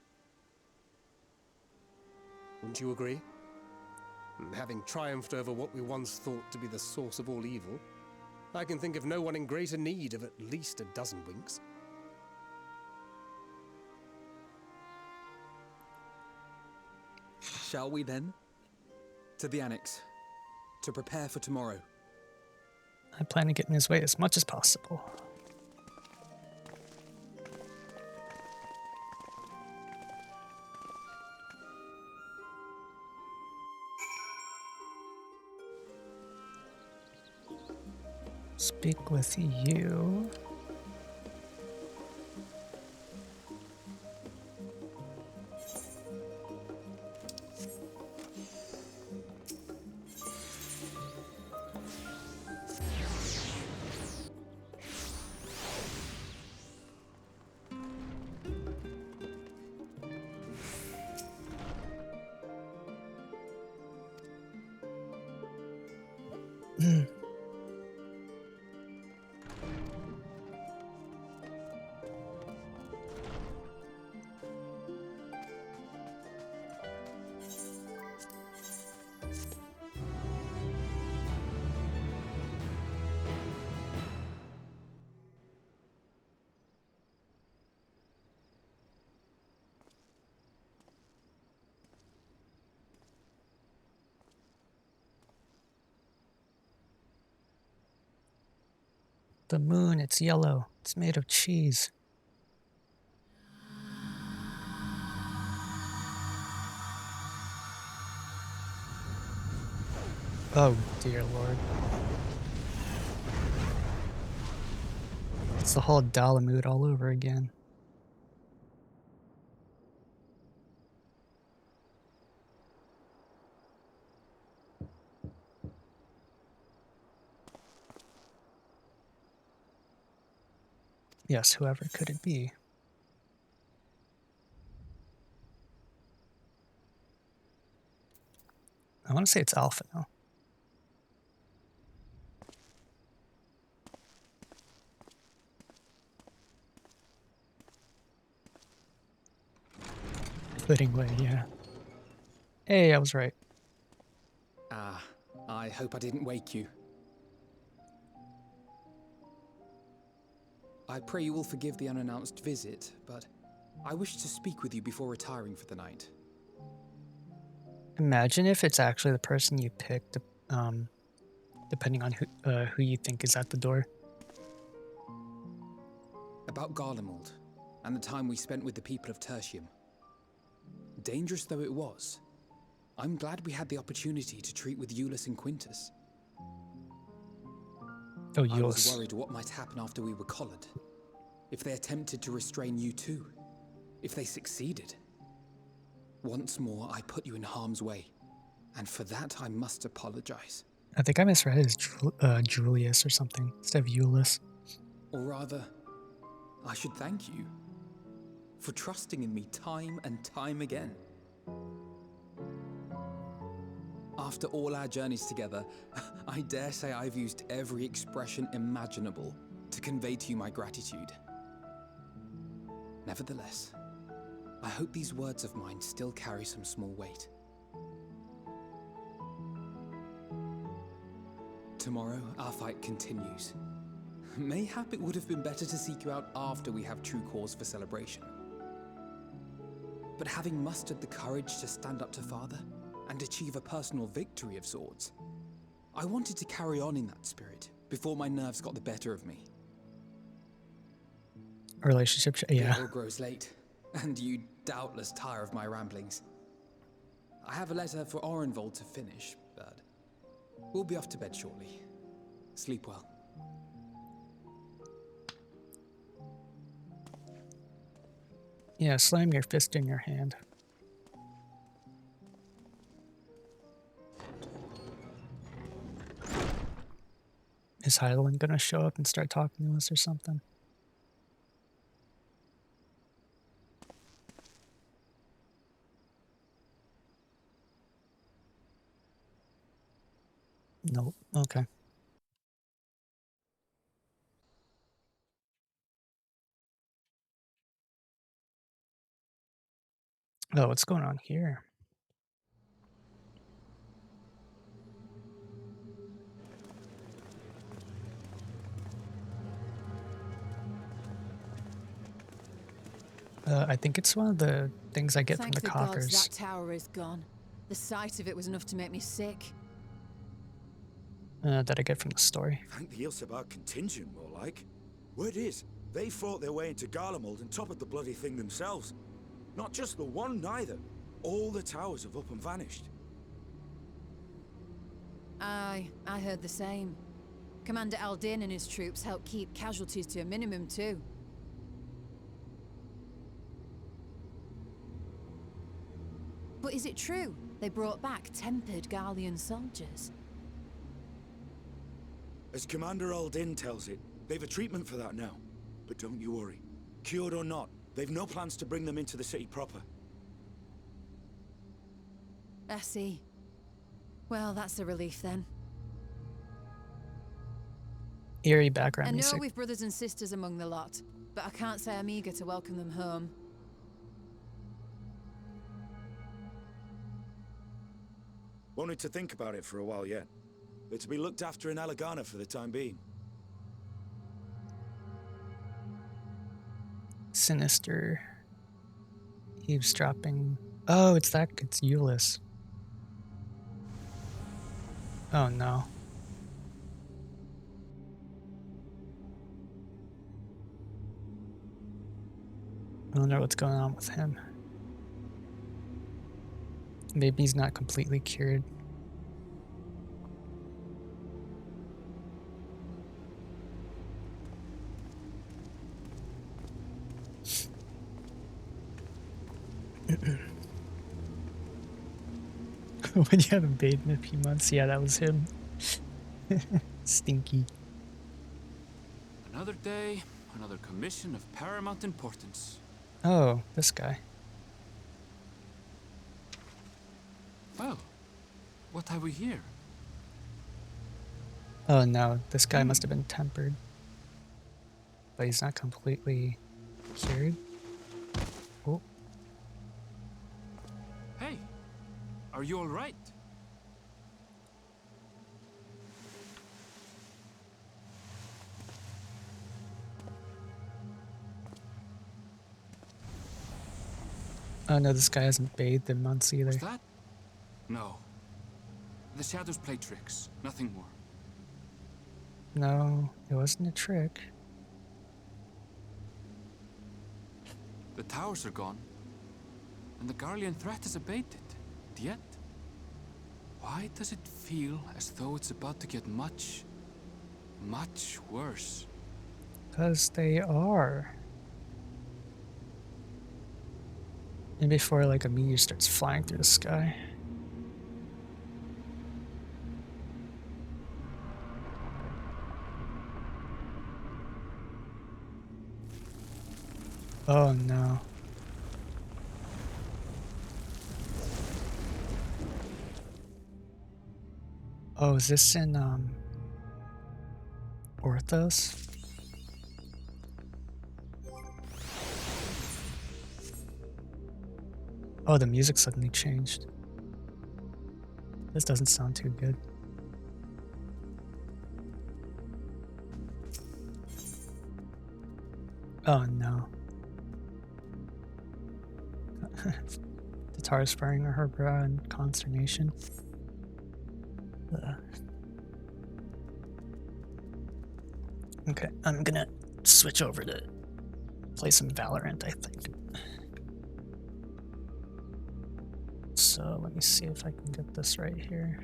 Wouldn't you agree? And having triumphed over what we once thought to be the source of all evil, I can think of no one in greater need of at least a dozen winks. Shall we then? To the Annex, to prepare for tomorrow. I plan to get in his way as much as possible. Speak with you. The moon, it's yellow. It's made of cheese. Oh, dear Lord. It's the whole Dalamud all over again. Yes, whoever could it be? I want to say it's Alpha now. Footing way, yeah. Hey, I was right. Ah, I hope I didn't wake you. I pray you will forgive the unannounced visit, but I wish to speak with you before retiring for the night. Imagine if it's actually the person you picked, depending on who you think is at the door. About Garlemald, and the time we spent with the people of Tertium. Dangerous though it was, I'm glad we had the opportunity to treat with Euless and Quintus. Oh, I was Euless. worried what might happen after we were collared. If they attempted to restrain you too. If they succeeded. Once more, I put you in harm's way. And for that, I must apologize. I think I misread it as Julius or something instead of Euless. Or rather, I should thank you for trusting in me time and time again. After all our journeys together, I dare say I've used every expression imaginable to convey to you my gratitude. Nevertheless, I hope these words of mine still carry some small weight. Tomorrow, our fight continues. Mayhap it would have been better to seek you out after we have true cause for celebration. But having mustered the courage to stand up to Father and achieve a personal victory of sorts, I wanted to carry on in that spirit before my nerves got the better of me. Relationship, yeah. The hour grows late, and you doubtless tire of my ramblings. I have a letter for Orenvold to finish, but we'll be off to bed shortly. Sleep well. Yeah, slam your fist in your hand. Is Hyland gonna show up and start talking to us or something? Nope. Okay. Oh, what's going on here? I think it's one of the things I get Thank from the the gods cockers. that tower is gone. The sight of it was enough to make me sick. That I get from the story. Thank the Ilsebar contingent, more like. Word is, they fought their way into Garlemald and toppled the bloody thing themselves. Not just the one, neither. All the towers have up and vanished. Aye, I heard the same. Commander Aldin and his troops helped keep casualties to a minimum too. But is it true they brought back tempered Garlean soldiers? As Commander Aldin tells it, they've a treatment for that now. But don't you worry. Cured or not, they've no plans to bring them into the city proper. I see. Well, that's a relief then. Eerie background I know music. we've brothers and sisters among the lot, but I can't say I'm eager to welcome them home. Wanted to think about it for a while yet. They're to be looked after in Alagana for the time being. Sinister. Eavesdropping. Oh, it's Euless. Oh no. I wonder what's going on with him. Maybe he's not completely cured. When you haven't bathed in a few months, yeah, that was him. Stinky. Another day, Another commission of paramount importance. Oh, this guy. Well, what have we here? Oh no, this guy must have been tempered. But he's not completely cured. Oh. Hey, are you all right? Oh no, this guy hasn't bathed in months either. Was that? No. The shadows play tricks, nothing more. No, it wasn't a trick. The towers are gone, and the Garlean threat is abated. Yet, why does it feel as though it's about to get much, much worse? 'Cause they are. And before like a meteor starts flying through the sky. Oh no. Oh, is this in Orthos? Oh, the music suddenly changed. This doesn't sound too good. Oh no. Tatar spraying her brow in consternation. Okay, I'm gonna switch over to play some Valorant, I think. So let me see if I can get this right here.